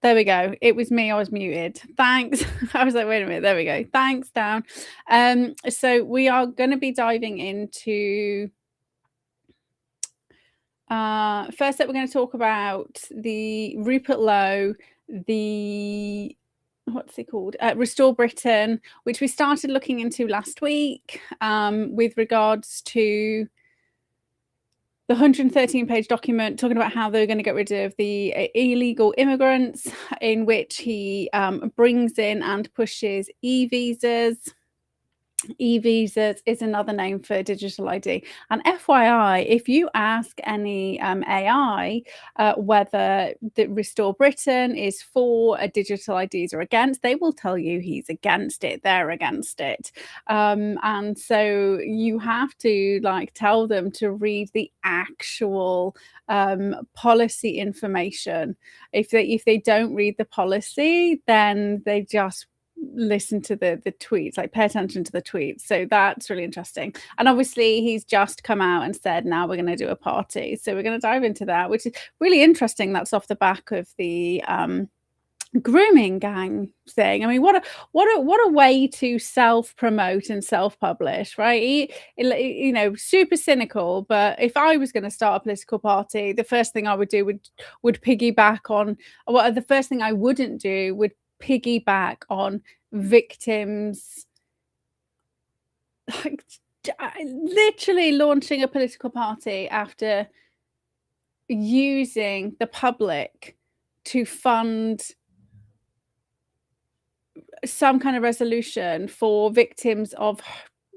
There we go. It was me. I was muted. Thanks. I was like, wait a minute. There we go. Thanks, Dan. So we are going to be diving into. First up, we're going to talk about the Rupert Lowe, the what's it called? Restore Britain, which we started looking into last week with regards to the 113-page document talking about how they're going to get rid of the illegal immigrants, in which he brings in and pushes e-visas. E-visas is another name for digital ID. And FYI, if you ask any AI whether the Restore Britain is for digital IDs or against, they will tell you he's against it. They're against it. And so you have to tell them to read the actual policy information. If they don't read the policy, then they just listen to the tweets, pay attention to the tweets. So that's really interesting. And obviously he's just come out and said, now we're going to do a party. So we're going to dive into that, which is really interesting. That's off the back of the grooming gang thing. I mean, what a way to self-promote and self-publish, right? Super cynical. But if I was going to start a political party, the first thing I would do would piggyback on what the first thing I wouldn't do would piggyback on victims, literally launching a political party after using the public to fund some kind of resolution for victims of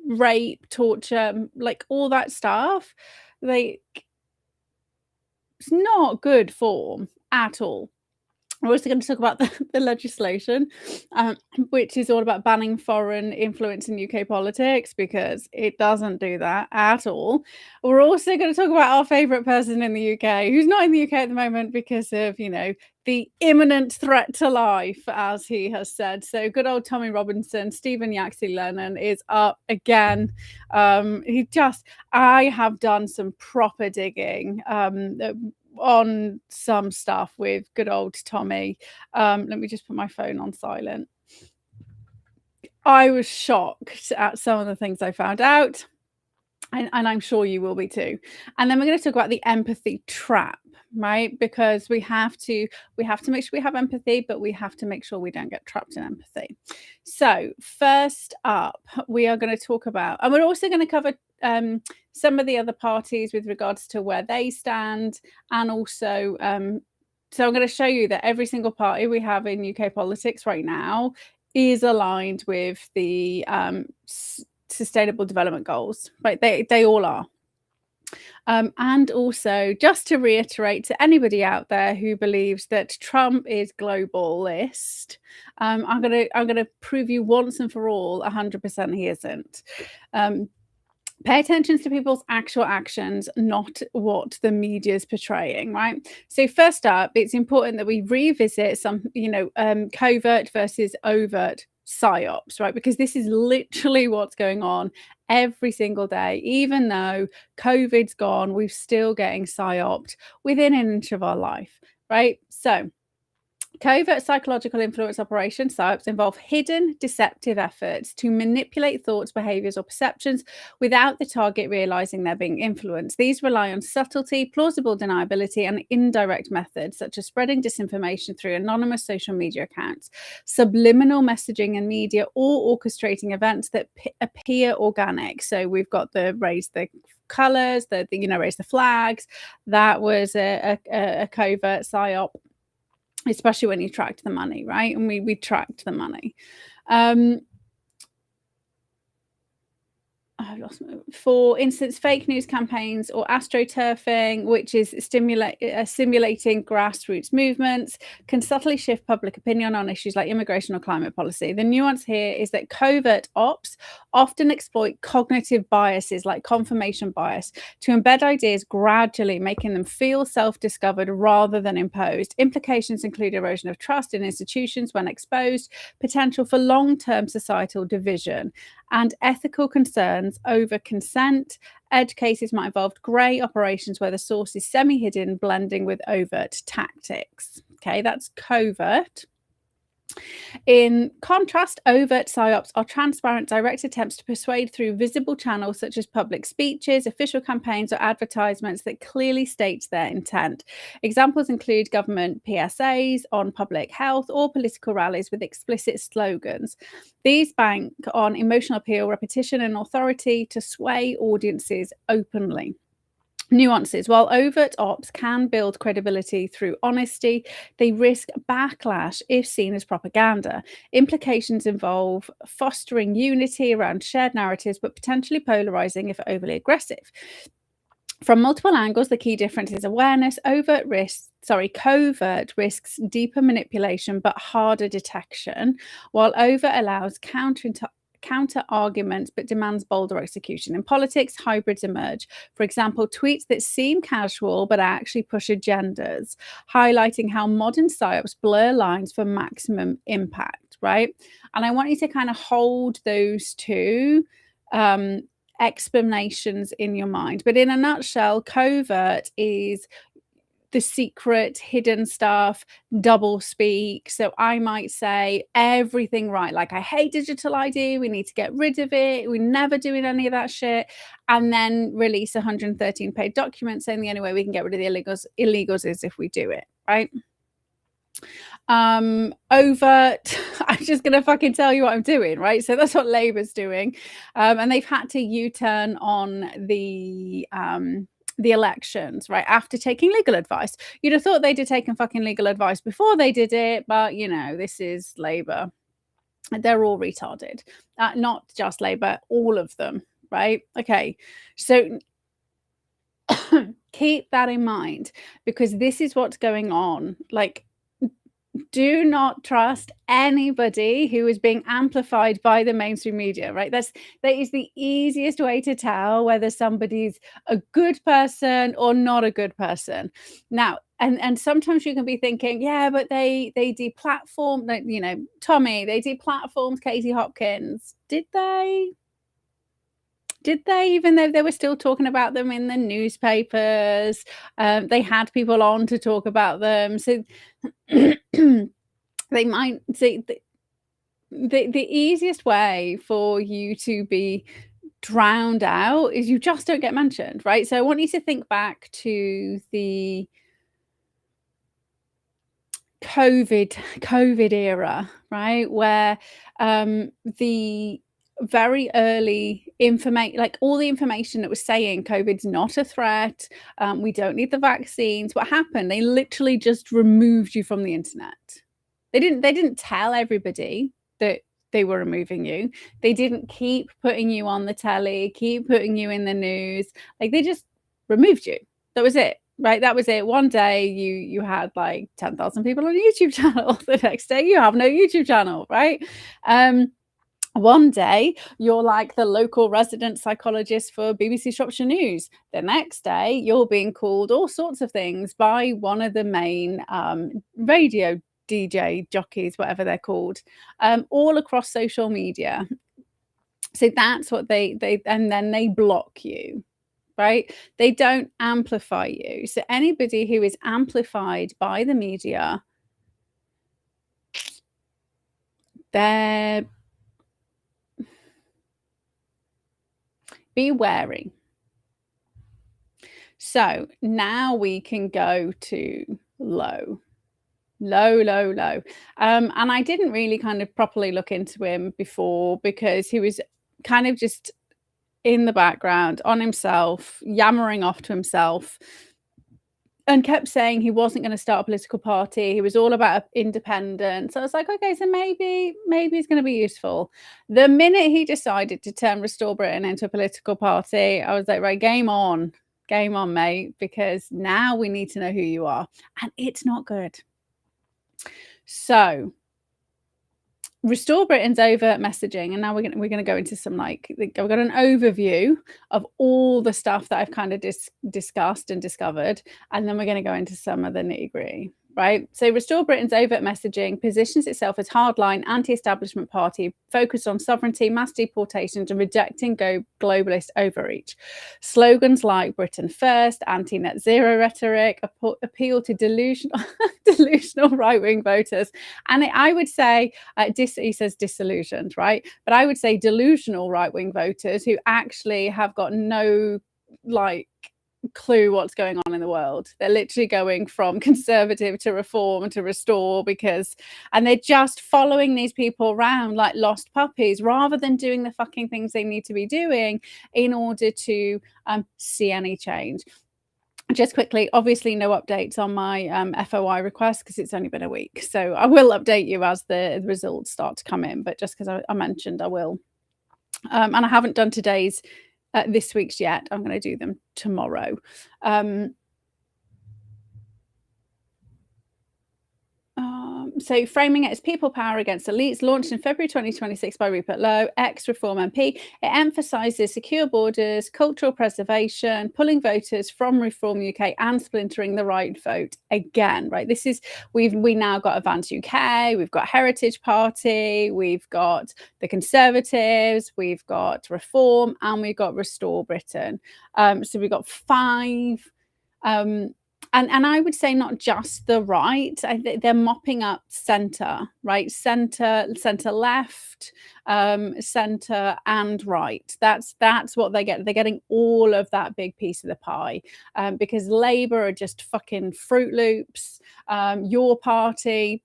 rape, torture, all that stuff. It's not good form at all. We're also going to talk about the legislation, which is all about banning foreign influence in UK politics, because it doesn't do that at all. We're also going to talk about our favourite person in the UK, who's not in the UK at the moment because of, the imminent threat to life, as he has said. So good old Tommy Robinson, Stephen Yaxley Lennon is up again. I have done some proper digging on some stuff with good old Tommy. Let me just put my phone on silent. I was shocked at some of the things I found out, and I'm sure you will be too. And then we're going to talk about the empathy trap, right? Because we have to make sure we have empathy, but we have to make sure we don't get trapped in empathy. So first up, we are going to talk about, and we're also going to cover some of the other parties with regards to where they stand, and also so I'm going to show you that every single party we have in UK politics right now is aligned with the Sustainable Development Goals, right? They all are. And also, just to reiterate to anybody out there who believes that Trump is globalist, I'm gonna prove you once and for all 100% he isn't. Pay attention to people's actual actions, not what the media is portraying, right? So first up, it's important that we revisit some, covert versus overt PsyOps, right? Because this is literally what's going on every single day. Even though COVID's gone, we're still getting PsyOped within an inch of our life, right? So covert psychological influence operations, PsyOps, involve hidden, deceptive efforts to manipulate thoughts, behaviors, or perceptions without the target realizing they're being influenced. These rely on subtlety, plausible deniability, and indirect methods, such as spreading disinformation through anonymous social media accounts, subliminal messaging in media, or orchestrating events that appear organic. So we've got the raise the colors, raise the flags. That was a covert PsyOp, especially when you tracked the money, right? And we tracked the money. For instance, fake news campaigns or astroturfing, which is simulating grassroots movements, can subtly shift public opinion on issues like immigration or climate policy. The nuance here is that covert ops often exploit cognitive biases like confirmation bias to embed ideas gradually, making them feel self-discovered rather than imposed. Implications include erosion of trust in institutions when exposed, potential for long-term societal division, and ethical concerns over consent. Edge cases might involve grey operations where the source is semi-hidden, blending with overt tactics. Okay, that's covert. In contrast, overt PsyOps are transparent, direct attempts to persuade through visible channels such as public speeches, official campaigns, or advertisements that clearly state their intent. Examples include government PSAs on public health or political rallies with explicit slogans. These bank on emotional appeal, repetition, and authority to sway audiences openly. Nuances. While overt ops can build credibility through honesty, they risk backlash if seen as propaganda. Implications involve fostering unity around shared narratives, but potentially polarizing if overly aggressive. From multiple angles, the key difference is awareness. Covert risks deeper manipulation but harder detection, while overt allows counter arguments but demands bolder execution. In politics, hybrids emerge. For example, tweets that seem casual but actually push agendas, highlighting how modern psyops blur lines for maximum impact, right? And I want you to kind of hold those two explanations in your mind. But in a nutshell, covert is the secret, hidden stuff, double speak. So I might say everything right, like I hate digital ID, we need to get rid of it, we're never doing any of that shit, and then release 113-page documents saying the only way we can get rid of the illegals is if we do it, right? Overt, I'm just gonna fucking tell you what I'm doing, right? So that's what Labour's doing, and they've had to U-turn on the elections, right, after taking legal advice. You'd have thought they'd have taken fucking legal advice before they did it, but you know, this is Labour. They're all retarded. Not just Labour, all of them, right? Okay, so keep that in mind, because this is what's going on. Like, do not trust anybody who is being amplified by the mainstream media, right? That is the easiest way to tell whether somebody's a good person or not a good person. Now, and sometimes you can be thinking, yeah, but they deplatformed, you know, Tommy, they deplatformed Katie Hopkins. Did they? Even though they were still talking about them in the newspapers? They had people on to talk about them. So they might say the easiest way for you to be drowned out is you just don't get mentioned, right? So I want you to think back to the COVID era, right, where the very early information, like all the information that was saying COVID's not a threat, we don't need the vaccines. What happened? They literally just removed you from the internet. They didn't tell everybody that they were removing you. They didn't keep putting you on the telly, keep putting you in the news. Like, they just removed you. That was it. Right, that was it. One day you had like 10,000 people on a YouTube channel. The next day you have no YouTube channel, right? One day you're like the local resident psychologist for BBC Shropshire News. The next day you're being called all sorts of things by one of the main radio DJ jockeys, whatever they're called, all across social media. So that's what they and then they block you. Right? They don't amplify you. So anybody who is amplified by the media, be wary. So now we can go to Lowe. And I didn't really kind of properly look into him before, because he was kind of just in the background on himself, yammering off to himself, and kept saying he wasn't going to start a political party. He was all about independence. So I was like, okay, so maybe it's going to be useful. The minute he decided to turn Restore Britain into a political party, I was like, right, game on, mate, because now we need to know who you are. And it's not good. So Restore Britain's overt messaging, and now we're going to go into some, like, I've got an overview of all the stuff that I've kind of discussed and discovered, and then we're going to go into some of the nitty-gritty. right? So Restore Britain's overt messaging positions itself as hardline anti-establishment party focused on sovereignty, mass deportations, and rejecting globalist overreach. Slogans like Britain First, anti-net zero rhetoric, appeal to delusional right-wing voters. And I would say, he says disillusioned, right? But I would say delusional right-wing voters who actually have got no, like, clue what's going on in the world. They're literally going from conservative to reform to restore and they're just following these people around like lost puppies rather than doing the fucking things they need to be doing in order to see any change. Just quickly, obviously no updates on my FOI request because it's only been a week, so I will update you as the results start to come in, but just because I mentioned I will. And I haven't done today's this week's yet. I'm going to do them tomorrow. So framing it as people power against elites, launched in February 2026 by Rupert Lowe, ex-Reform MP. It emphasises secure borders, cultural preservation, pulling voters from Reform UK and splintering the right vote again, right? This is, we now got Advance UK, we've got Heritage Party, we've got the Conservatives, we've got Reform, and we've got Restore Britain. So we've got 5... And I would say not just the right. They're mopping up centre, right? Centre left, centre and right. That's what they get. They're getting all of that big piece of the pie because Labour are just fucking Fruit Loops. Your party,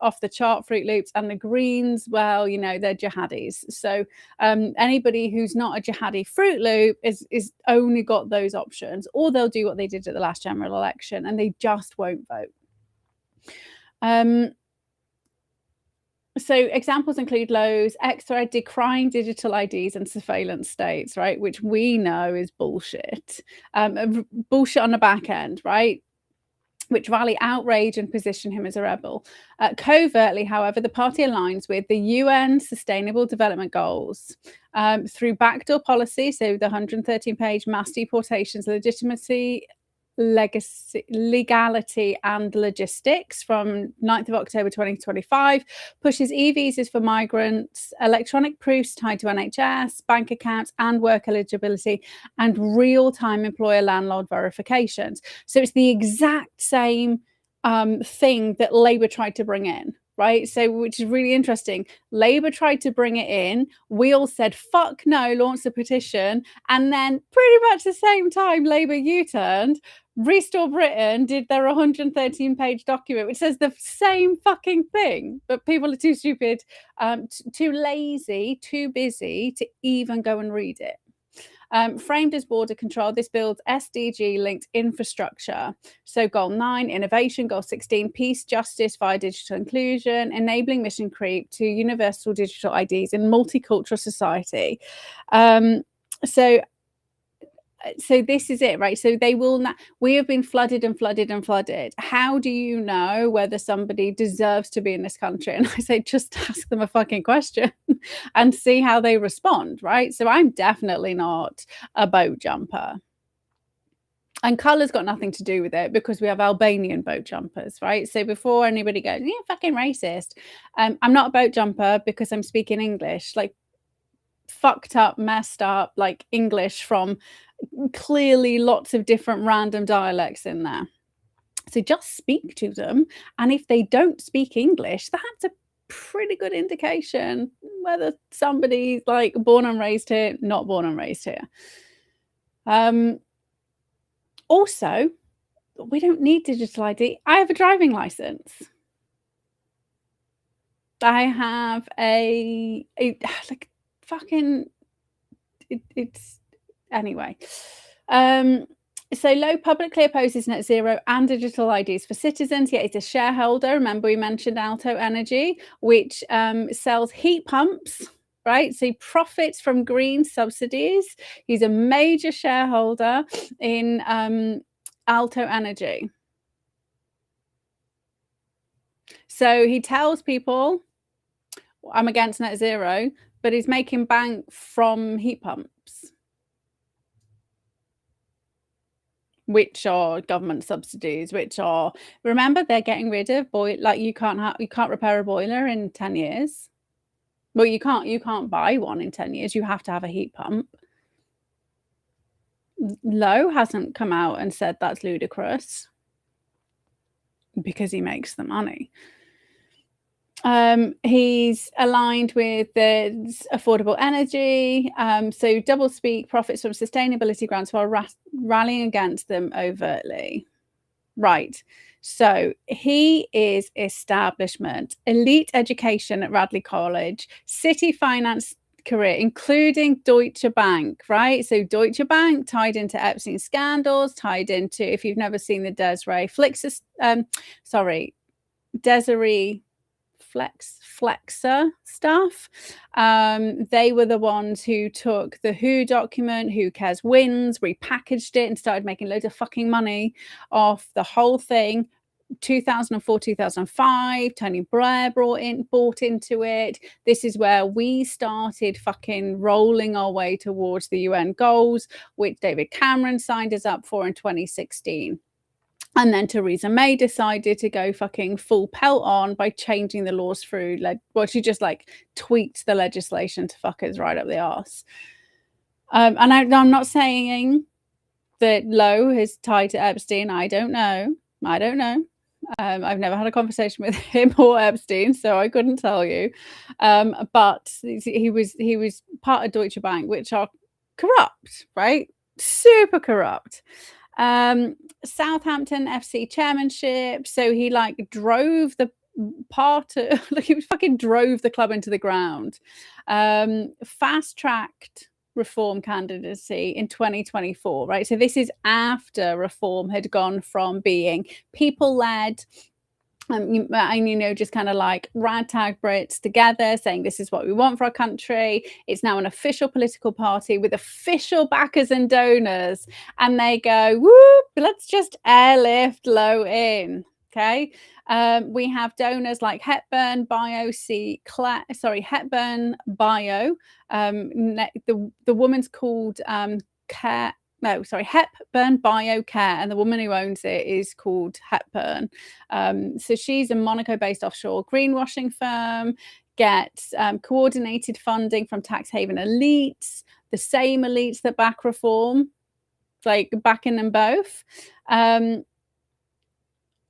off the chart Fruit Loops, and the Greens, well, you know, they're jihadis. So anybody who's not a jihadi Fruit Loop is only got those options, or they'll do what they did at the last general election and they just won't vote. So examples include Lowe's X-Thread decrying digital IDs and surveillance states, right? Which we know is bullshit. Bullshit on the back end, right? Which rally outrage and position him as a rebel. Covertly, however, the party aligns with the UN Sustainable Development Goals through backdoor policy, so the 113-page mass deportations, legality and logistics from 9th of October 2025, pushes e-visas for migrants, electronic proofs tied to NHS, bank accounts and work eligibility, and real-time employer-landlord verifications. So it's the exact same thing that Labour tried to bring in, right? So, which is really interesting. Labour tried to bring it in. We all said, fuck no, launched a petition. And then pretty much the same time, Labour U-turned. Restore Britain did their 113-page document, which says the same fucking thing, but people are too stupid, too lazy, too busy to even go and read it. Framed as border control, this builds SDG-linked infrastructure. So Goal 9, innovation. Goal 16, peace, justice via digital inclusion, enabling mission creep to universal digital IDs in multicultural society. So this is it, right? So they will not, we have been flooded and flooded and flooded. How do you know whether somebody deserves to be in this country? And I say, just ask them a fucking question and see how they respond, right? So I'm definitely not a boat jumper. And colour's got nothing to do with it because we have Albanian boat jumpers, right? So before anybody goes, yeah, fucking racist, I'm not a boat jumper because I'm speaking English, like fucked up, messed up, like English from clearly lots of different random dialects in there. So just speak to them, and if they don't speak English, that's a pretty good indication whether somebody's like born and raised here, not born and raised here. Also, we don't need digital ID. I have a driving license. I have a like fucking it's anyway. So Lowe publicly opposes net zero and digital IDs for citizens, yet he's a shareholder. Remember we mentioned Alto Energy, which sells heat pumps, right? So he profits from green subsidies. He's a major shareholder in Alto Energy. So he tells people, I'm against net zero, but he's making bank from heat pumps. which are government subsidies, which are, remember, they're getting rid of you can't repair a boiler in 10 years. Well, you can't buy one in 10 years. You have to have a heat pump. Lowe hasn't come out and said that's ludicrous because he makes the money. He's aligned with the affordable energy, so double speak profits from sustainability grants while rallying against them overtly. Right. So he is establishment, elite education at Radley College, city finance career, including Deutsche Bank, right? So Deutsche Bank tied into Epstein scandals, tied into, if you've never seen the Desiree Flexer stuff. They were the ones who took the WHO document, Who Cares Wins, repackaged it and started making loads of fucking money off the whole thing. 2004, 2005, Tony Blair bought into it. This is where we started fucking rolling our way towards the UN goals, which David Cameron signed us up for in 2016. And then Theresa May decided to go fucking full pelt on by changing the laws through, she just like tweaked the legislation to fuck us right up the arse. And I'm not saying that Lowe is tied to Epstein. I don't know. I've never had a conversation with him or Epstein, so I couldn't tell you. But he was part of Deutsche Bank, which are corrupt, right? Super corrupt. Southampton FC chairmanship. So he drove the he fucking drove the club into the ground. Fast-tracked reform candidacy in 2024, right? So this is after reform had gone from being people-led and just kind of like ragtag Brits together saying this is what we want for our country. It's now an official political party with official backers and donors, and they go, whoop, let's just airlift Lowe in. Okay. We have donors like Hepburn Bio. Hepburn Bio. The woman's called Hepburn Biocare, and the woman who owns it is called Hepburn. So she's a Monaco-based offshore greenwashing firm, gets coordinated funding from tax haven elites, the same elites that back reform, backing them both.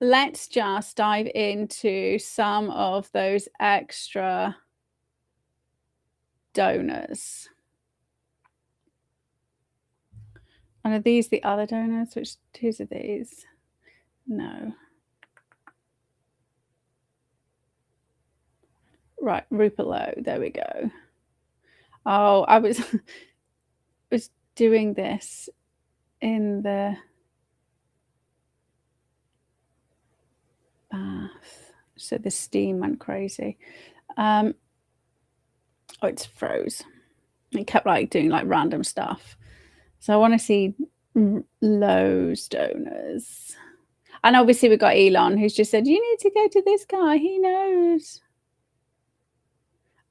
Let's just dive into some of those extra donors. And are these the other donors? Whose are these? No. Right, Rupert Lowe. There we go. Oh, I was doing this in the bath, so the steam went crazy. Oh, it's froze. It kept doing random stuff. So I want to see Lowe's donors. And obviously we've got Elon, who's just said, you need to go to this guy. He knows.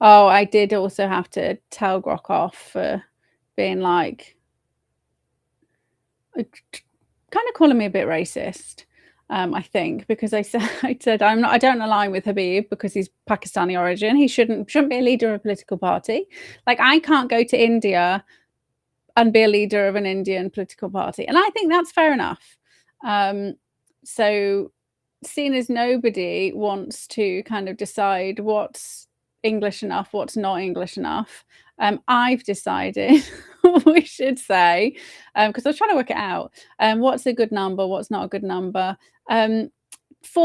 Oh, I did also have to tell Grok off for being kind of calling me a bit racist. I think because I said I don't align with Habib because he's Pakistani origin. He shouldn't be a leader of a political party. I can't go to India and be a leader of an Indian political party. And I think that's fair enough. So seeing as nobody wants to kind of decide what's English enough, what's not English enough, I've decided we should say, because I was trying to work it out, what's a good number, what's not a good number. 4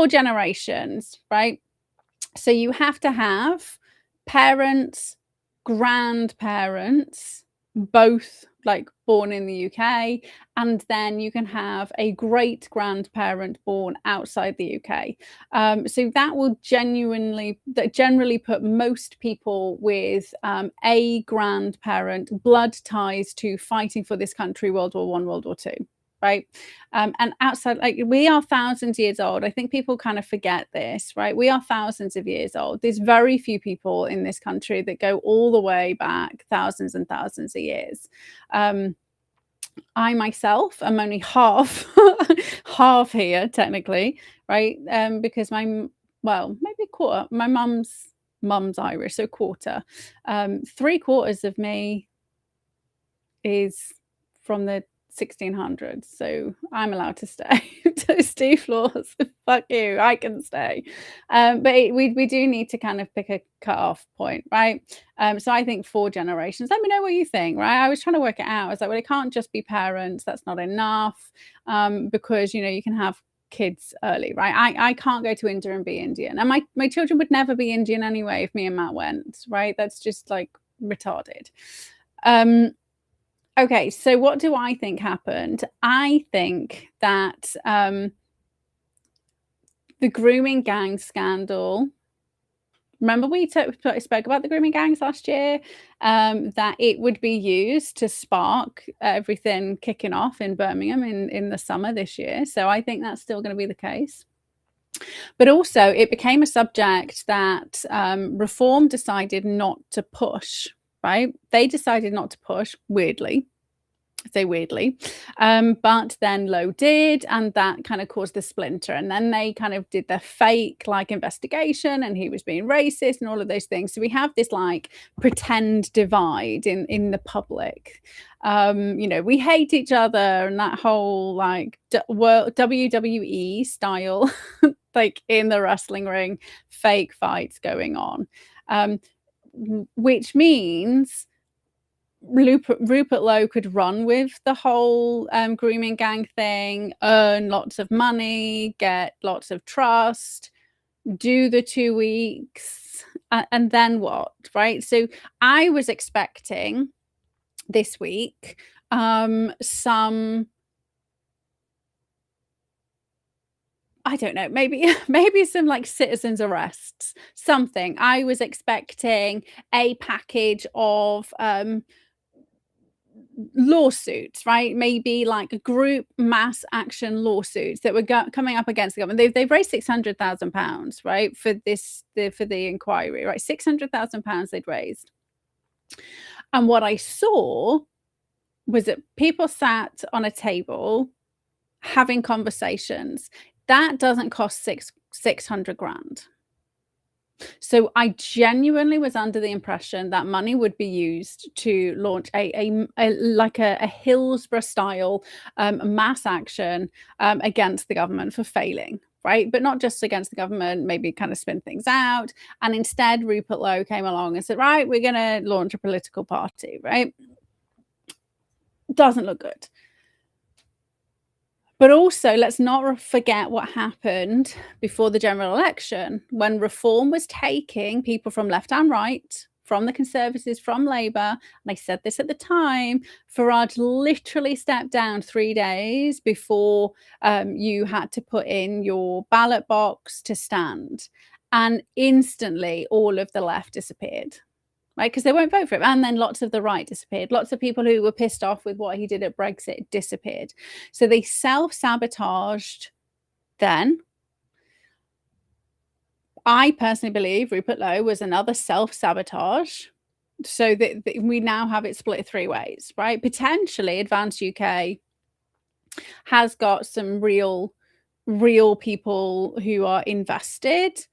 generations, right? So you have to have parents, grandparents, both born in the UK, and then you can have a great grandparent born outside the UK. So that will generally put most people with a grandparent blood ties to fighting for this country, World War I, World War II. Right. And outside, we are thousands of years old. I think people kind of forget this, right? We are thousands of years old. There's very few people in this country that go all the way back thousands and thousands of years. I myself am only half half here technically, right? Because well, maybe a quarter. My mum's Irish, so quarter. 3/4 of me is from the 1600s, so I'm allowed to stay. Toasty floors, fuck you, I can stay. But we do need to kind of pick a cut-off point, right? So I think 4 generations. Let me know what you think, right? I was trying to work it out. I was like, well, it can't just be parents. That's not enough, because you can have kids early, right? I can't go to India and be Indian, and my children would never be Indian anyway if me and Matt went, right? That's just like retarded. Okay, so what do I think happened? I think that the grooming gang scandal. Remember we spoke about the grooming gangs last year, that it would be used to spark everything kicking off in Birmingham in the summer this year. So I think that's still going to be the case. But also it became a subject that Reform decided not to push, right? They decided not to push, weirdly. But then Lowe did, and that kind of caused the splinter, and then they kind of did their fake like investigation, and he was being racist and all of those things. So we have this like pretend divide in the public. We hate each other, and that whole like WWE style like in the wrestling ring fake fights going on, which means Rupert Lowe could run with the whole grooming gang thing, earn lots of money, get lots of trust, do the 2 weeks, and then what, right? So I was expecting this week some, I don't know, maybe some like citizens arrests, something. I was expecting a package of lawsuits, right? Maybe like a group mass action lawsuits that were coming up against the government. They've raised £600,000, right, for the inquiry, right? £600,000 they'd raised. And what I saw was that people sat on a table having conversations. That doesn't cost 600 grand. So I genuinely was under the impression that money would be used to launch a Hillsborough style mass action against the government for failing, right? But not just against the government, maybe kind of spin things out. And instead, Rupert Lowe came along and said, right, we're going to launch a political party, right? Doesn't look good. But also, let's not forget what happened before the general election when Reform was taking people from left and right, from the Conservatives, from Labour. And I said this at the time, Farage literally stepped down 3 days before you had to put in your ballot box to stand. And instantly, all of the left disappeared. Right, because they won't vote for him. And then lots of the right disappeared. Lots of people who were pissed off with what he did at Brexit disappeared. So they self-sabotaged then. I personally believe Rupert Lowe was another self-sabotage, so that we now have it split 3 ways, right? Potentially Advance UK has got some real people who are invested,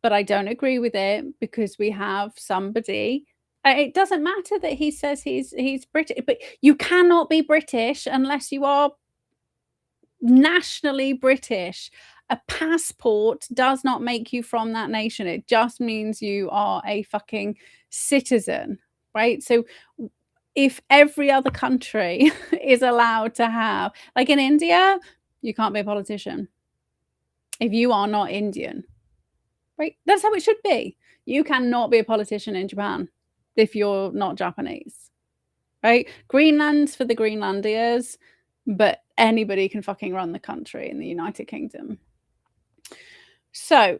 but I don't agree with it because we have somebody. It doesn't matter that he says he's British, but you cannot be British unless you are nationally British. A passport does not make you from that nation. It just means you are a fucking citizen, right? So if every other country is allowed to have, like in India, you can't be a politician if you are not Indian, right? That's how it should be. You cannot be a politician in Japan if you're not Japanese, right? Greenland's for the Greenlandiers, but anybody can fucking run the country in the United Kingdom. So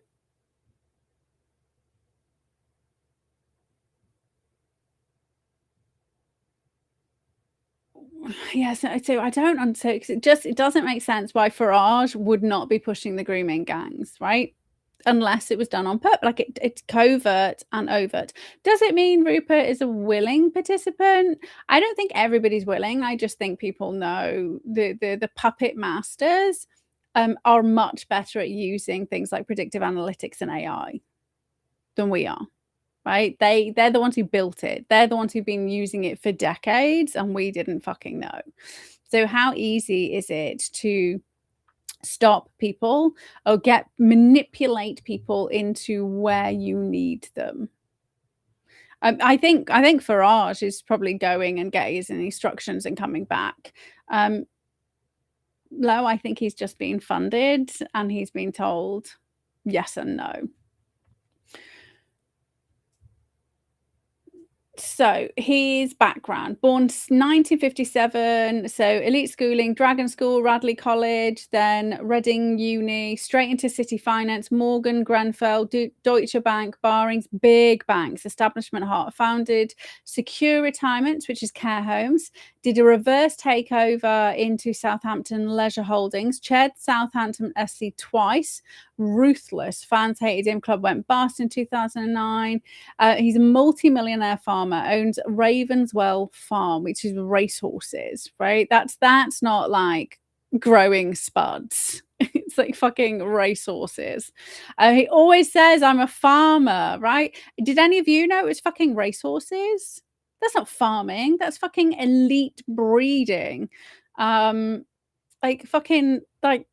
yes, so I don't understand, because it doesn't make sense why Farage would not be pushing the grooming gangs, right? unless it was done on purpose. Like it's covert and overt. Does it mean Rupert is a willing participant? I don't think everybody's willing. I just think people know the puppet masters are much better at using things like predictive analytics and AI than we are. Right? They're the ones who built it. They're the ones who've been using it for decades, and we didn't fucking know. So how easy is it to stop people or manipulate people into where you need them? I think Farage is probably going and getting his instructions and coming back. Lowe, I think he's just been funded and he's been told yes and no. So his background, born 1957, so elite schooling, Dragon School, Radley College, then Reading Uni, straight into city finance, Morgan, Grenfell, Deutsche Bank, Barings, big banks, establishment heart, founded Secure Retirements, which is care homes, did a reverse takeover into Southampton Leisure Holdings, chaired Southampton SC twice, ruthless, fans hated him, club went bust in 2009. He's a multi-millionaire farmer, owns Ravenswell Farm, which is racehorses, right? That's not like growing spuds. It's like fucking racehorses. He always says, I'm a farmer, right? Did any of you know it was fucking racehorses? That's not farming. That's fucking elite breeding. Like fucking like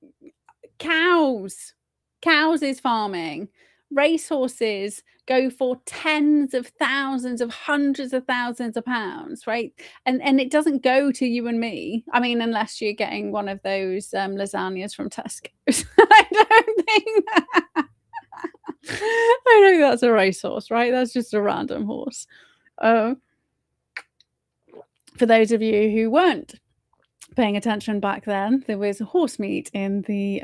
cows. Cows is farming. Racehorses go for tens of thousands of hundreds of thousands of pounds, right? And it doesn't go to you and me. I mean, unless you're getting one of those lasagnas from Tesco's. I don't think that's a racehorse, right? That's just a random horse. For those of you who weren't paying attention back then, there was horse meat in the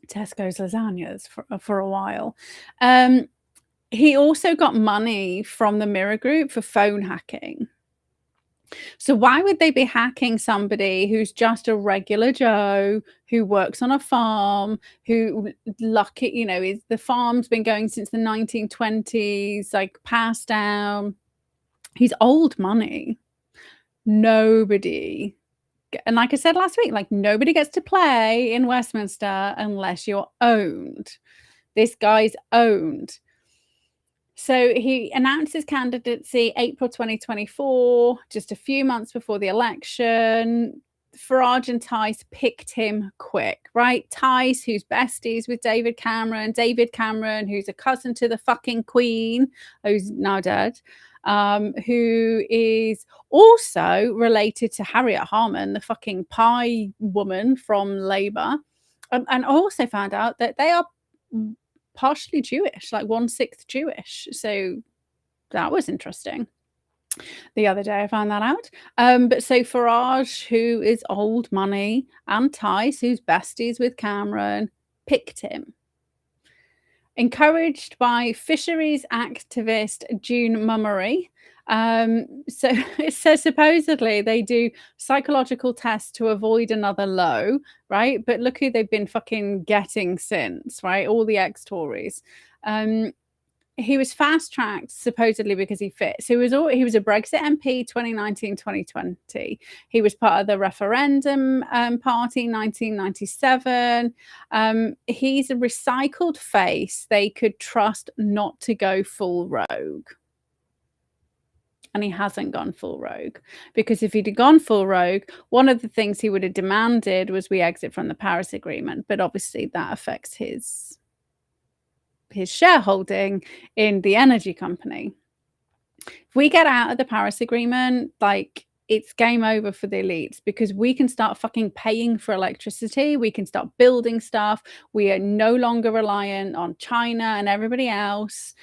Tesco's lasagnas for a while. He also got money from the Mirror Group for phone hacking. So why would they be hacking somebody who's just a regular Joe, who works on a farm, who is the farm's been going since the 1920s, like passed down. He's old money. Nobody, and like I said last week, like nobody gets to play in Westminster unless you're owned. This guy's owned. So he announced his candidacy April 2024, just a few months before the election. Farage and Tice picked him quick, right? Tice, who's besties with David Cameron, who's a cousin to the fucking Queen, who's now dead, who is also related to Harriet Harman, the fucking pie woman from Labour. And I also found out that they are partially Jewish, like 1/6 Jewish. So that was interesting. The other day I found that out. But so Farage, who is old money, and Tice, who's besties with Cameron, picked him. Encouraged by fisheries activist June Mummery. So it says supposedly they do psychological tests to avoid another Lowe, right? But look who they've been fucking getting since, right? All the ex-Tories. He was fast-tracked supposedly because he fit. So he was a Brexit MP 2019-2020. He was part of the referendum party 1997. He's a recycled face they could trust not to go full rogue. And he hasn't gone full rogue, because if he'd have gone full rogue, one of the things he would have demanded was we exit from the Paris Agreement. But obviously that affects his shareholding in the energy company. If we get out of the Paris Agreement, like, it's game over for the elites, because we can start fucking paying for electricity. We can start building stuff. We are no longer reliant on China and everybody else.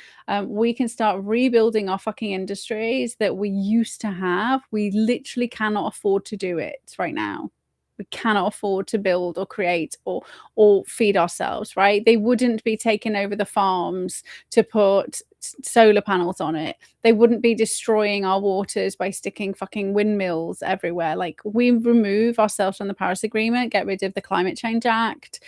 We can start rebuilding our fucking industries that we used to have. We literally cannot afford to do it right now. We cannot afford to build or create or feed ourselves, right? They wouldn't be taking over the farms to put solar panels on it. They wouldn't be destroying our waters by sticking fucking windmills everywhere. Like, we remove ourselves from the Paris Agreement, get rid of the Climate Change Act.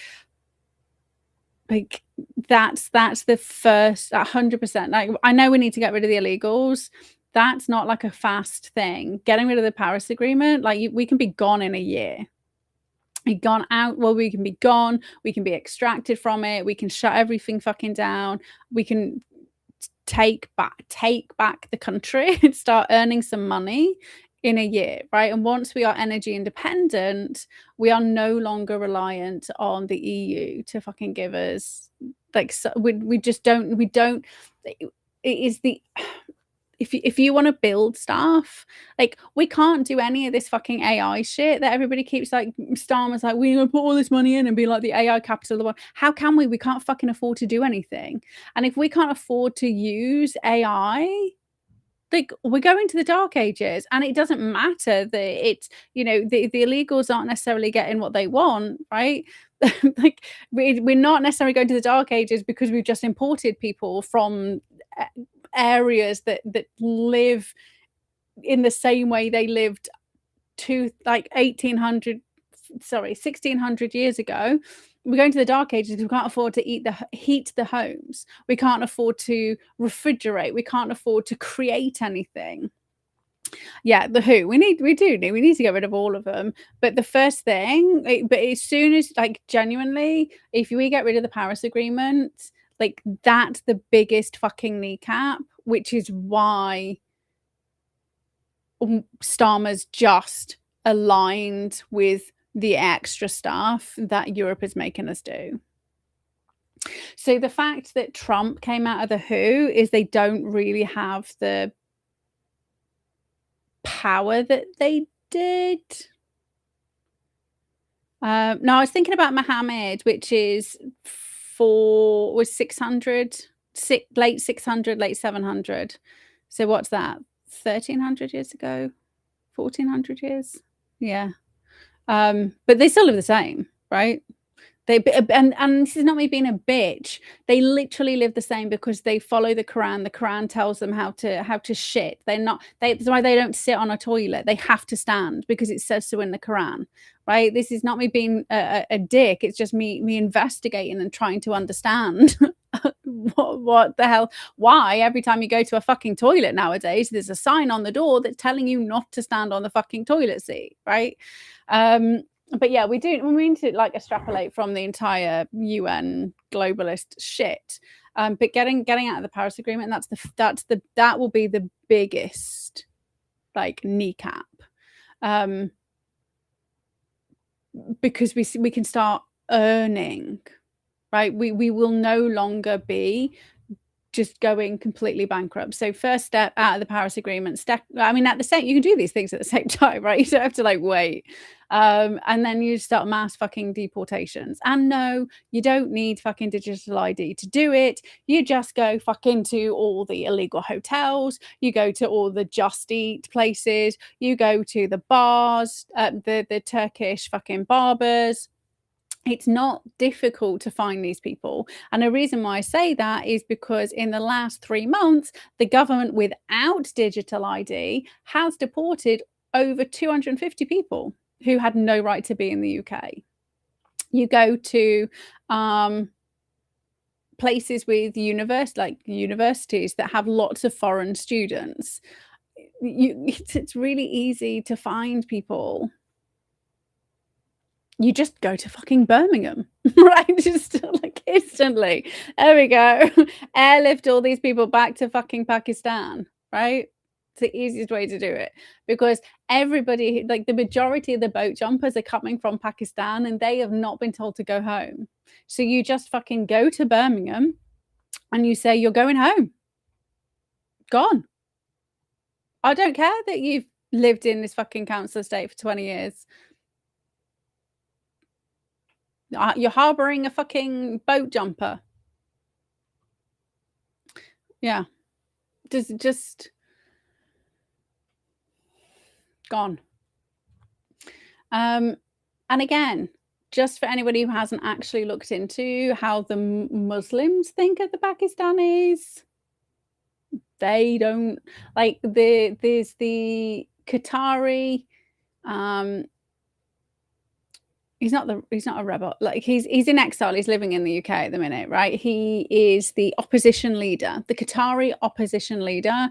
Like, that's the first 100%. Like, I know we need to get rid of the illegals. That's not like a fast thing. Getting rid of the Paris Agreement, like, we can be gone in a year. Gone out, well, we can be gone, we can be extracted from it, we can shut everything fucking down, we can take back the country and start earning some money in a year, right? And once we are energy independent, we are no longer reliant on the EU to fucking give us, like, so we just don't, it is the if you want to build stuff, like, we can't do any of this fucking AI shit that everybody keeps, like, Starmer's like, we're gonna put all this money in and be like the AI capital of the world. How can we? We can't fucking afford to do anything. And if we can't afford to use AI, like, we're going to the dark ages. And it doesn't matter that it's, you know, the illegals aren't necessarily getting what they want, right? Like, we're not necessarily going to the dark ages because we've just imported people from areas that live in the same way they lived to, like, 1600 years ago. We're going to the dark ages because we can't afford to heat the homes. We can't afford to refrigerate. We can't afford to create anything. Yeah, the who. We need to get rid of all of them. But the first thing, but as soon as, like, genuinely, if we get rid of the Paris Agreement, like, that's the biggest fucking kneecap, which is why Starmer's just aligned with the extra stuff that Europe is making us do. So the fact that Trump came out of the WHO is they don't really have the power that they did. No, I was thinking about Mohammed, which is 600, late 600, late 700. So what's that? 1300 years ago, 1400 years. Yeah. But they still live the same, right? And this is not me being a bitch. They literally live the same because they follow the Quran. The Quran tells them how to shit. That's why they don't sit on a toilet. They have to stand because it says so in the Quran, right? This is not me being a dick. It's just me investigating and trying to understand what the hell, why every time you go to a fucking toilet nowadays, there's a sign on the door that's telling you not to stand on the fucking toilet seat, right? But yeah, we need to, like, extrapolate from the entire UN globalist shit. But getting out of the Paris Agreement, that will be the biggest, like, kneecap. Because we can start earning, right? We will no longer be just going completely bankrupt. So first step out of the Paris Agreement. I mean, at the same, you can do these things at the same time, right? You don't have to, like, wait. And then you start mass fucking deportations. And no, you don't need fucking digital ID to do it. You just go fucking to all the illegal hotels. You go to all the Just Eat places. You go to the bars, the Turkish fucking barbers. It's not difficult to find these people. And the reason why I say that is because in the last 3 months, the government without digital ID has deported over 250 people who had no right to be in the UK. You go to places with universities that have lots of foreign students. It's really easy to find people. You just go to fucking Birmingham, right? Just, like, instantly. There we go. Airlift all these people back to fucking Pakistan, right? It's the easiest way to do it because everybody, like, the majority of the boat jumpers are coming from Pakistan and they have not been told to go home. So you just fucking go to Birmingham and you say you're going home. Gone. I don't care that you've lived in this fucking council estate for 20 years. You're harboring a fucking boat jumper. Yeah. Just gone. And again, just for anybody who hasn't actually looked into how the Muslims think of the Pakistanis, they don't, like, there's the Qatari he's not a rebel. Like he's in exile. He's living in the UK at the minute, right? He is the opposition leader. The Qatari opposition leader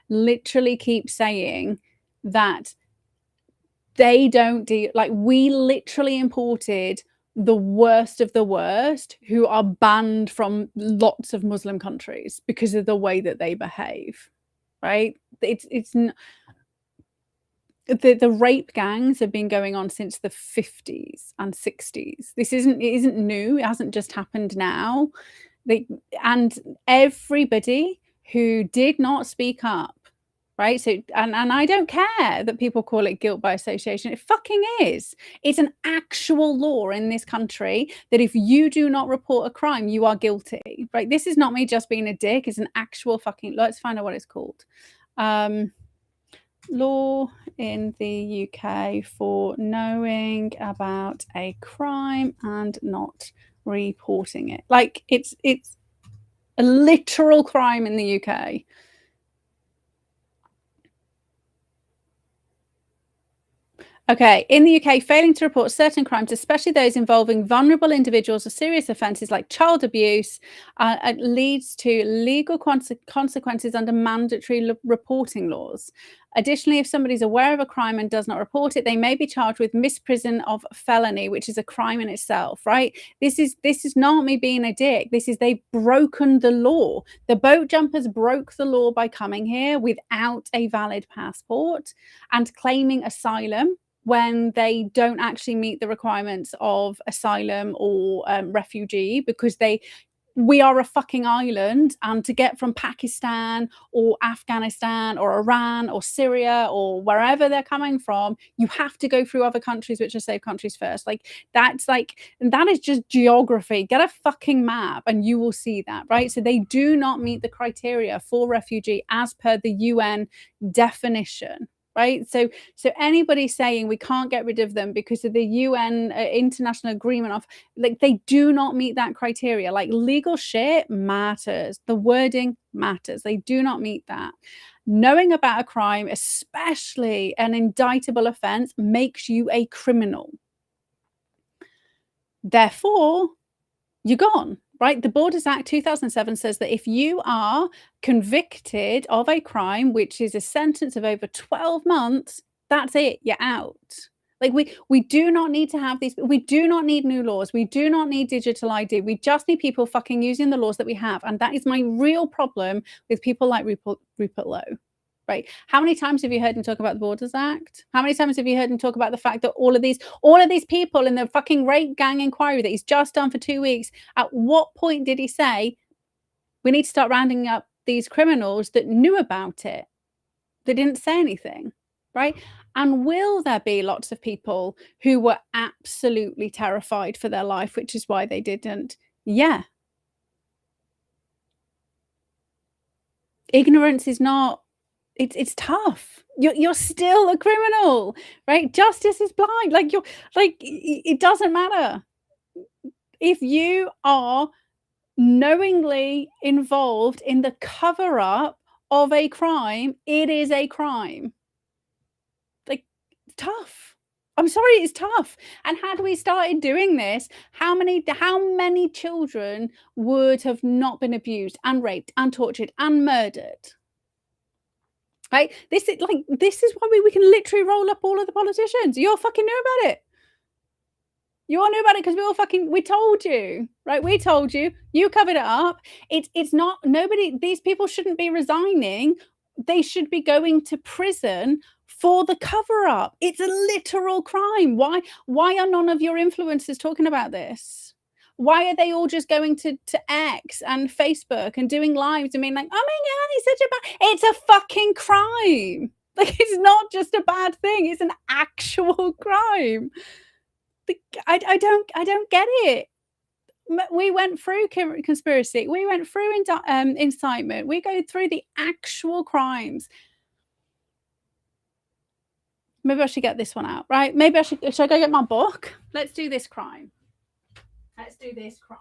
literally keeps saying that they don't do, like, we literally imported the worst of the worst who are banned from lots of Muslim countries because of the way that they behave, right? It's the rape gangs have been going on since the 50s and 60s. It isn't new. It hasn't just happened now. And everybody who did not speak up, right? So, and I don't care that people call it guilt by association. It fucking is. It's an actual law in this country that if you do not report a crime, you are guilty, right? This is not me just being a dick. It's an actual fucking, let's find out what it's called. Law in the UK for knowing about a crime and not reporting it. Like it's a literal crime in the UK. Okay, in the UK, failing to report certain crimes, especially those involving vulnerable individuals or serious offences like child abuse, leads to legal consequences under mandatory reporting laws. Additionally, if somebody's aware of a crime and does not report it, they may be charged with misprision of felony, which is a crime in itself, right? This is not me being a dick. This is, they've broken the law. The boat jumpers broke the law by coming here without a valid passport and claiming asylum when they don't actually meet the requirements of asylum or refugee, because we are a fucking island, and to get from Pakistan or Afghanistan or Iran or Syria or wherever they're coming from, you have to go through other countries which are safe countries first. Like that is just geography. Get a fucking map and you will see that, right? So they do not meet the criteria for refugee as per the UN definition. Right, so anybody saying we can't get rid of them because of the UN international agreement of, like, they do not meet that criteria. Like, legal shit matters, the wording matters. They do not meet that. Knowing about a crime, especially an indictable offence, makes you a criminal. Therefore, you're gone. Right? The Borders Act 2007 says that if you are convicted of a crime, which is a sentence of over 12 months, that's it, you're out. Like we do not need to have these, we do not need new laws. We do not need digital ID. We just need people fucking using the laws that we have. And that is my real problem with people like Rupert Lowe. Right. How many times have you heard him talk about the Borders Act? How many times have you heard him talk about the fact that all of these people in the fucking rape gang inquiry that he's just done for 2 weeks, at what point did he say we need to start rounding up these criminals that knew about it? They didn't say anything, right? And will there be lots of people who were absolutely terrified for their life, which is why they didn't? Yeah. Ignorance is not, it's tough. You're still a criminal, right? Justice is blind. Like it doesn't matter if you are knowingly involved in the cover up of a crime. It is a crime. Like, it's tough. I'm sorry, it's tough. And had we started doing this, how many children would have not been abused and raped and tortured and murdered? Right? This is why we can literally roll up all of the politicians. You all fucking knew about it. You all knew about it because we told you, right? We told you. You covered it up. It's not, nobody, these people shouldn't be resigning. They should be going to prison for the cover up. It's a literal crime. Why are none of your influencers talking about this? Why are they all just going to X and Facebook and doing lives and being like, oh my God, he's such a bad, it's a fucking crime. Like, it's not just a bad thing. It's an actual crime. I don't get it. We went through conspiracy. We went through incitement. We go through the actual crimes. Maybe I should get this one out, right? Maybe I should I go get my book? Let's do this crime. Let's do this crime.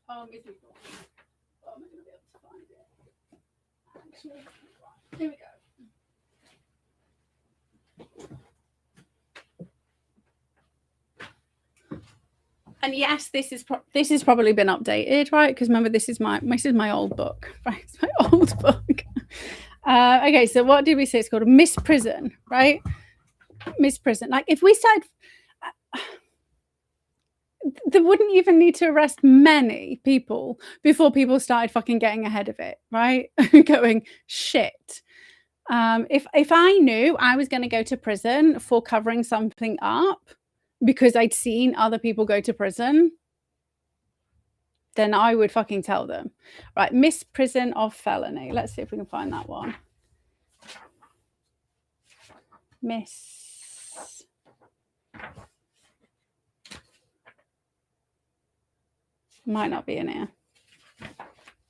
Oh, I'm going to be able to find it. Actually, right. Here we go. And yes, this has probably been updated, right? Because remember, this is my old book, right? It's my old book. Okay, so what did we say? It's called a misprison, right? Misprison. Like if we said they wouldn't even need to arrest many people before people started fucking getting ahead of it, right? Going shit. If I knew I was going to go to prison for covering something up because I'd seen other people go to prison, then I would fucking tell them. Right, misprison of felony. Let's see if we can find that one. Might not be in here. It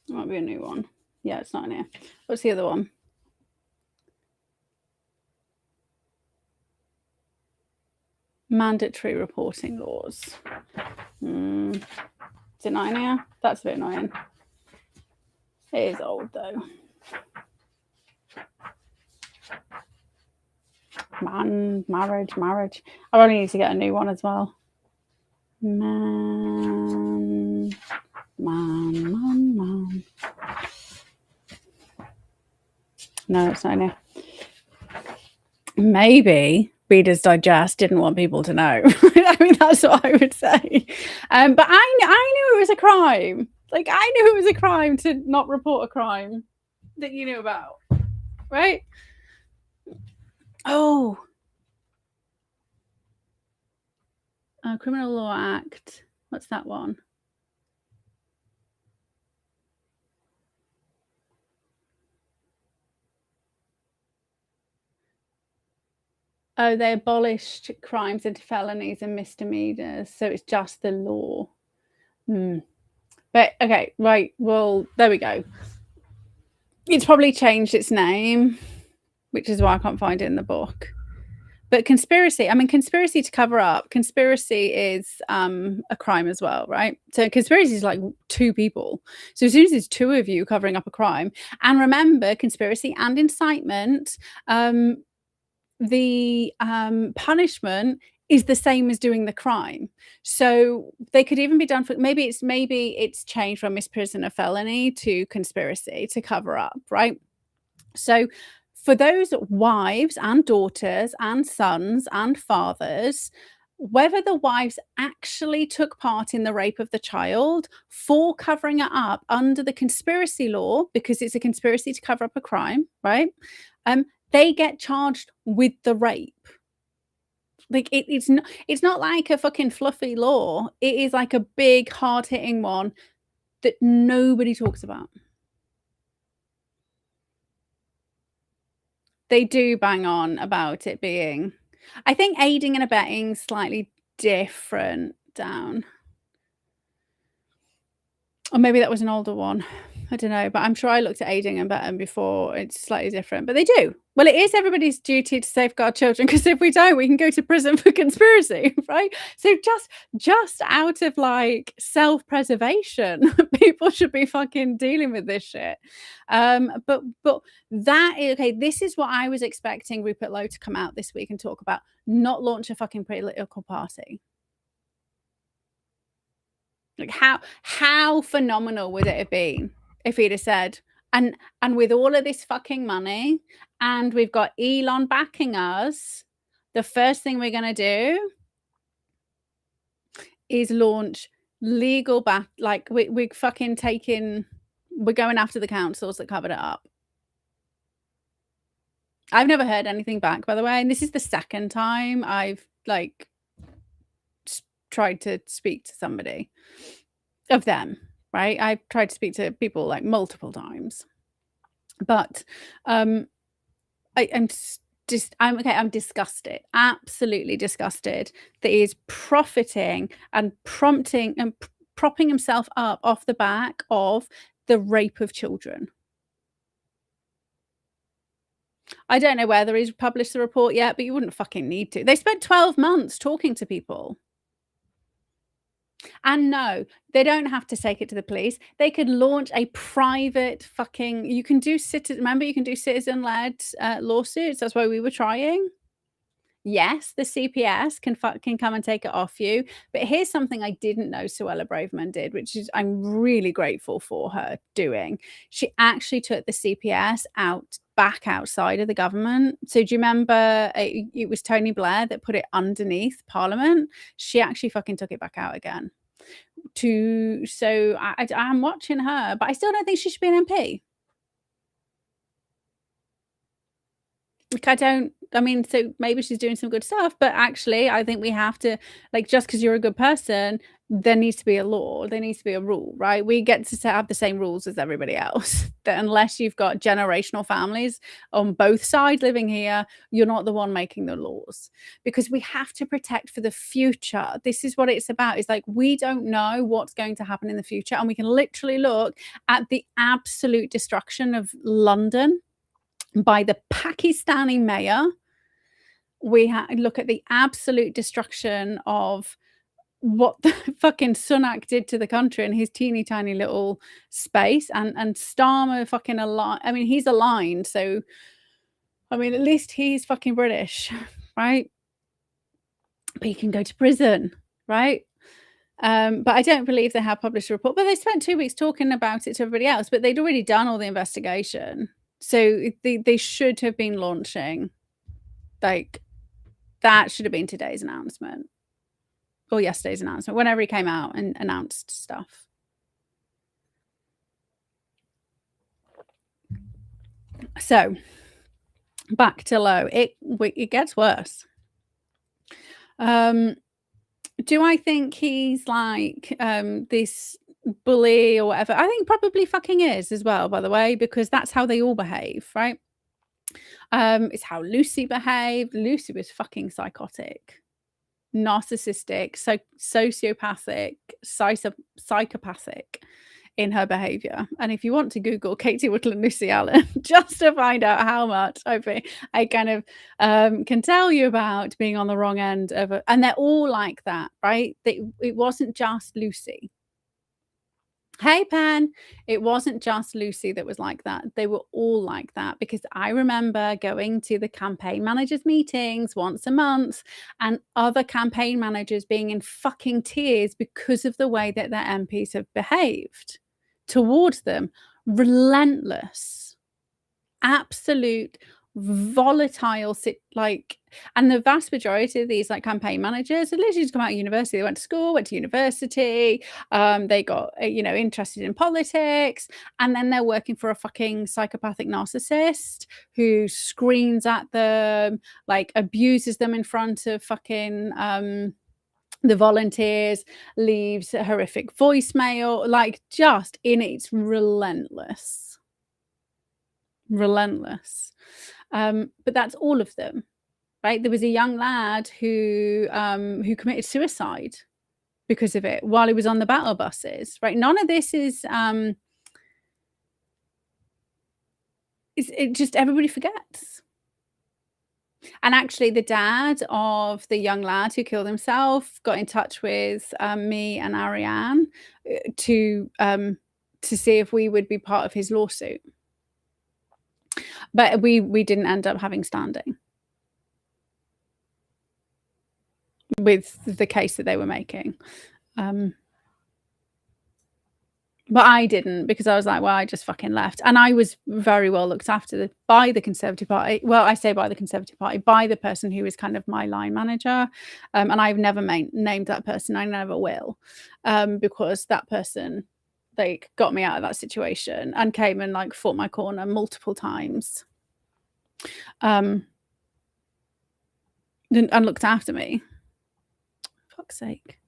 might be a new one. Yeah, it's not in here. What's the other one? Mandatory reporting laws. Is it not in here? That's a bit annoying. It is old though. Marriage. I probably need to get a new one as well. Man. No, it's not in here. Maybe Reader's Digest didn't want people to know. I mean, that's what I would say. But I knew it was a crime. Like, I knew it was a crime to not report a crime that you knew about, right? Oh. Criminal Law Act. What's that one? Oh, they abolished crimes into felonies and misdemeanors. So it's just the law. But okay, right. Well, there we go. It's probably changed its name, which is why I can't find it in the book. But conspiracy, I mean, conspiracy to cover up, conspiracy is a crime as well, right? So conspiracy is like two people. So as soon as it's two of you covering up a crime, and remember, conspiracy and incitement, the punishment is the same as doing the crime. So they could even be done for, maybe it's changed from misprision of felony to conspiracy to cover up, right? So for those wives and daughters and sons and fathers, whether the wives actually took part in the rape of the child for covering it up under the conspiracy law, because it's a conspiracy to cover up a crime, right? They get charged with the rape. Like it's not like a fucking fluffy law. It is like a big hard-hitting one that nobody talks about. They do bang on about it being, I think aiding and abetting slightly different down. Or maybe that was an older one. I don't know, but I'm sure I looked at aiding and abetting before. It's slightly different, but they do. Well, it is everybody's duty to safeguard children, because if we don't, we can go to prison for conspiracy, right? So just out of like self-preservation, people should be fucking dealing with this shit. But that is okay. This is what I was expecting Rupert Lowe to come out this week and talk about, not launch a fucking political party. Like how phenomenal would it have been if he'd have said, and with all of this fucking money, and we've got Elon backing us, the first thing we're going to do is launch legal like we're fucking we're going after the councils that covered it up. I've never heard anything back, by the way, and this is the second time I've like tried to speak to somebody of them, right? I've tried to speak to people like multiple times, but I'm disgusted, absolutely disgusted that he is profiting and prompting and propping himself up off the back of the rape of children. I don't know whether he's published the report yet, but you wouldn't fucking need to. They spent 12 months talking to people. And no, they don't have to take it to the police. They could launch a private fucking, you can do citizen-led lawsuits. That's why we were trying. Yes, the CPS can come and take it off you, but here's something I didn't know Suella Braverman did, which is I'm really grateful for her doing. She actually took the CPS back outside of the government. So do you remember it was Tony Blair that put it underneath Parliament? She actually fucking took it back out again. So I'm watching her, but I still don't think she should be an MP. Like, so maybe she's doing some good stuff, but actually I think we have to, like, just because you're a good person, there needs to be a law, there needs to be a rule, right? We get to have the same rules as everybody else. That unless you've got generational families on both sides living here, you're not the one making the laws, because we have to protect for the future. This is what it's about. It's like, we don't know what's going to happen in the future, and we can literally look at the absolute destruction of London by the Pakistani mayor. We look at the absolute destruction of what the fucking Sunak did to the country in his teeny tiny little space, and Starmer fucking aligned. I mean, he's aligned, so I mean, at least he's fucking British, right? But he can go to prison, right? But I don't believe they have published a report. But they spent 2 weeks talking about it to everybody else, but they'd already done all the investigation. So they should have been launching, like, that should have been today's announcement or yesterday's announcement, whenever he came out and announced stuff. So back to Lowe. It gets worse. Do I think he's like this bully or whatever? I think probably fucking is as well, by the way, because that's how they all behave, right? It's how Lucy behaved. Lucy was fucking psychotic, narcissistic, sociopathic, psychopathic in her behavior. And if you want to Google Katie Whittle and Lucy Allen just to find out how much I kind of can tell you about being on the wrong end of it. And they're all like that, right? It wasn't just Lucy. Hey, Pen. It wasn't just Lucy that was like that. They were all like that, because I remember going to the campaign managers meetings once a month and other campaign managers being in fucking tears because of the way that their MPs have behaved towards them. Relentless, absolute volatile, and the vast majority of these like campaign managers had literally just come out of university. They went to school, went to university, they got interested in politics, and then they're working for a fucking psychopathic narcissist who screams at them, like abuses them in front of fucking the volunteers, leaves a horrific voicemail, like, just in its relentless. But that's all of them, right? There was a young lad who committed suicide because of it while he was on the battle buses, right? None of this is it just, everybody forgets. And actually the dad of the young lad who killed himself got in touch with me and Ariane to see if we would be part of his lawsuit. But we didn't end up having standing with the case that they were making. But I didn't, because I was like, well, I just fucking left. And I was very well looked after by the Conservative Party. Well, I say by the Conservative Party, by the person who was kind of my line manager. And I've never named that person. I never will, because that person, like, got me out of that situation and came and like fought my corner multiple times, and looked after me. Fuck's sake.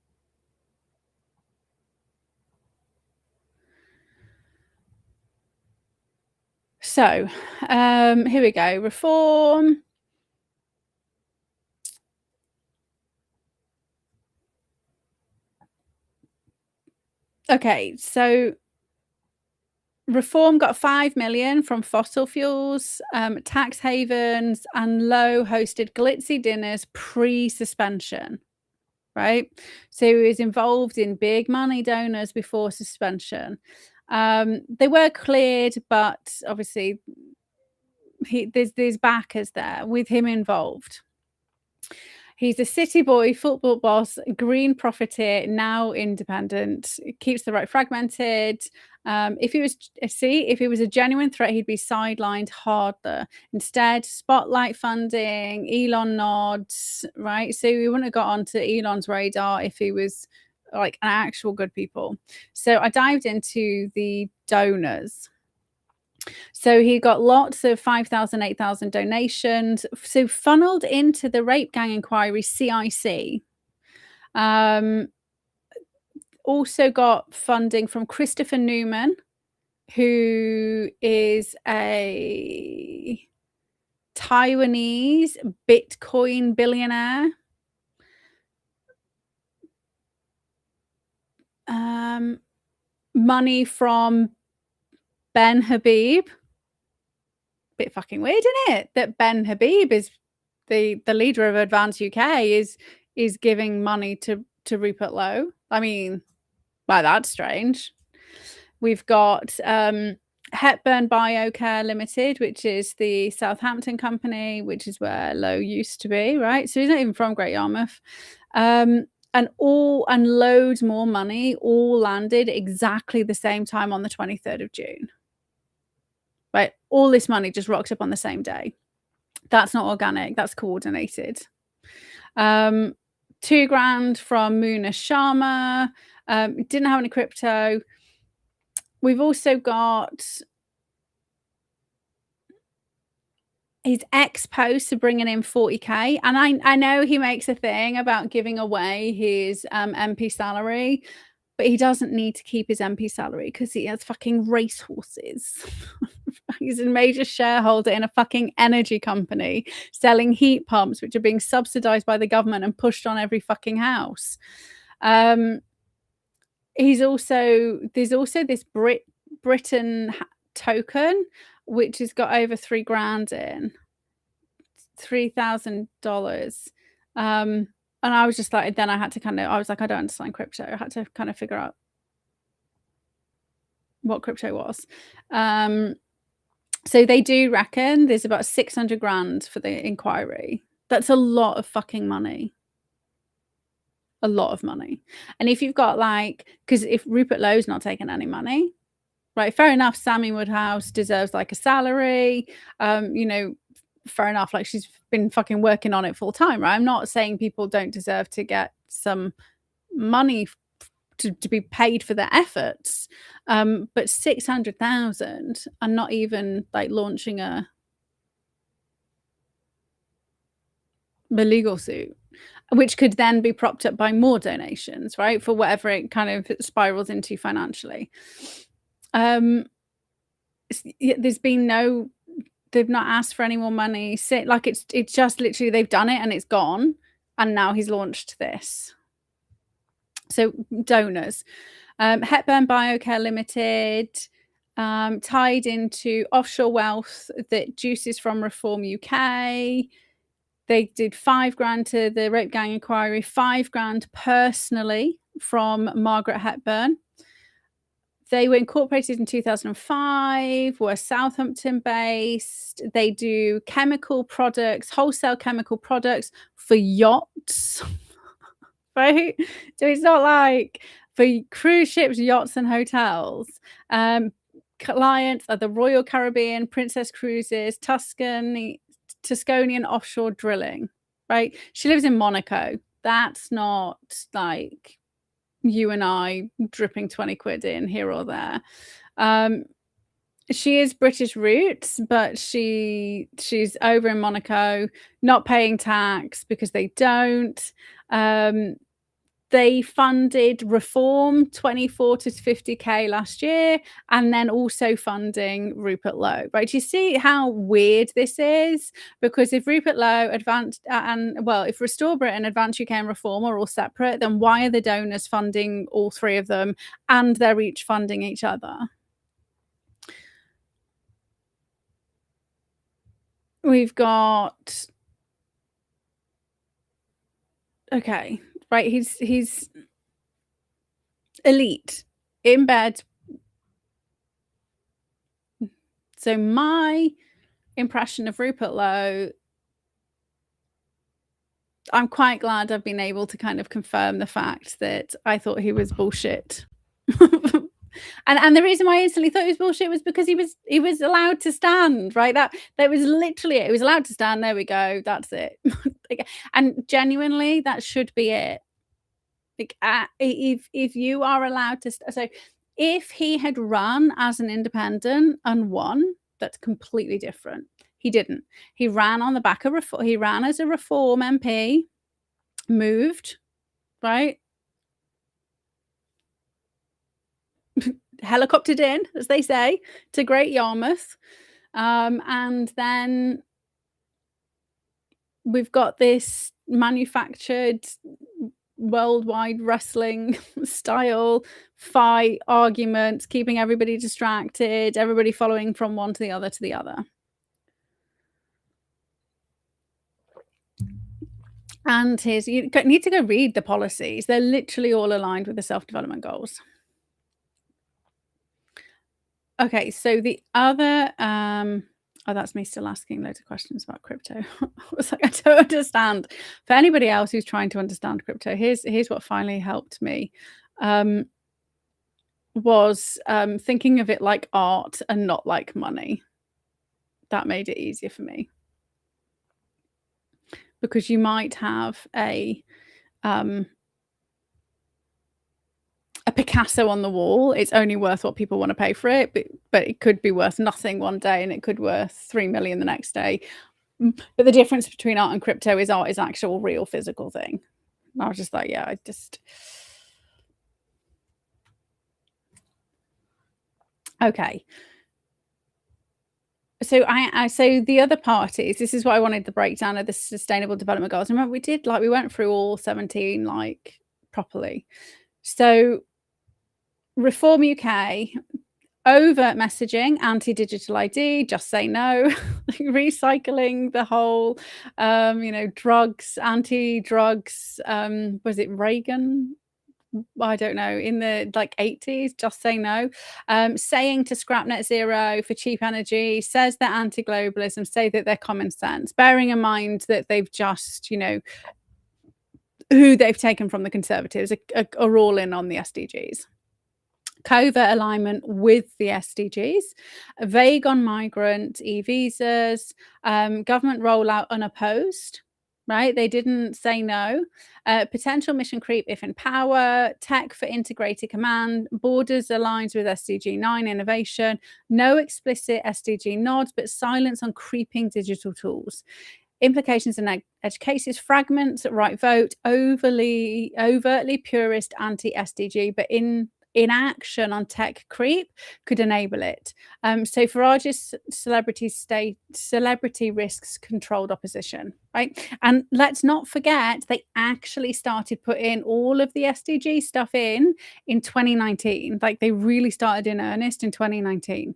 So here we go. Reform. Okay, so Reform got 5 million from fossil fuels, tax havens, and Lowe hosted glitzy dinners pre-suspension, right? So he was involved in big money donors before suspension. They were cleared, but obviously there's backers there with him involved. He's a city boy, football boss, green profiteer, now independent, keeps the right fragmented. If he was a genuine threat, he'd be sidelined harder. Instead, spotlight funding, Elon nods, right? So we wouldn't have got onto Elon's radar if he was like an actual good people. So I dived into the donors. So he got lots of 5,000, 8,000 donations. So funneled into the rape gang inquiry, CIC. Also got funding from Christopher Newman, who is a Taiwanese Bitcoin billionaire. Money from Ben Habib. Bit fucking weird, isn't it? That Ben Habib is the leader of Advance UK is giving money to Rupert Lowe. I mean, wow, that's strange. We've got Hepburn Biocare Limited, which is the Southampton company, which is where Lowe used to be, right? So he's not even from Great Yarmouth. And loads more money all landed exactly the same time on the 23rd of June. Right, all this money just rocked up on the same day. That's not organic, that's coordinated. $2,000 from Muna Sharma. Didn't have any crypto. We've also got his ex posts are bringing in 40k, and I know he makes a thing about giving away his MP salary, but he doesn't need to keep his MP salary because he has fucking racehorses. He's a major shareholder in a fucking energy company selling heat pumps, which are being subsidized by the government and pushed on every fucking house. There's also this Britain token, which has got over $3,000 in, $3,000. And I was just like, then I had to I was like, I don't understand crypto. I had to kind of figure out what crypto was. So they do reckon there's about 600 grand for the inquiry. That's a lot of fucking money. A lot of money. And if you've got because if Rupert Lowe's not taking any money, right, fair enough, Sammy Woodhouse deserves like a salary. Fair enough, like she's been fucking working on it full time, right? I'm not saying people don't deserve to get some money to be paid for their efforts, but 600,000 and not even like launching a legal suit, which could then be propped up by more donations, right, for whatever it kind of spirals into financially. There's been they've not asked for any more money. Like it's just literally they've done it and it's gone, and now he's launched this. So donors, Hepburn Biocare Limited, tied into offshore wealth that juices from Reform UK. They did $5,000 to the rape gang inquiry, $5,000 personally from Margaret Hepburn. They were incorporated in 2005, were Southampton based. They do chemical products, wholesale chemical products for yachts. Right? So it's not like for cruise ships, yachts, and hotels. Clients are the Royal Caribbean, Princess Cruises, Tuscany, Tuscanian offshore drilling, right? She lives in Monaco. That's not like you and I dripping 20 quid in here or there. She is British roots, but she's over in Monaco, not paying tax because they don't. They funded Reform 24 to 50k last year, and then also funding Rupert Lowe. Right? Do you see how weird this is? Because if Rupert Lowe, if Restore Britain, Advance UK, and Reform are all separate, then why are the donors funding all three of them, and they're each funding each other? We've got okay. Right, he's elite in bed. So my impression of Rupert Lowe I'm quite glad I've been able to kind of confirm the fact that I thought he was bullshit. And the reason why I instantly thought he was bullshit was because he was allowed to stand, right? That was literally it. He was allowed to stand. There we go. That's it. Like, and genuinely, that should be it. Like, if you are allowed to, so if he had run as an independent and won, that's completely different. He didn't. He ran on the back of reform. He ran as a Reform MP, moved, right? Helicoptered in, as they say, to Great Yarmouth. And then we've got this manufactured worldwide wrestling style fight, arguments, keeping everybody distracted, everybody following from one to the other to the other. And you need to go read the policies. They're literally all aligned with the self-development goals. Okay, so the other, oh, that's me still asking loads of questions about crypto. I was like, I don't understand. For anybody else who's trying to understand crypto, here's what finally helped me. Was thinking of it like art and not like money. That made it easier for me. Because you might have a Picasso on the wall. It's only worth what people want to pay for it, but it could be worth nothing one day and it could worth 3 million the next day. But the difference between art and crypto is art is actual real physical thing. And I was just like, yeah, okay. So so the other parties, this is what I wanted the breakdown of the sustainable development goals. Remember, we went through all 17 like properly. So Reform UK, overt messaging, anti-digital ID, just say no, recycling the whole, drugs, anti-drugs, was it Reagan? I don't know, in the 80s, just say no. Saying to scrap net zero for cheap energy, says they're anti-globalism, say that they're common sense, bearing in mind that they've just, who they've taken from the Conservatives are all in on the SDGs. Covert alignment with the SDGs, vague on migrant e-visas, government rollout unopposed, right? They didn't say no. Potential mission creep if in power, tech for integrated command, borders aligns with SDG 9 innovation, no explicit SDG nods, but silence on creeping digital tools. Implications in edge cases, fragments, right vote, overtly purist anti-SDG, but in action on tech creep could enable it. So Farage's celebrity risks controlled opposition, right? And let's not forget, they actually started putting all of the SDG stuff in 2019. Like, they really started in earnest in 2019.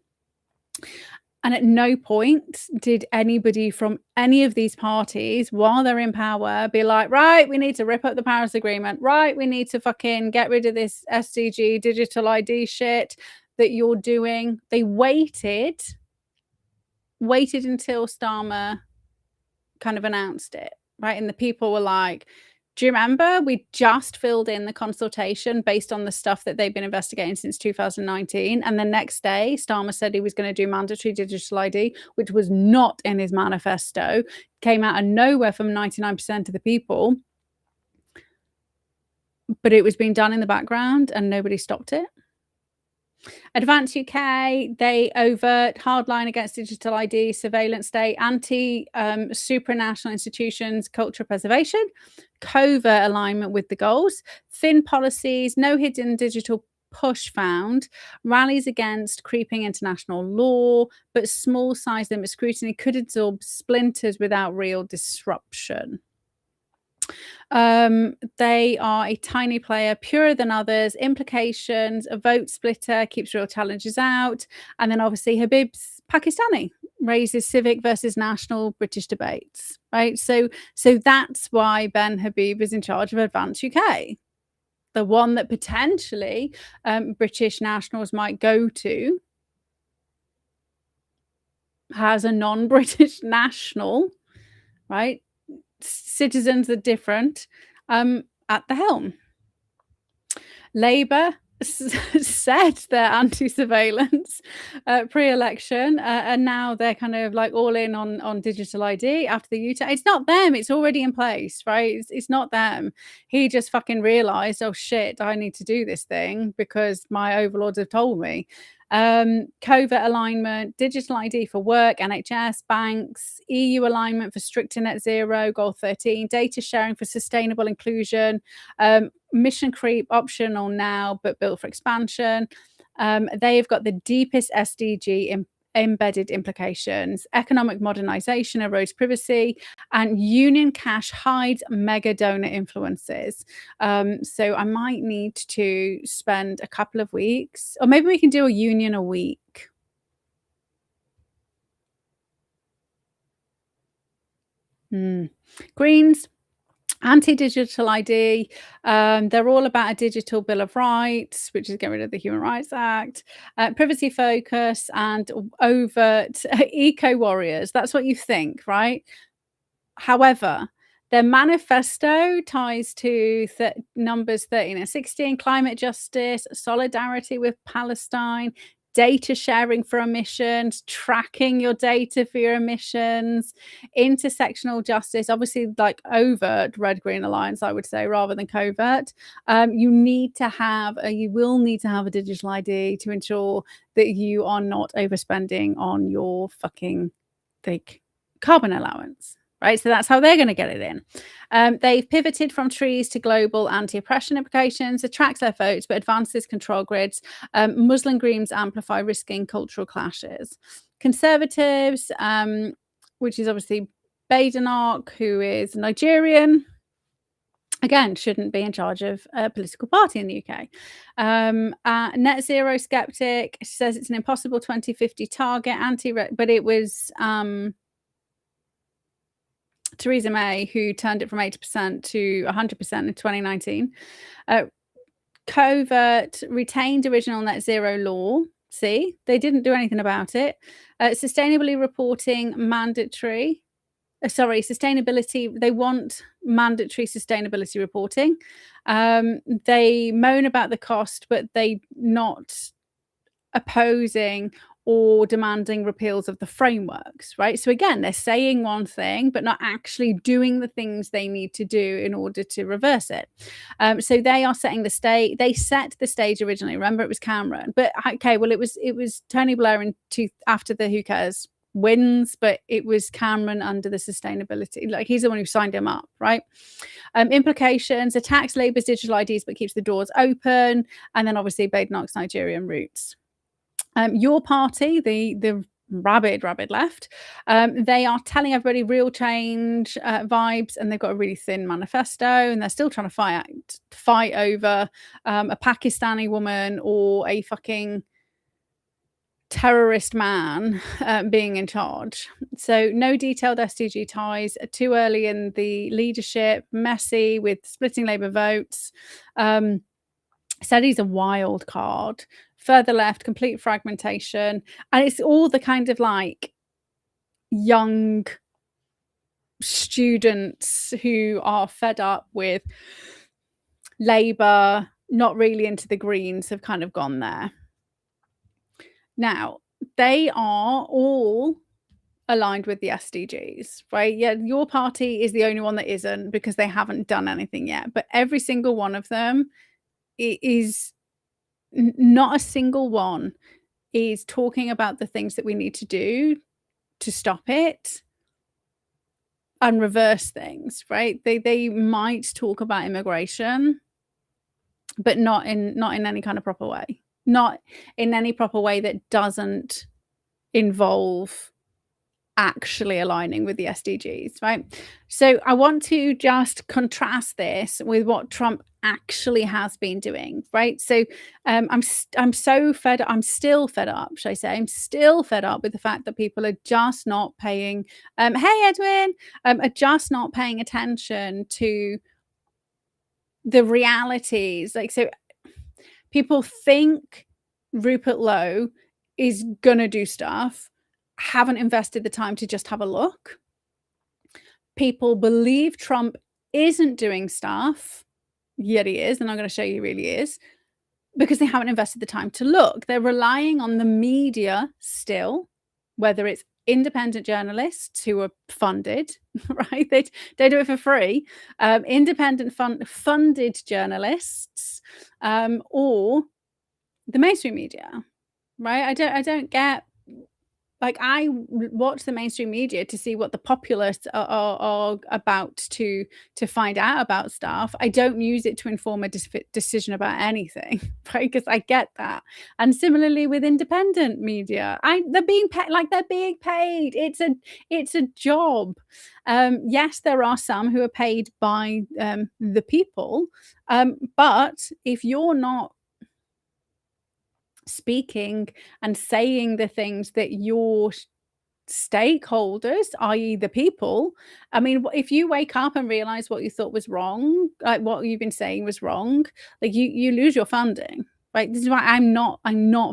And at no point did anybody from any of these parties, while they're in power, be like, right, we need to rip up the Paris Agreement. Right, we need to fucking get rid of this SDG digital ID shit that you're doing. They waited until Starmer kind of announced it, right? And the people were like, do you remember we just filled in the consultation based on the stuff that they've been investigating since 2019? And the next day, Starmer said he was going to do mandatory digital ID, which was not in his manifesto, came out of nowhere from 99% of the people. But it was being done in the background and nobody stopped it. Advance UK, they overt hardline against digital ID, surveillance state, anti-supranational institutions, cultural preservation, covert alignment with the goals, thin policies, no hidden digital push found, rallies against creeping international law, but small size limit scrutiny could absorb splinters without real disruption. They are a tiny player, purer than others, implications, a vote splitter, keeps real challenges out. And then obviously Habib's Pakistani, raises civic versus national British debates, right? So that's why Ben Habib is in charge of Advance UK, the one that potentially British nationals might go to, has a non-British national, right? citizens are different at the helm. Labour said they're anti-surveillance pre-election, and now they're kind of like all in on digital ID after the U-turn. It's not them, it's already in place, right? It's not them. He just fucking realized, oh shit, I need to do this thing because my overlords have told me. Covert alignment, digital ID for work, NHS, banks, EU alignment for stricter net zero, goal 13, data sharing for sustainable inclusion, mission creep optional now, but built for expansion. They've got the deepest SDG embedded implications. Economic modernization erodes privacy, and Union Cash hides mega donor influences. So I might need to spend a couple of weeks, or maybe we can do a union a week. Greens, anti-digital ID. They're all about a digital bill of rights, which is get rid of the Human Rights Act, privacy focus, and overt eco warriors. That's what you think, right? However, their manifesto ties to numbers 13 and 16, climate justice, solidarity with Palestine, data sharing for emissions, tracking your data for your emissions, intersectional justice, obviously like overt red-green alliance, I would say, rather than covert. You will need to have a digital ID to ensure that you are not overspending on your fucking carbon allowance. Right, so that's how they're going to get it in. They've pivoted from trees to global anti-oppression implications, attracts their votes, but advances control grids. Muslim Greens amplify risking cultural clashes. Conservatives, which is obviously Badenoch, who is Nigerian, again, shouldn't be in charge of a political party in the UK. Net zero skeptic says it's an impossible 2050 target, but it was Theresa May who turned it from 80% to 100% in 2019. Covert retained original net zero law. See, they didn't do anything about it. Sustainability reporting mandatory. Sustainability. They want mandatory sustainability reporting. They moan about the cost, but they not opposing or demanding repeals of the frameworks, right? So again, they're saying one thing, but not actually doing the things they need to do in order to reverse it. So they are setting the stage. They set the stage originally. Remember, it was Cameron, but okay, well, it was Tony Blair after the Who Cares wins, but it was Cameron under the sustainability. Like, he's the one who signed him up, right? Implications: attacks Labour's digital IDs, but keeps the doors open, and then obviously Badenoch's Nigerian roots. Your party, the rabid left, they are telling everybody real change vibes, and they've got a really thin manifesto, and they're still trying to fight over a Pakistani woman or a fucking terrorist man being in charge. So no detailed SDG ties, too early in the leadership, messy with splitting Labour votes. Said he's a wild card. Further left, complete fragmentation. And it's all the kind of like young students who are fed up with Labour, not really into the Greens, have kind of gone there. Now, they are all aligned with the SDGs, right? Yeah, your party is the only one that isn't, because they haven't done anything yet. But every single one of them is not a single one is talking about the things that we need to do to stop it and reverse things, right? They might talk about immigration, but not in any kind of proper way. Not in any proper way that doesn't involve actually aligning with the SDGs, right? So I want to just contrast this with what Trump actually has been doing, right? So I'm still fed up, should I say? I'm still fed up with the fact that people are just not paying, hey Edwin, are just not paying attention to the realities. Like, so people think Rupert Lowe is gonna do stuff, haven't invested the time to just have a look. People believe Trump isn't doing stuff, yet he is, and I'm going to show you he really is, because they haven't invested the time to look. They're relying on the media still, whether it's independent journalists who are funded, right? They do it for free. Independent funded journalists, or the mainstream media, right? I don't get, like, I watch the mainstream media to see what the populists are about to find out about stuff. I don't use it to inform a decision about anything, right? Because I get that. And similarly with independent media, they're being paid, like, they're being paid. It's a job. Yes, there are some who are paid by the people, but if you're not speaking and saying the things that your stakeholders, i.e. the people, I mean, if you wake up and realize what you thought was wrong, like what you've been saying was wrong, like you lose your funding, right? This is why I'm not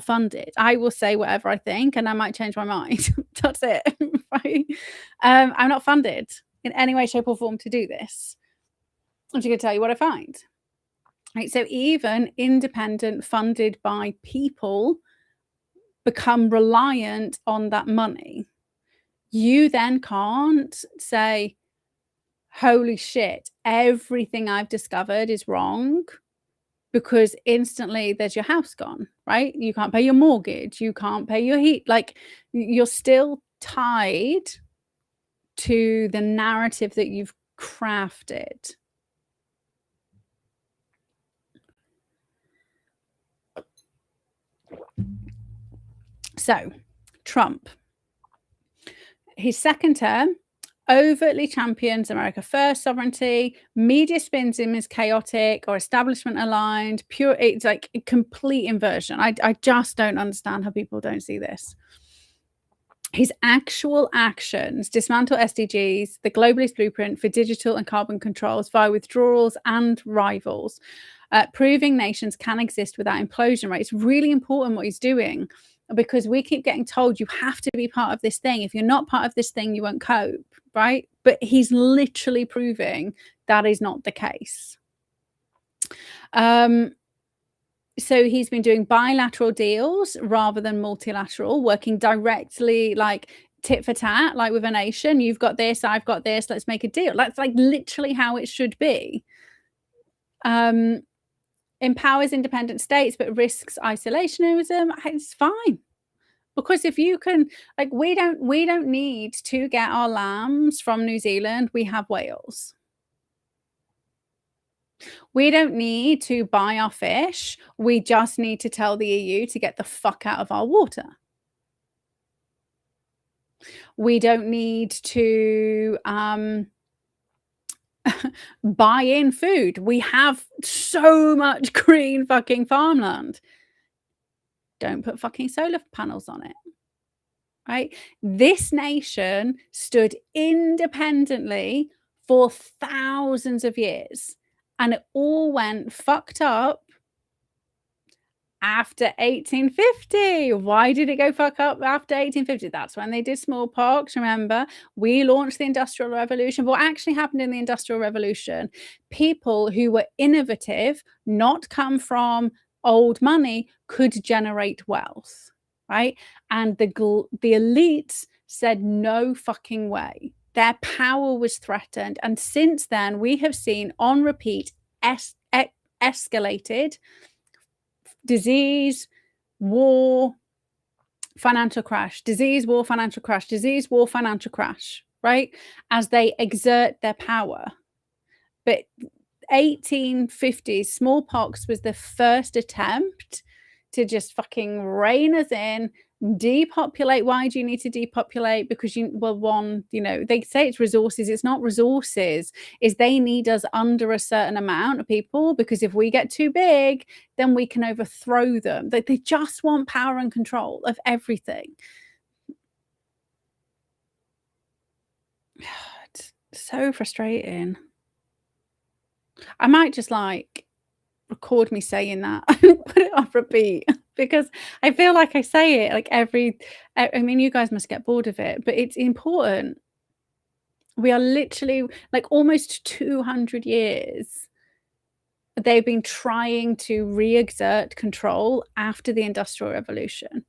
funded. I will say whatever I think and I might change my mind. That's it. Right? I'm not funded in any way, shape or form to do this. I'm just going to tell you what I find. Right, so even independent, funded by people, become reliant on that money. You then can't say, holy shit, everything I've discovered is wrong, because instantly there's your house gone, right? You can't pay your mortgage, you can't pay your heat. Like, you're still tied to the narrative that you've crafted. So, Trump, his second term, overtly champions America First sovereignty. Media spins him as chaotic or establishment aligned. Pure, it's like a complete inversion. I just don't understand how people don't see this. His actual actions dismantle SDGs, the globalist blueprint for digital and carbon controls via withdrawals and rivals, proving nations can exist without implosion. Right? It's really important what he's doing, because we keep getting told you have to be part of this thing. If you're not part of this thing, you won't cope, right? But he's literally proving that is not the case. So he's been doing bilateral deals rather than multilateral, working directly, like tit for tat, like with a nation. You've got this, I've got this, let's make a deal. That's like literally how it should be. Empowers independent states but risks isolationism. It's fine, because if you can, like, we don't need to get our lambs from New Zealand. We have whales. We don't need to buy our fish. We just need to tell the EU to get the fuck out of our water. We don't need to buy in food. We have so much green fucking farmland. Don't put fucking solar panels on it, right? This nation stood independently for thousands of years, and it all went fucked up after 1850. Why did it go fuck up after 1850? That's when they did smallpox. Remember, we launched the Industrial Revolution. What actually happened in the Industrial Revolution? People who were innovative, not come from old money, could generate wealth, right? And the elites said no fucking way. Their power was threatened. And since then, we have seen on repeat escalated disease, war, financial crash, disease, war, financial crash, disease, war, financial crash, right? As they exert their power. But 1850s, smallpox was the first attempt to just fucking rein us in, depopulate. Why do you need to depopulate? Because they say it's resources. It's not resources. Is they need us under a certain amount of people, because if we get too big, then we can overthrow them. They just want power and control of everything. It's so frustrating. I might just like record me saying that and put it on repeat, because I feel like I say it like I mean, you guys must get bored of it, but it's important. We are literally, like, almost 200 years they've been trying to re-exert control after the Industrial Revolution.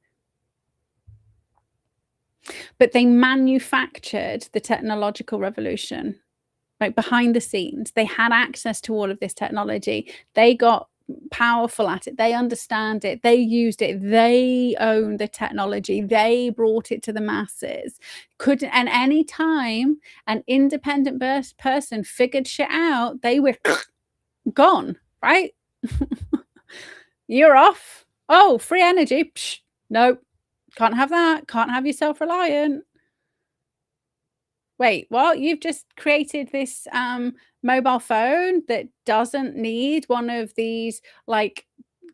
But they manufactured the technological revolution, like, behind the scenes. They had access to all of this technology. They got powerful at it. They understand it. They used it. They own the technology. They brought it to the masses. Couldn't, and any time an independent person figured shit out, they were gone, right? You're off. Oh, free energy. Psh, nope. Can't have that. Can't have you self-reliant. Wait, what? You've just created this mobile phone that doesn't need one of these, like,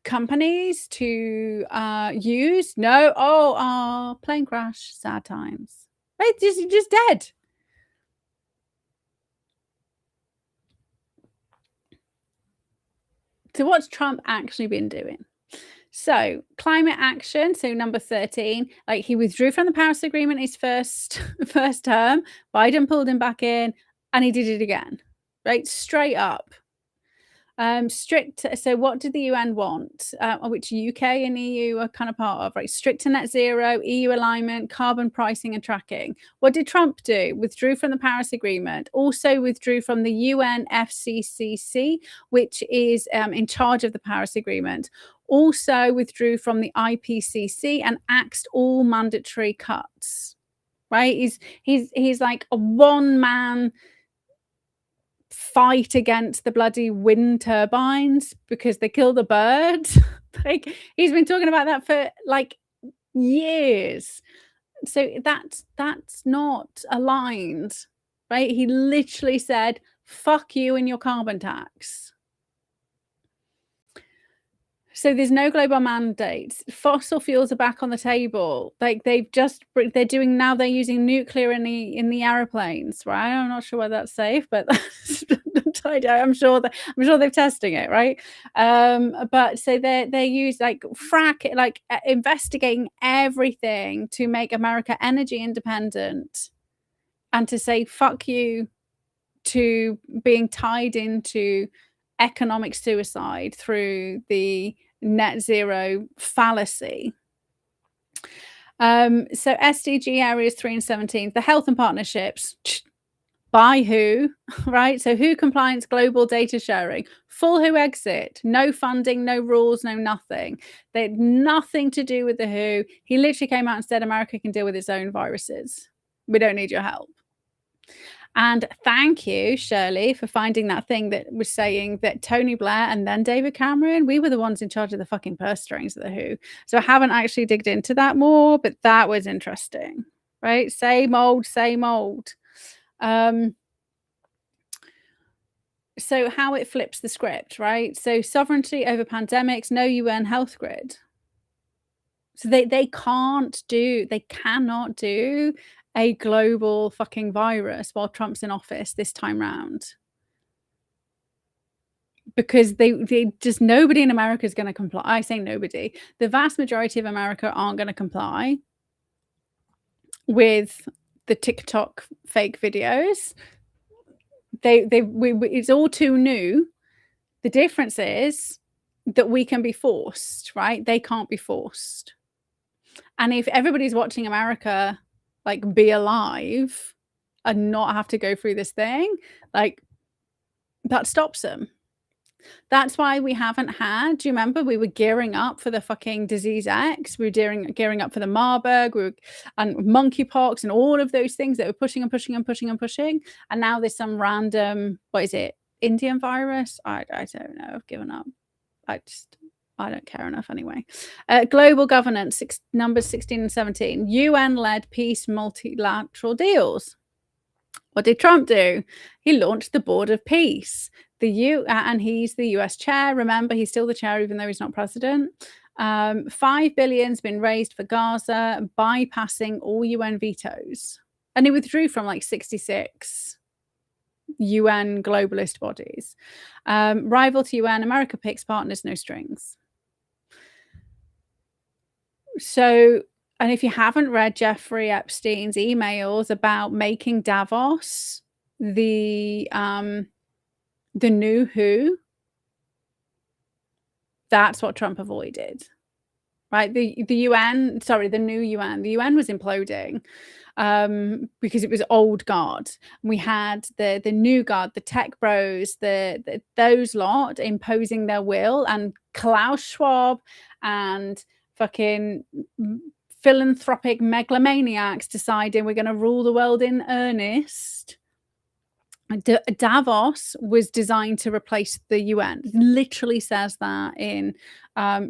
companies to use? No. Oh, plane crash. Sad times. Right? Just dead. So what's Trump actually been doing? So climate action, so number 13, like, he withdrew from the Paris Agreement his first term. Biden pulled him back in, and he did it again, right? Straight up. Strict. So what did the UN want? Which UK and EU are kind of part of, right? Strict to net zero, EU alignment, carbon pricing and tracking. What did Trump do? Withdrew from the Paris Agreement. Also withdrew from the UN FCCC, which is in charge of the Paris Agreement. Also withdrew from the IPCC and axed all mandatory cuts. Right? He's like a one-man fight against the bloody wind turbines because they kill the birds. Like, he's been talking about that for, like, years. So that's not aligned, right? He literally said, fuck you and your carbon tax. So there's no global mandates. Fossil fuels are back on the table. Like, they're using nuclear in the airplanes, right? I'm not sure whether that's safe, but I'm sure they're testing it, right? But so they use, like, investigating everything to make America energy independent and to say fuck you to being tied into economic suicide through the net zero fallacy. So SDG areas 3 and 17, the health and partnerships. By WHO, right? So WHO compliance, global data sharing, full WHO exit, no funding, no rules, no nothing. They had nothing to do with the WHO. He literally came out and said America can deal with its own viruses. We don't need your help. And thank you, Shirley, for finding that thing that was saying that Tony Blair and then David Cameron, we were the ones in charge of the fucking purse strings of the WHO. So I haven't actually digged into that more, but that was interesting, right? Same old, same old. So how it flips the script, right? So sovereignty over pandemics, no UN health grid. So they cannot do a global fucking virus while Trump's in office this time round. Because they just, nobody in America is going to comply. I say nobody. The vast majority of America aren't going to comply with the TikTok fake videos. It's all too new. The difference is that we can be forced, right? They can't be forced. And if everybody's watching America, like, be alive and not have to go through this thing, like, that stops them. That's why we haven't had, do you remember we were gearing up for the fucking disease X? We were gearing up for the Marburg, and monkeypox and all of those things that were pushing and pushing and pushing and pushing. And now there's some random, what is it? Indian virus? I don't know. I've given up. I don't care enough anyway. Global governance, numbers 16 and 17. UN-led peace multilateral deals. What did Trump do? He launched the Board of Peace. And he's the US chair. Remember, he's still the chair even though he's not president. $5 billion's been raised for Gaza, bypassing all UN vetoes. And he withdrew from, like, 66 UN globalist bodies. Rival to UN, America picks partners, no strings. So, and if you haven't read Jeffrey Epstein's emails about making Davos the new WHO, that's what Trump avoided, right? The UN, sorry, the new UN. The UN was imploding because it was old guard. We had the new guard, the tech bros, those lot imposing their will, and Klaus Schwab and fucking philanthropic megalomaniacs deciding we're going to rule the world in earnest. Davos was designed to replace the UN. It literally says that in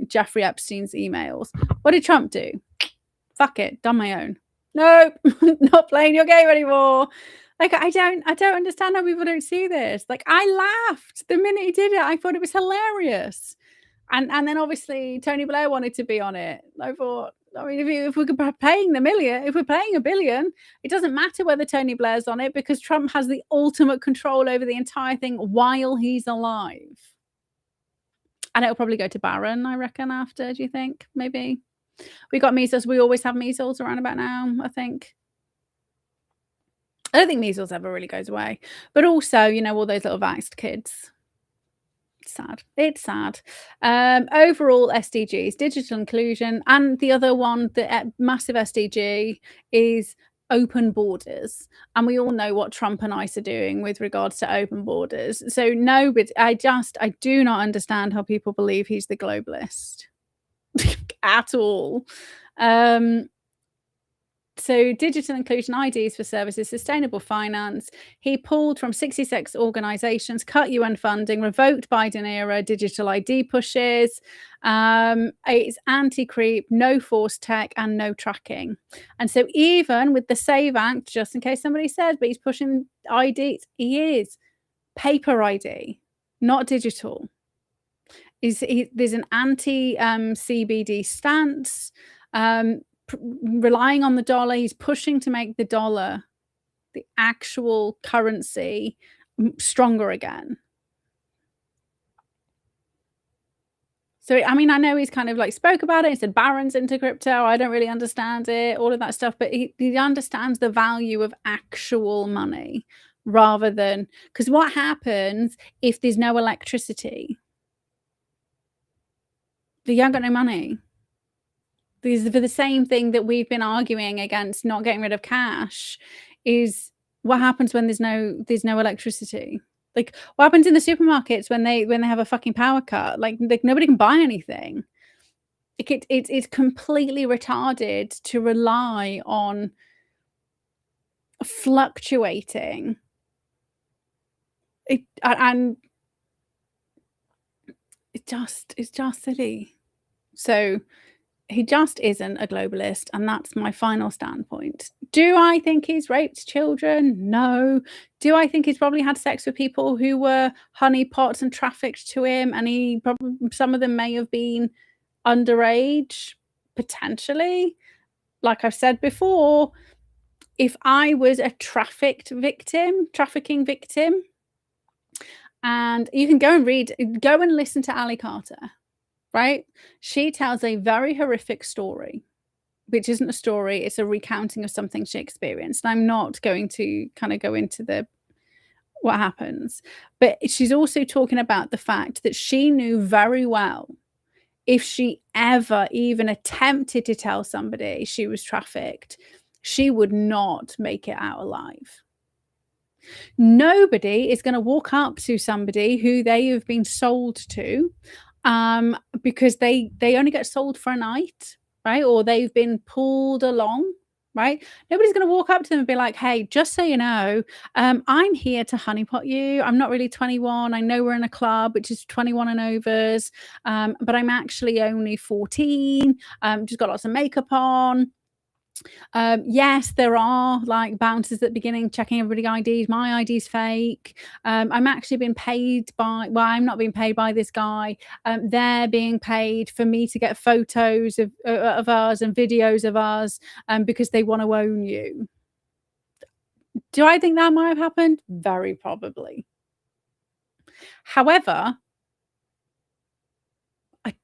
Jeffrey Epstein's emails. What did Trump do? Fuck it, done my own. Nope, not playing your game anymore. Like, I don't understand how people don't see this. Like, I laughed the minute he did it. I thought it was hilarious. And then obviously Tony Blair wanted to be on it. I thought, I mean, if we could be paying if we're paying $1 billion, it doesn't matter whether Tony Blair's on it, because Trump has the ultimate control over the entire thing while he's alive. And it'll probably go to Barron, I reckon, after. Do you think? Maybe. We got measles. We always have measles around about now, I think. I don't think measles ever really goes away. But also, you know, all those little vaxxed kids. Sad. It's sad. Overall SDGs, digital inclusion, and the other one, the massive SDG, is open borders. And we all know what Trump and ICE are doing with regards to open borders. So no, but I do not understand how people believe he's the globalist at all. So digital inclusion, IDs for services, sustainable finance. He pulled from 66 organizations, cut UN funding, revoked Biden era digital ID pushes. It's anti-creep, no force tech, and no tracking. And so even with the SAVE Act, just in case somebody says, but he's pushing IDs, he is paper ID, not digital. There's an anti-CBD stance. Relying on the dollar, he's pushing to make the dollar, the actual currency, stronger again. So, I mean, I know he's kind of like spoke about it. He said Barron's into crypto. I don't really understand it, all of that stuff. But he understands the value of actual money rather than, because what happens if there's no electricity? You haven't got no money. These for the same thing that we've been arguing against not getting rid of cash is what happens when there's no electricity. Like, what happens in the supermarkets when they have a fucking power cut? Like nobody can buy anything. Like it's completely retarded to rely on fluctuating. And it's just silly. So he just isn't a globalist, and that's my final standpoint. Do I think he's raped children? No. Do I think he's probably had sex with people who were honeypots and trafficked to him, and some of them may have been underage? Potentially. Like I've said before, if I was a trafficking victim, and you can go and listen to Ali Carter. Right? She tells a very horrific story, which isn't a story, it's a recounting of something she experienced. And I'm not going to kind of go into what happens, but she's also talking about the fact that she knew very well if she ever even attempted to tell somebody she was trafficked, she would not make it out alive. Nobody is going to walk up to somebody who they have been sold to because they only get sold for a night, right? Or they've been pulled along, right? Nobody's going to walk up to them and be like, hey, just so you know, I'm here to honeypot you. I'm not really 21. I know we're in a club, which is 21 and overs, but I'm actually only 14. Just got lots of makeup on. Yes, there are like bouncers at the beginning checking everybody's IDs. My ID's fake. I'm actually being paid I'm not being paid by this guy. They're being paid for me to get photos of us and videos of us because they want to own you. Do I think that might have happened? Very probably. However, I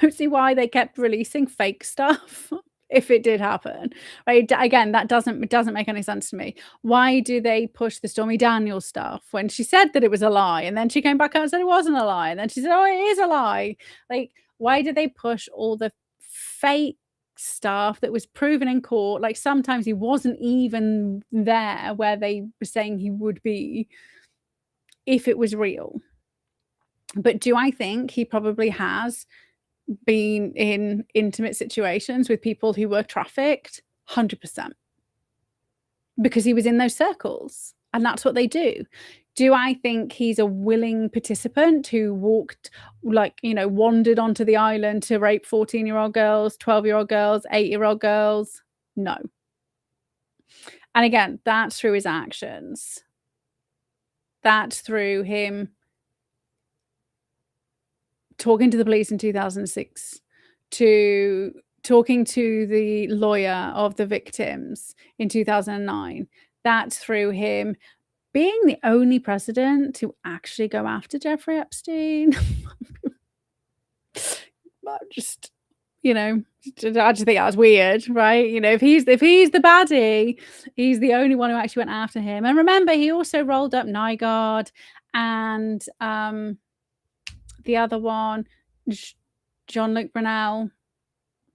don't see why they kept releasing fake stuff. if it did happen, right? Again, that doesn't make any sense to me. Why do they push the Stormy Daniels stuff when she said that it was a lie, and then she came back out and said it wasn't a lie, and then she said, "Oh, it is a lie." Like, why do they push all the fake stuff that was proven in court? Like, sometimes he wasn't even there where they were saying he would be if it was real. But do I think he probably has been in intimate situations with people who were trafficked? 100%. Because he was in those circles, and that's what they do. Do I think he's a willing participant who walked, like, you know, wandered onto the island to rape 14-year-old girls, 12-year-old girls, 8-year-old girls? No. And again, that's through his actions. That's through him talking to the police in 2006, to talking to the lawyer of the victims in 2009. That's through him being the only president to actually go after Jeffrey Epstein. But just, you know, I just think that's weird, right? You know, if he's the baddie, he's the only one who actually went after him. And remember, he also rolled up Nygaard and the other one, Jean-Luc Brunel,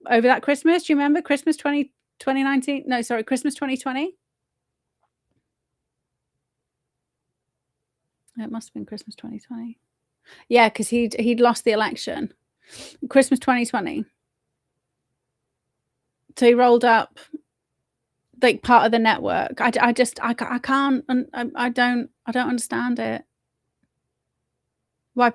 over that Christmas. Do you remember Christmas 2019? No, sorry, Christmas 2020. It must have been Christmas 2020. Yeah, because he'd lost the election. Christmas 2020. So he rolled up like part of the network. I can't, I don't understand it. Why?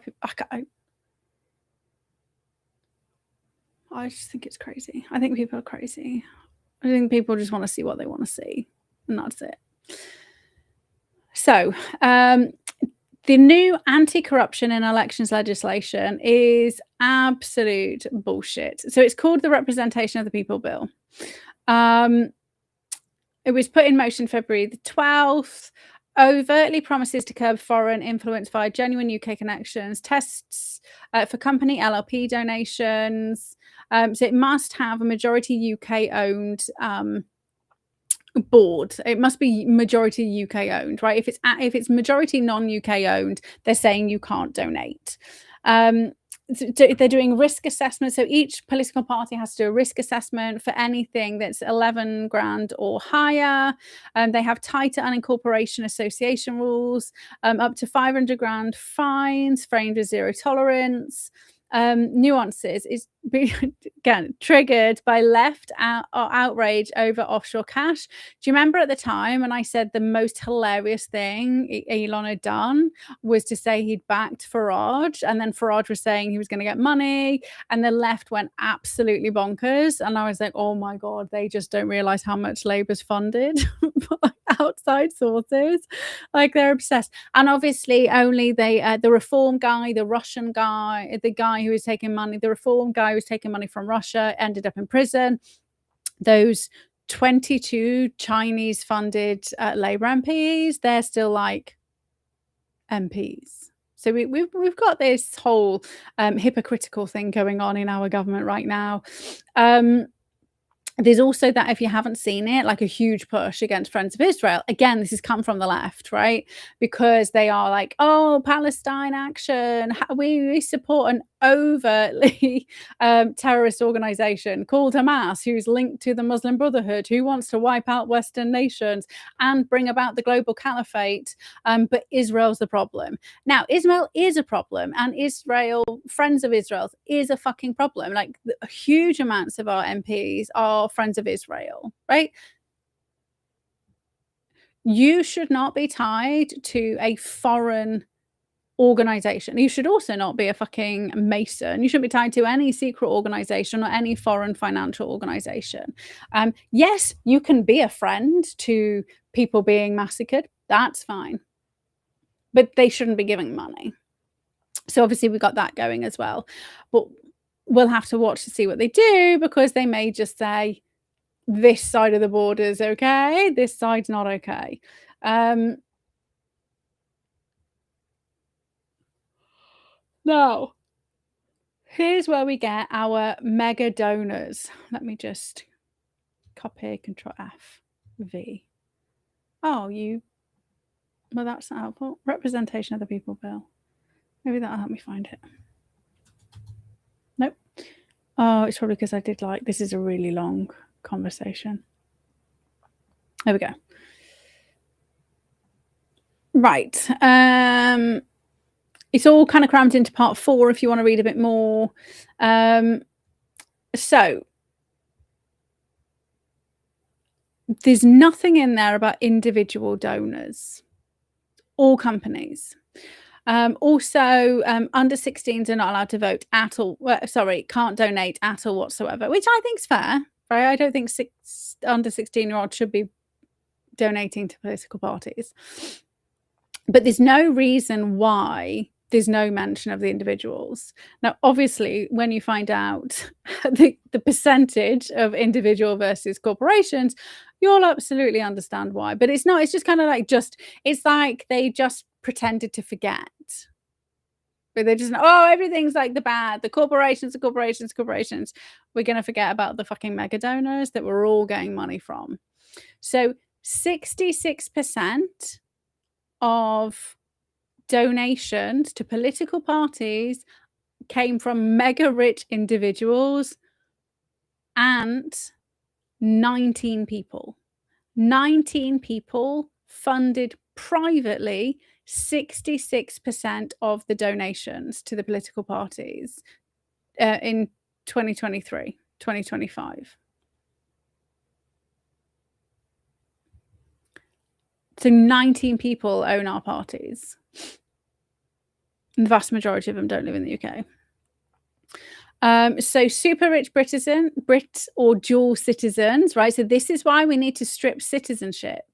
I just think it's crazy. I think people are crazy. I think people just want to see what they want to see, and that's it. So, the new anti-corruption in elections legislation is absolute bullshit. So it's called the Representation of the People Bill. It was put in motion February the 12th. Overtly promises to curb foreign influence via genuine UK connections, tests for company LLP donations. So it must have a majority UK-owned board. It must be majority UK owned, right? If it's majority non-UK owned, they're saying you can't donate. So they're doing risk assessment. So each political party has to do a risk assessment for anything that's 11 grand or higher. They have tighter unincorporation association rules, up to 500 grand fines, framed with zero tolerance. Nuances is again triggered by left outrage over offshore cash. Do you remember at the time when I said the most hilarious thing Elon had done was to say he'd backed Farage, and then Farage was saying he was going to get money, and the left went absolutely bonkers, and I was like, oh my god, they just don't realize how much Labour's funded by outside sources. Like, they're obsessed. And obviously only the reform guy, the Russian guy, the guy who was taking money, the reform guy who was taking money from Russia ended up in prison. Those 22 Chinese funded Labour MPs, they're still like MPs. So we've got this whole hypocritical thing going on in our government right now. There's also that, if you haven't seen it, like a huge push against Friends of Israel. Again, this has come from the left, right? Because they are like, oh, Palestine action. We support an overtly terrorist organization called Hamas, who's linked to the Muslim Brotherhood, who wants to wipe out Western nations and bring about the global caliphate. But Israel's the problem. Now, Israel is a problem, and Israel, Friends of Israel, is a fucking problem. Like, huge amounts of our MPs are Friends of Israel, right? You should not be tied to a foreign organization. You should also not be a fucking Mason. You shouldn't be tied to any secret organization or any foreign financial organization. Yes, you can be a friend to people being massacred. That's fine. But they shouldn't be giving money. So obviously we've got that going as well. But we'll have to watch to see what they do, because they may just say, this side of the border is okay, this side's not okay. Now, here's where we get our mega donors. Let me just Copy, Control F, V. Oh, well, that's not helpful. Representation of the people bill. Maybe that'll help me find it. Nope. Oh, it's probably because I did this is a really long conversation. There we go. Right. It's all kind of crammed into part 4 if you want to read a bit more. So there's nothing in there about individual donors or companies. Also, under 16s are not allowed to vote at all. Well, sorry, can't donate at all whatsoever, which I think is fair. Right? I don't think under 16-year-olds should be donating to political parties. But there's no reason why there's no mention of the individuals. Now, obviously, when you find out the percentage of individual versus corporations, you'll absolutely understand why. But it's not, it's just kind of it's like they just pretended to forget. But they just, everything's like the corporations. We're going to forget about the fucking mega donors that we're all getting money from. So 66% of donations to political parties came from mega rich individuals and 19 people. 19 people funded privately 66% of the donations to the political parties in 2023, 2025. So 19 people own our parties. And the vast majority of them don't live in the UK. So super rich Brit or dual citizens, right? So this is why we need to strip citizenship.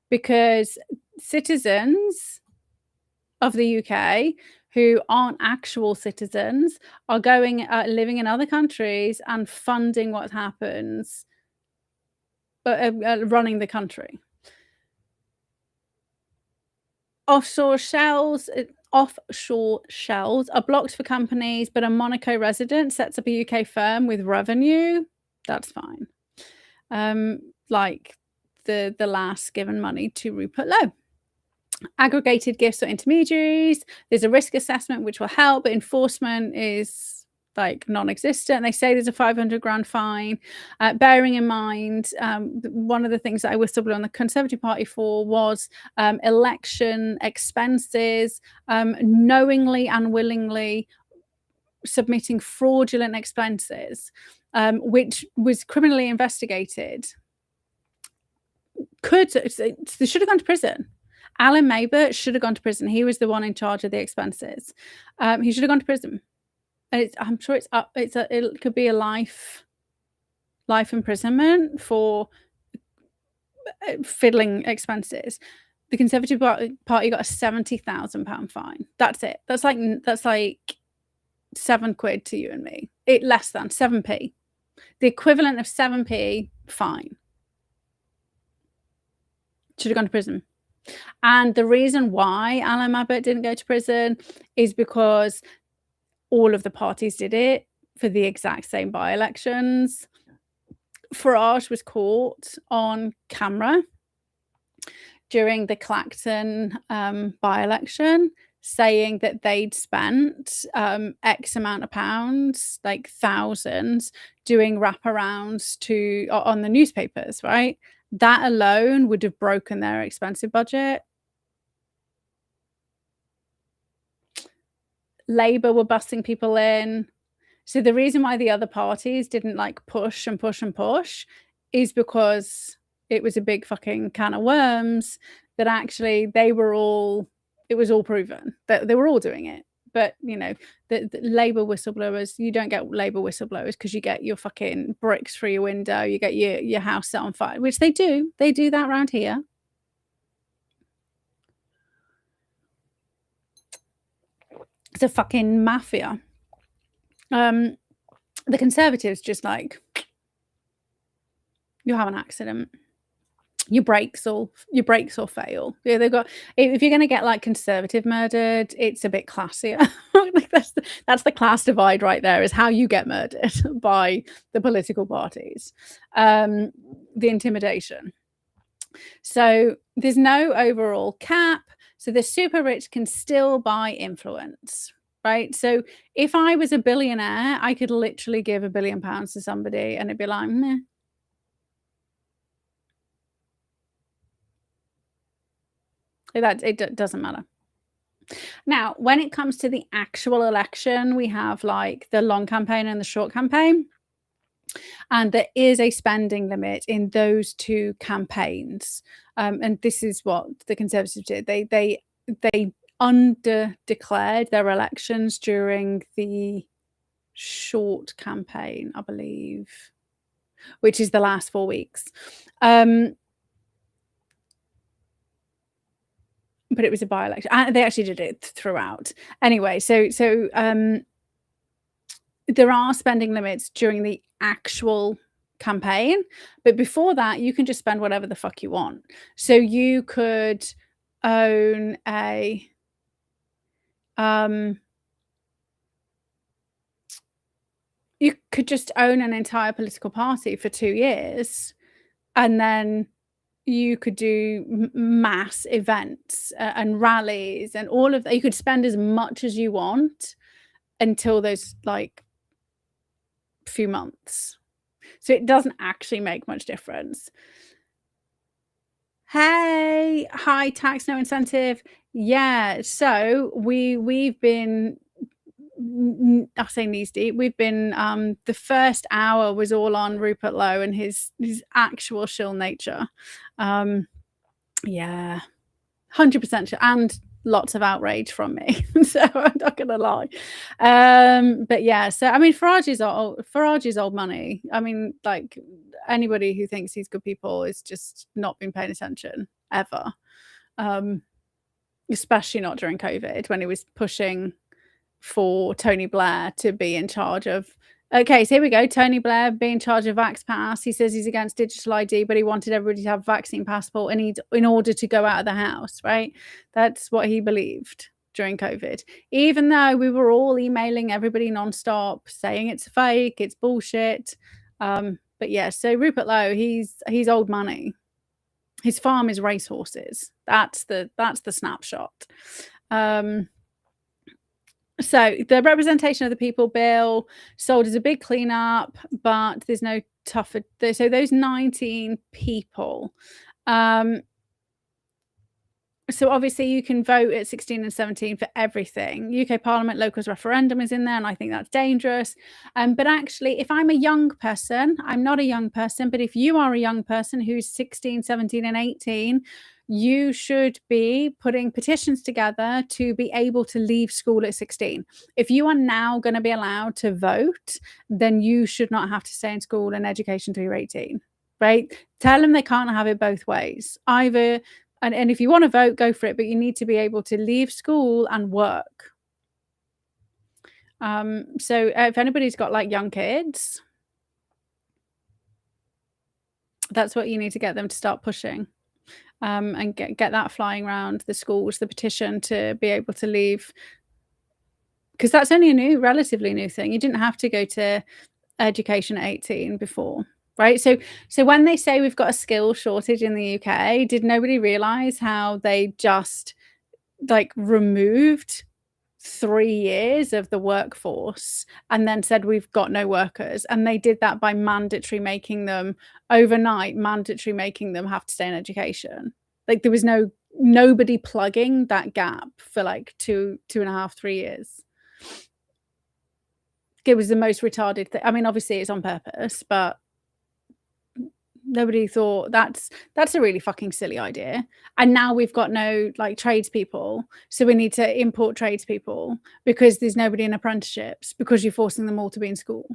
Because citizens of the UK who aren't actual citizens are going living in other countries and funding what happens, running the country. Offshore shells are blocked for companies, but a Monaco resident sets up a UK firm with revenue. That's fine. Like the last given money to Rupert Lowe. Aggregated gifts or intermediaries. There's a risk assessment which will help, but enforcement is like non-existent. They say there's a 500 grand fine. Bearing in mind, one of the things that I whistleblower on the Conservative Party for was election expenses, knowingly and willingly submitting fraudulent expenses, which was criminally investigated. They should have gone to prison. Alan Maybert should have gone to prison. He was the one in charge of the expenses. He should have gone to prison. And I'm sure it could be a life imprisonment for fiddling expenses. The Conservative Party got a £70,000 fine. That's it. That's like £7 to you and me. Less than 7p. The equivalent of 7p fine. Should have gone to prison. And the reason why Alan Maybert didn't go to prison is because all of the parties did it for the exact same by-elections. Farage was caught on camera during the Clacton by-election saying that they'd spent X amount of pounds, like thousands, doing wraparounds on the newspapers, right? That alone would have broken their expensive budget. Labour were busting people in. So the reason why the other parties didn't push is because it was a big fucking can of worms that actually it was all proven that they were all doing it. But, the Labour whistleblowers, you don't get Labour whistleblowers because you get your fucking bricks through your window, you get your house set on fire, which they do. They do that around here. It's a fucking mafia. The Conservatives just you'll have an accident. your brakes will fail. Yeah, they've got if you're gonna get, like, conservative murdered, it's a bit classier. Like, that's the class divide right there, is how you get murdered by the political parties. The intimidation. So, there's no overall cap, so the super rich can still buy influence, right? So, if I was a billionaire, I could literally give £1 billion to somebody and it'd be like, "Meh." It doesn't matter. Now, when it comes to the actual election, we have, like, the long campaign and the short campaign, and there is a spending limit in those 2 campaigns. And this is what the Conservatives did. They under declared their elections during the short campaign, I believe, which is the last 4 weeks. But it was a by-election. They actually did it throughout. Anyway, there are spending limits during the actual campaign, but before that, you can just spend whatever the fuck you want. So you could own a you could just own an entire political party for 2 years, and then you could do mass events and rallies and all of that. You could spend as much as you want until those, like, few months. So it doesn't actually make much difference. Hey, high tax, no incentive. Yeah, so we've been I say knees deep. We've been the first hour was all on Rupert Lowe and his actual shill nature. Yeah, 100% and lots of outrage from me. So I'm not gonna lie. But yeah, so I mean, Farage is old money. I mean, like, anybody who thinks he's good people is just not been paying attention ever. Especially not during COVID, when he was pushing for Tony Blair to be in charge of. Okay, so here we go. Tony Blair be in charge of Vax Pass. He says he's against digital ID, but he wanted everybody to have a vaccine passport in order to go out of the house, right? That's what he believed during COVID. Even though we were all emailing everybody nonstop, saying it's fake, it's bullshit. But yeah, so Rupert Lowe, he's old money. His farm is racehorses. That's the snapshot. So the representation of the people bill sold as a big cleanup, but there's no tougher. So those 19 people. So obviously you can vote at 16 and 17 for everything. UK Parliament locals referendum is in there, and I think that's dangerous. But actually, if I'm a young person, I'm not a young person, but if you are a young person who's 16, 17 and 18, you should be putting petitions together to be able to leave school at 16. If you are now going to be allowed to vote, then you should not have to stay in school and education until you're 18, right? Tell them they can't have it both ways. Either, and if you want to vote, go for it, but you need to be able to leave school and work. So if anybody's got, like, young kids, that's what you need to get them to start pushing. And get that flying around the schools, the petition to be able to leave, because that's only a relatively new thing. You didn't have to go to education at 18 before, right? So when they say we've got a skill shortage in the UK, did nobody realize how they just, like, removed 3 years of the workforce and then said we've got no workers? And they did that by mandatory making them overnight, mandatory making them have to stay in education. Like, there was nobody plugging that gap for like 2.5, 3 years. It was the most retarded thing. I mean, obviously it's on purpose, but nobody thought that's a really fucking silly idea. And now we've got no, like, tradespeople, so we need to import tradespeople because there's nobody in apprenticeships because you're forcing them all to be in school.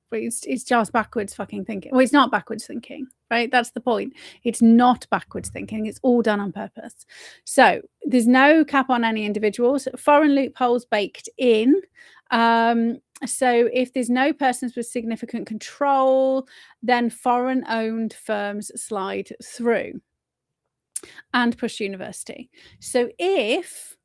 It's just backwards fucking thinking. Well, it's not backwards thinking, right? That's the point. It's not backwards thinking. It's all done on purpose. So there's no cap on any individuals. Foreign loopholes baked in. So if there's no persons with significant control, then foreign-owned firms slide through and push university. So if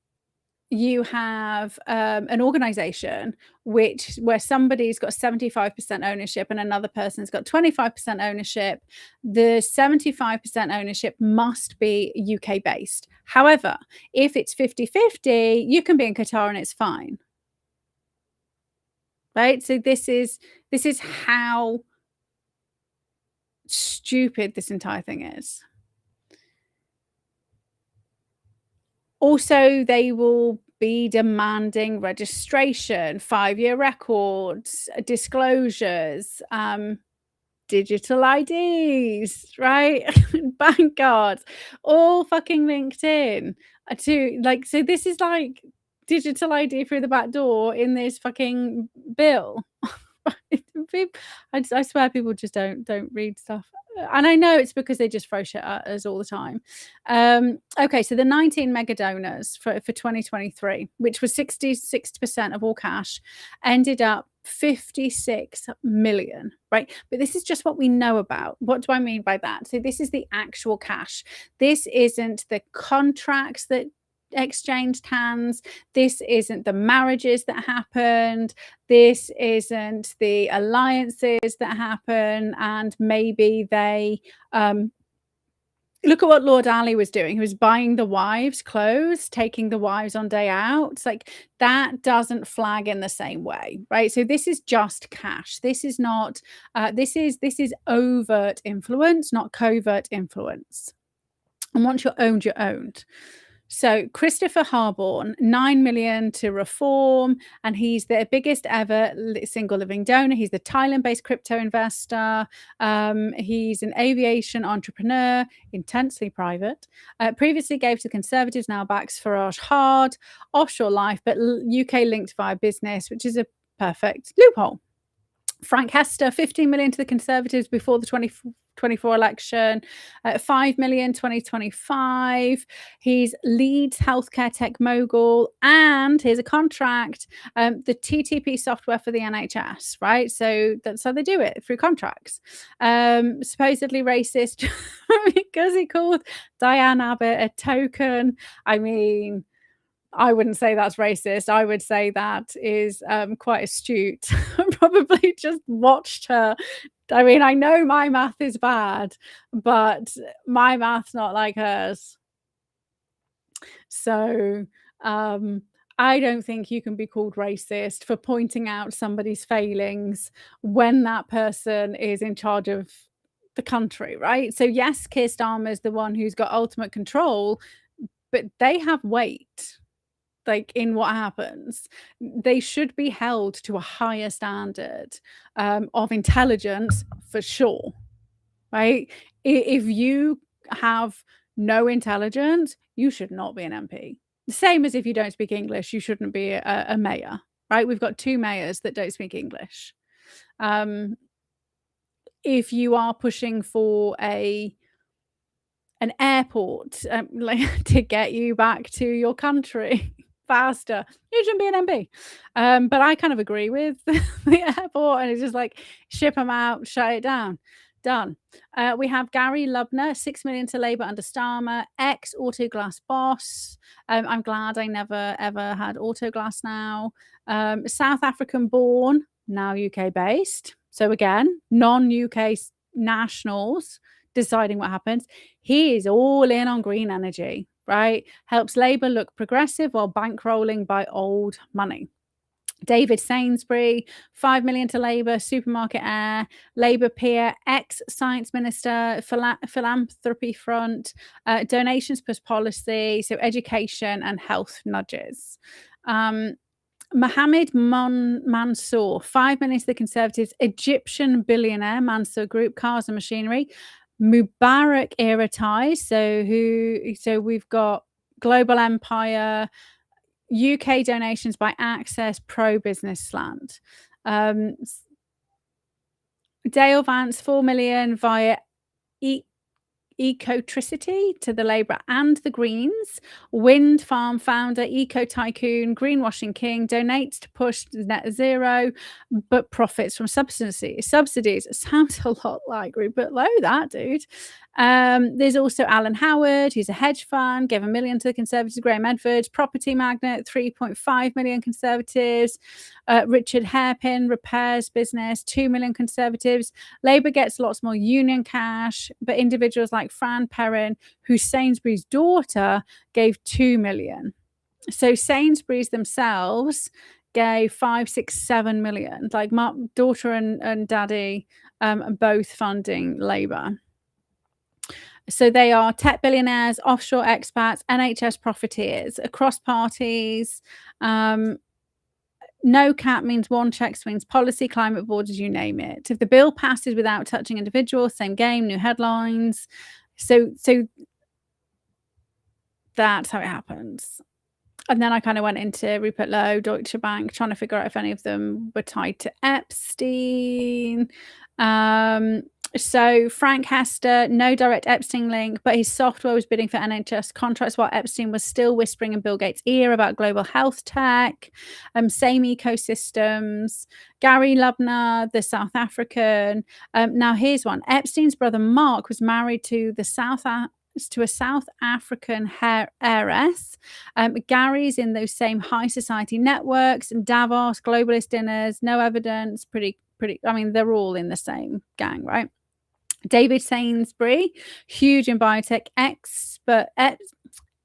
you have an organization where somebody's got 75% ownership and another person's got 25% ownership, the 75% ownership must be UK based. However, if it's 50-50, you can be in Qatar and it's fine. Right? So this is how stupid this entire thing is. Also, they will be demanding registration, 5-year records, disclosures, digital IDs, right? Bank cards, all fucking linked in to like, so this is like digital ID through the back door in this fucking bill. I swear people just don't read stuff. And I know it's because they just throw shit at us all the time. Okay, so the 19 mega donors for 2023, which was 66% of all cash, ended up 56 million, right? But this is just what we know about. What do I mean by that? So this is the actual cash. This isn't the contracts that exchanged hands. This isn't the marriages that happened. This isn't the alliances that happen. And maybe they look at what Lord Ali was doing. He was buying the wives clothes, taking the wives on day out. It's like that doesn't flag in the same way, right? So this is just cash. This is not this is overt influence, not covert influence. And once you're owned, you're owned. So Christopher Harborn, 9 million to Reform, and he's the biggest ever single living donor. He's the Thailand-based crypto investor. He's an aviation entrepreneur, intensely private. Previously gave to the Conservatives, now backs Farage hard, offshore life, but UK linked via business, which is a perfect loophole. Frank Hester, 15 million to the Conservatives before the 2024 election, 5 million 2025. He's Leeds healthcare tech mogul, and here's a contract, the TTP software for the NHS, right? So that's how they do it, through contracts. Supposedly racist because he called Diane Abbott a token. I mean, I wouldn't say that's racist. I would say that is quite astute. Probably just watched her. I mean, I know my math is bad, but my math's not like hers. So I don't think you can be called racist for pointing out somebody's failings when that person is in charge of the country, right? So yes, Keir Starmer's the one who's got ultimate control, but they have weight. Like in what happens, they should be held to a higher standard of intelligence for sure, right? If you have no intelligence, you should not be an MP. The same as if you don't speak English, you shouldn't be a mayor, right? We've got 2 mayors that don't speak English. If you are pushing for an airport like to get you back to your country faster, you shouldn't be an MP. But I kind of agree with the airport, and it's just like, ship them out, shut it down, done. We have Gary Lubner, 6 million to Labour under Starmer, ex Autoglass boss. I'm glad I never ever had Autoglass now. South African born, now UK based. So again, non-UK nationals deciding what happens. He is all in on green energy, right? Helps Labour look progressive while bankrolling by old money. David Sainsbury, 5 million to Labour, supermarket heir, Labour peer, ex-science minister, philanthropy front, donations plus policy, so education and health nudges. Mohammed Mansour, 5 million to the Conservatives, Egyptian billionaire, Mansour Group, cars and machinery. Mubarak era ties. So we've got Global Empire, UK donations by Access, Pro Business Slant. Dale Vance, 4 million via Ecotricity to the Labour and the Greens. Wind farm founder, eco tycoon, greenwashing king, donates to push net zero, but profits from subsidies. It sounds a lot like Rupert Lowe, that dude. There's also Alan Howard, who's a hedge fund, gave $1 million to the Conservatives. Graham Edwards, property magnate, 3.5 million Conservatives. Richard Hairpin, repairs business, 2 million Conservatives. Labour gets lots more union cash, but individuals like Fran Perrin, who's Sainsbury's daughter, gave 2 million. So Sainsbury's themselves gave 5, 6, 7 million. Like daughter and daddy both funding Labour. So they are tech billionaires, offshore expats, NHS profiteers, across parties. No cap means one check swings policy, climate borders, you name it. If the bill passes without touching individuals, same game, new headlines. So that's how it happens. And then I kind of went into Rupert Lowe, Deutsche Bank, trying to figure out if any of them were tied to Epstein. So Frank Hester, no direct Epstein link, but his software was bidding for NHS contracts while Epstein was still whispering in Bill Gates' ear about global health tech. Same ecosystems. Gary Lubner, the South African. Now here's one. Epstein's brother Mark was married to a South African heiress. Gary's in those same high society networks and Davos, globalist dinners, no evidence, pretty, I mean, they're all in the same gang, right? David Sainsbury, huge in biotech, expert.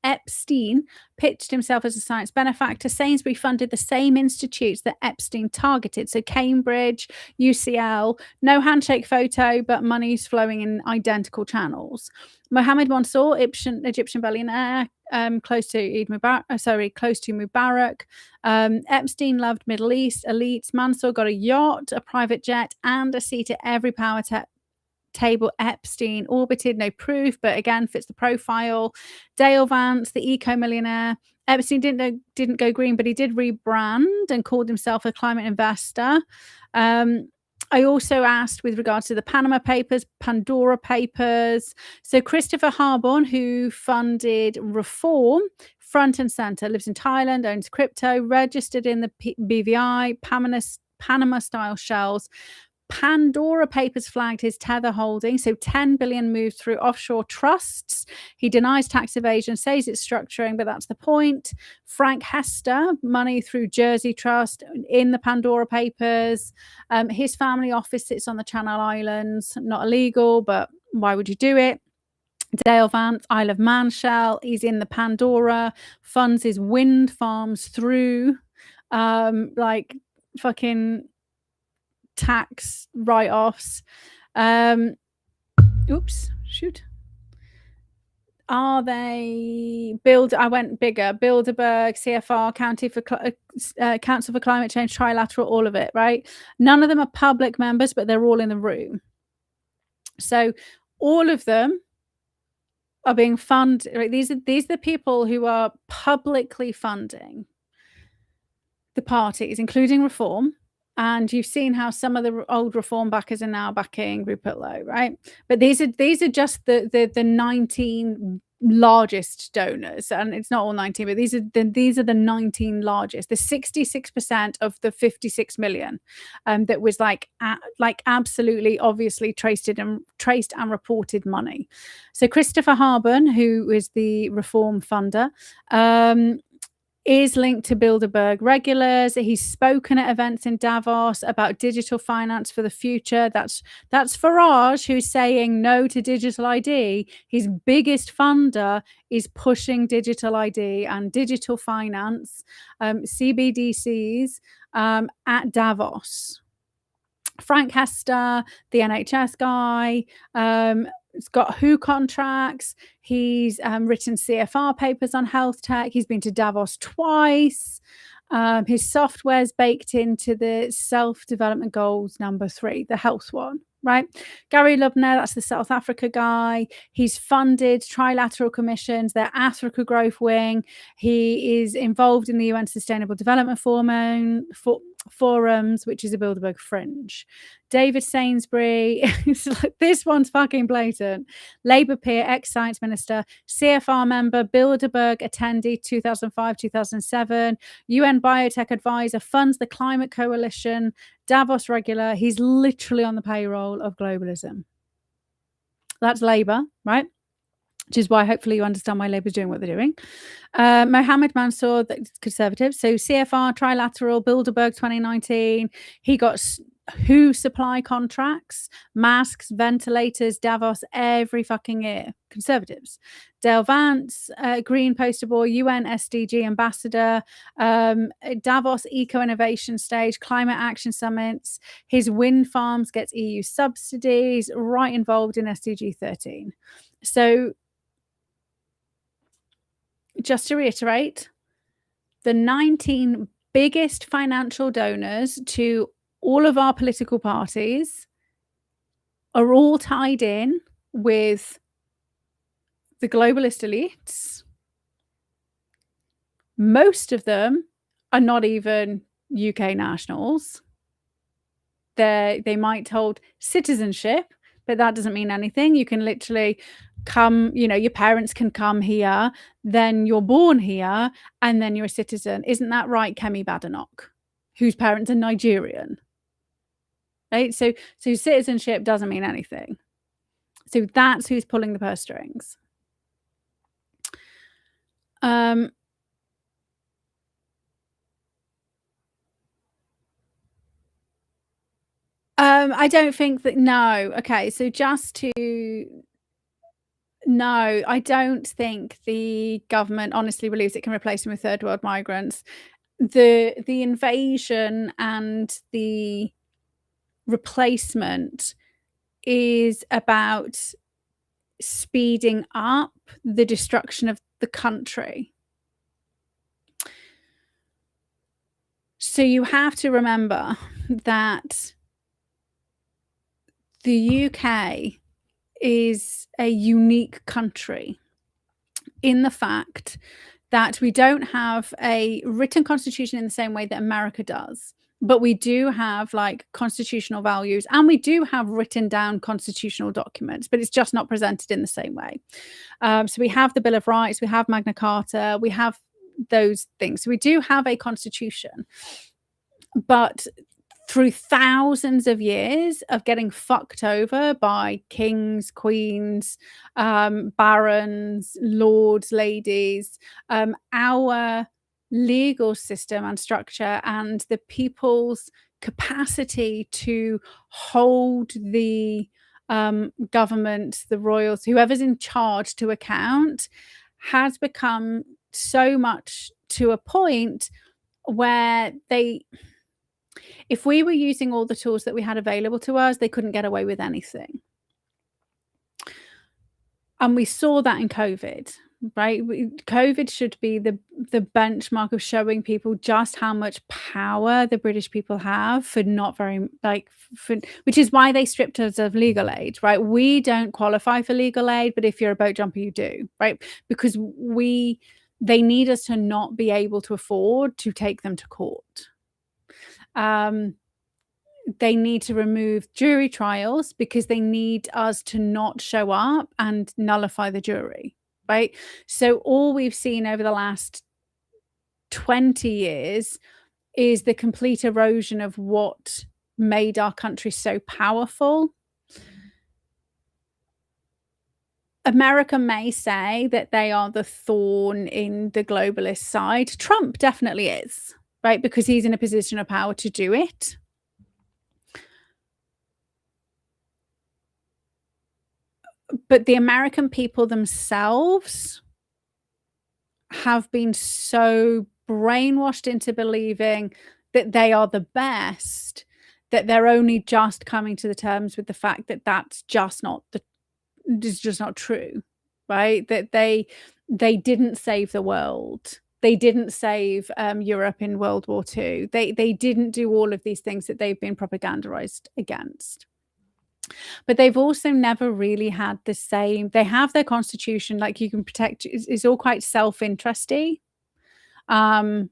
Epstein pitched himself as a science benefactor. Sainsbury funded the same institutes that Epstein targeted. So Cambridge, UCL, no handshake photo, but money's flowing in identical channels. Mohammed Mansour, Egyptian billionaire, close to Mubarak. Epstein loved Middle East elites. Mansour got a yacht, a private jet, and a seat at every power table. Epstein orbited, no proof, but again fits the profile. Dale Vance, the eco-millionaire. Epstein didn't go green, but he did rebrand and called himself a climate investor. I also asked with regards to the Panama Papers, Pandora Papers. So Christopher Harborn, who funded Reform, front and center, lives in Thailand, owns crypto, registered in the BVI, Panama-style shells. Pandora Papers flagged his Tether holding, so 10 billion moved through offshore trusts. He denies tax evasion, says it's structuring, but that's the point. Frank Hester, money through Jersey Trust in the Pandora Papers. His family office sits on the Channel Islands. Not illegal, but why would you do it? Dale Vance, Isle of Man shell. He's in the Pandora, funds his wind farms through like fucking tax write-offs. Are they I went bigger. Bilderberg, CFR, Council for Climate Change, Trilateral, all of it, right? None of them are public members, but they're all in the room. So all of them are being funded, right? These are the people who are publicly funding the parties, including Reform. And you've seen how some of the old Reform backers are now backing Rupert Lowe, right? But these are just the 19 largest donors, and it's not all 19, but these are the 19 largest. The 66% of the 56 million that was like absolutely obviously traced and reported money. So Christopher Harborn, who is the Reform funder, is linked to Bilderberg regulars. He's spoken at events in Davos about digital finance for the future. That's Farage, who's saying no to digital ID. His biggest funder is pushing digital ID and digital finance, CBDCs at Davos. Frank Hester, the NHS guy, he's got WHO contracts. He's written CFR papers on health tech. He's been to Davos twice. His software's baked into the self-development goals number 3, the health one, right? Gary Lubner, that's the South Africa guy. He's funded trilateral commissions, their Africa growth wing. He is involved in the UN Sustainable Development Forums, which is a Bilderberg fringe. David Sainsbury, this one's fucking blatant. Labour peer, ex-science minister, CFR member, Bilderberg attendee 2005-2007, UN biotech advisor, funds the climate coalition, Davos regular. He's literally on the payroll of globalism. That's Labour, right? Which is why hopefully you understand why Labour's doing what they're doing. Mohammed Mansour, the Conservative. So CFR, Trilateral, Bilderberg 2019. He got WHO supply contracts, masks, ventilators, Davos every fucking year. Conservatives. Dale Vance, Green Poster Boy, UN SDG Ambassador, Davos Eco Innovation Stage, Climate Action Summits. His wind farms gets EU subsidies, right involved in SDG 13. So just to reiterate, the 19 biggest financial donors to all of our political parties are all tied in with the globalist elites. Most of them are not even UK nationals. They might hold citizenship, but that doesn't mean anything. You can literally come, your parents can come here, then you're born here, and then you're a citizen. Isn't that right, Kemi Badenoch, whose parents are Nigerian? Right? So citizenship doesn't mean anything. So that's who's pulling the purse strings. I don't think that. No. Okay. So no, I don't think the government honestly believes it can replace them with third world migrants. The invasion and the replacement is about speeding up the destruction of the country. So you have to remember that the UK is a unique country in the fact that we don't have a written constitution in the same way that America does, but we do have like constitutional values, and we do have written down constitutional documents, but it's just not presented in the same way. So we have the Bill of Rights, we have Magna Carta, we have those things. So we do have a constitution, but through thousands of years of getting fucked over by kings, queens, barons, lords, ladies, our legal system and structure and the people's capacity to hold the government, the royals, whoever's in charge to account, has become so much to a point where if we were using all the tools that we had available to us, they couldn't get away with anything. And we saw that in COVID, right? COVID should be the benchmark of showing people just how much power the British people have for not very, which is why they stripped us of legal aid, right? We don't qualify for legal aid, but if you're a boat jumper, you do, right? Because they need us to not be able to afford to take them to court. They need to remove jury trials because they need us to not show up and nullify the jury, right? So all we've seen over the last 20 years is the complete erosion of what made our country so powerful. America may say that they are the thorn in the globalist side. Trump definitely is, right? Because he's in a position of power to do it. But the American people themselves have been so brainwashed into believing that they are the best, that they're only just coming to the terms with the fact that that's just not true, right? That they didn't save the world. They didn't save Europe in World War II. They didn't do all of these things that they've been propagandized against. But they've also never really had the same. They have their constitution, like you can protect. It's all quite self-interesty. But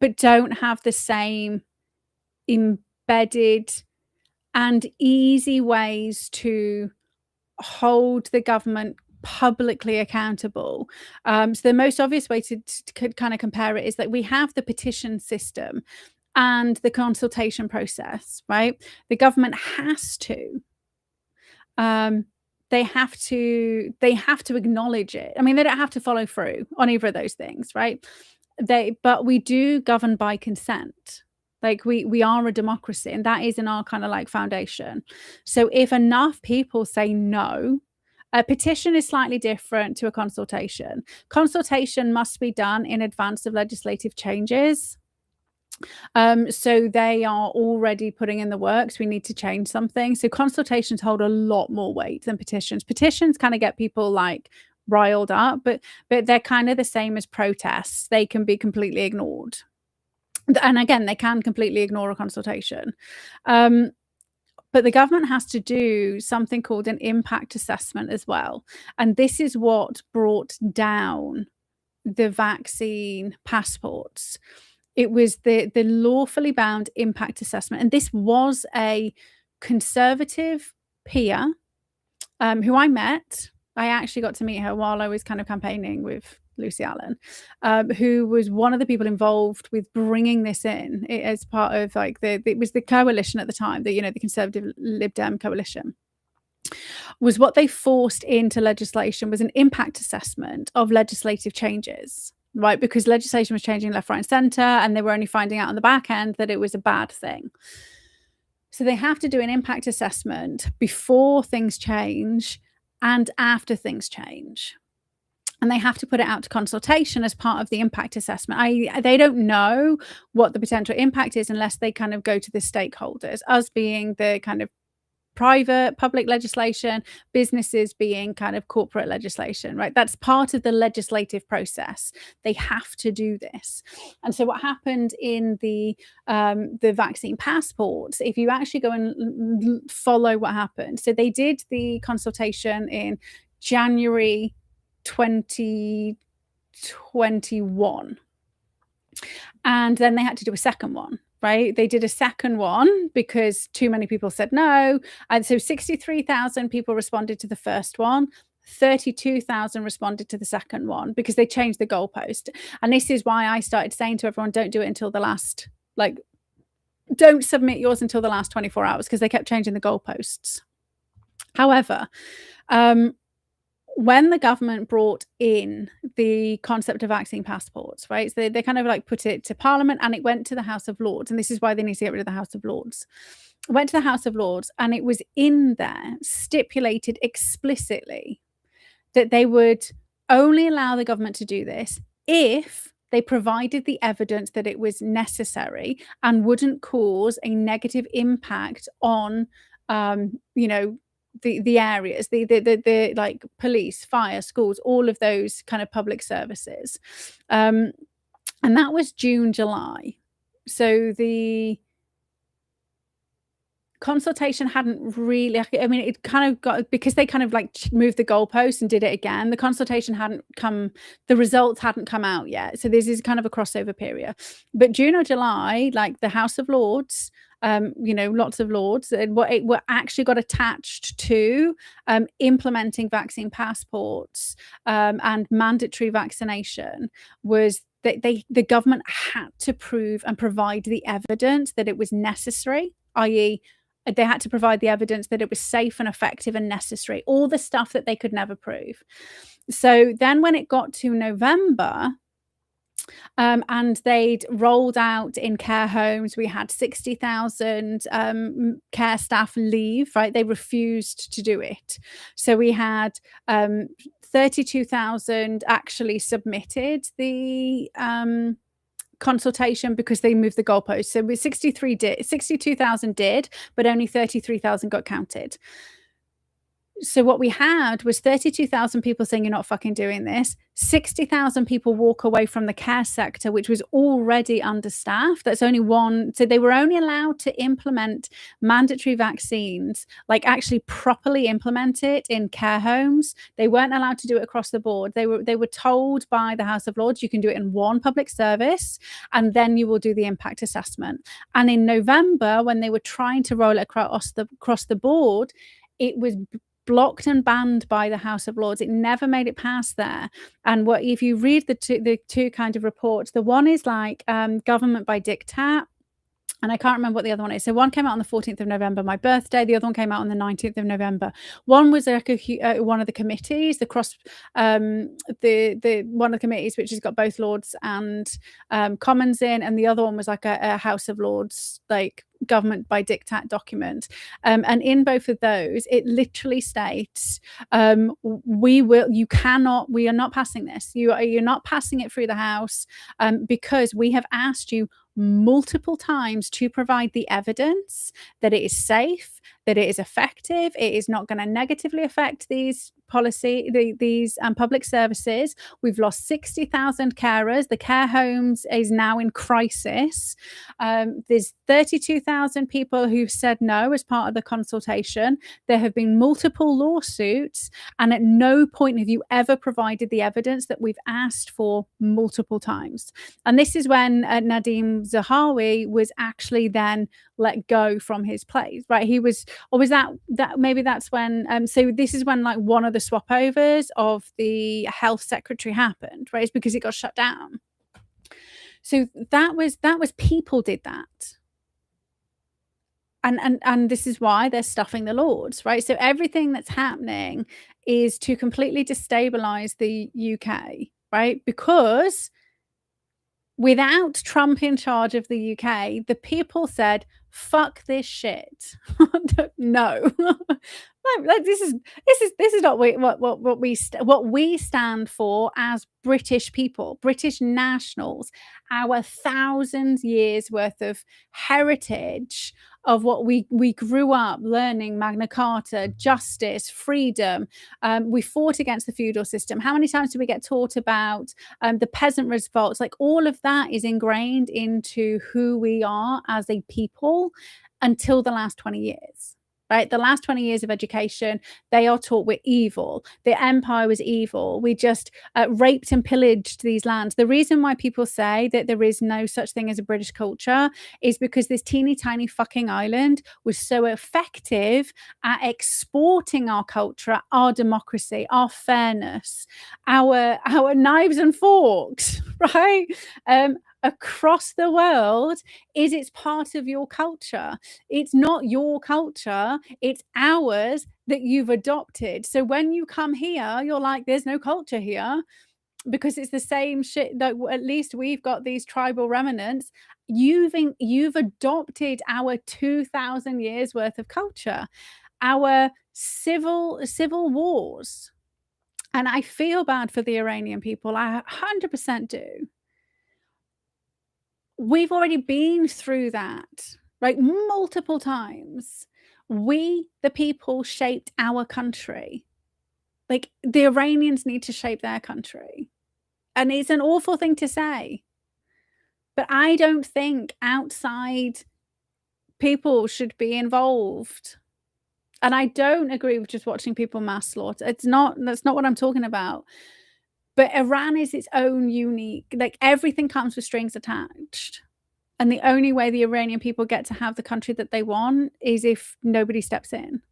but don't have the same embedded and easy ways to hold the government publicly accountable. So the most obvious way to kind of compare it is that we have the petition system and the consultation process, right? The government has to they have to acknowledge it. I mean, they don't have to follow through on either of those things, right? But we do govern by consent. Like we are a democracy, and that is in our kind of like foundation. So if enough people say no, a petition is slightly different to a consultation. Consultation must be done in advance of legislative changes. So they are already putting in the works. We need to change something. So consultations hold a lot more weight than petitions. Petitions kind of get people like riled up, but they're kind of the same as protests. They can be completely ignored. And again, they can completely ignore a consultation. But the government has to do something called an impact assessment as well. And this is what brought down the vaccine passports. It was the lawfully bound impact assessment. And this was a conservative peer who I met. I actually got to meet her while I was kind of campaigning with Lucy Allen, who was one of the people involved with bringing this in as part of like it was the coalition at the time, the Conservative Lib Dem coalition. Was what they forced into legislation was an impact assessment of legislative changes. Right, because legislation was changing left, right, and centre, and they were only finding out on the back end that it was a bad thing. So they have to do an impact assessment before things change and after things change. And they have to put it out to consultation as part of the impact assessment. They don't know what the potential impact is unless they kind of go to the stakeholders, us being the kind of private public legislation, businesses being kind of corporate legislation, right? That's part of the legislative process. They have to do this. And so what happened in the vaccine passports, if you actually go and follow what happened, so they did the consultation in January 2021, and then they had to do a second one. Right, they did a second one because too many people said no, and so 63,000 people responded to the first one. 32,000 responded to the second one because they changed the goalpost. And this is why I started saying to everyone, don't do it until the last, like, don't submit yours until the last 24 hours, because they kept changing the goalposts. However, when the government brought in the concept of vaccine passports, right, so they kind of like put it to Parliament, and it went to the House of Lords, and this is why they need to get rid of the House of Lords. It went to the House of Lords, and it was in there stipulated explicitly that they would only allow the government to do this if they provided the evidence that it was necessary and wouldn't cause a negative impact on, the areas, the like police, fire, schools, all of those kind of public services. And that was June, July. So the consultation hadn't really, I mean, it kind of got, because they kind of like moved the goalposts and did it again, the consultation hadn't come, the results hadn't come out yet. So this is kind of a crossover period. But June or July, like the House of Lords, lots of lords, were actually got attached to implementing vaccine passports and mandatory vaccination. Was that the government had to prove and provide the evidence that it was necessary, i.e. they had to provide the evidence that it was safe and effective and necessary, all the stuff that they could never prove. So then when it got to November, and they'd rolled out in care homes, we had 60,000 care staff leave, right? They refused to do it. So we had 32,000 actually submitted the consultation because they moved the goalposts. So with 62,000 did, but only 33,000 got counted. So what we had was 32,000 people saying, "You're not fucking doing this." 60,000 people walk away from the care sector, which was already understaffed. That's only one. So they were only allowed to implement mandatory vaccines, like actually properly implement it in care homes. They weren't allowed to do it across the board. They were told by the House of Lords, you can do it in one public service, and then you will do the impact assessment. And in November, when they were trying to roll it across the board, it was blocked and banned by the House of Lords. It never made it past there. And what if you read the two kind of reports, the one is like government by diktat, and I can't remember what the other one is. So one came out on the 14th of November, my birthday. The other one came out on the 19th of November. One was like one of the committees, the one of the committees which has got both Lords and Commons in, and the other one was like a House of Lords, like government by diktat document. And in both of those, it literally states, we are not passing this. You're not passing it through the House because we have asked you multiple times to provide the evidence that it is safe, that it is effective, it is not going to negatively affect these public services. We've lost 60,000 carers. The care homes is now in crisis. There's 32,000 people who've said no as part of the consultation. There have been multiple lawsuits, and at no point have you ever provided the evidence that we've asked for multiple times. And this is when Nadim Zahawi was actually then let go from his place, right? He was, or was that maybe that's when, so this is when like one of the swap overs of the health secretary happened, right? It's because it got shut down. So that was people did that. And this is why they're stuffing the Lords, right? So everything that's happening is to completely destabilize the UK, right? Because without Trump in charge of the UK, the people said, fuck this shit. No. This is not what we stand for as British people, British nationals, our thousands years worth of heritage of what we grew up learning: Magna Carta, justice, freedom. We fought against the feudal system. How many times do we get taught about the peasant revolts? Like all of that is ingrained into who we are as a people until the last 20 years. Right? The last 20 years of education, they are taught we're evil. The empire was evil. We just raped and pillaged these lands. The reason why people say that there is no such thing as a British culture is because this teeny tiny fucking island was so effective at exporting our culture, our democracy, our fairness, our knives and forks, right? Across the world. Is it's part of your culture. It's not your culture, it's ours that you've adopted. So when you come here, you're like, there's no culture here because it's the same shit. That at least we've got these tribal remnants. You've adopted our 2,000 years worth of culture, our civil wars. And I feel bad for the Iranian people. I 100% do. We've already been through that, right? Multiple times. We, the people, shaped our country. Like the Iranians need to shape their country. And it's an awful thing to say. But I don't think outside people should be involved. And I don't agree with just watching people mass slaughter. That's not what I'm talking about. But Iran is its own unique, like everything comes with strings attached. And the only way the Iranian people get to have the country that they want is if nobody steps in.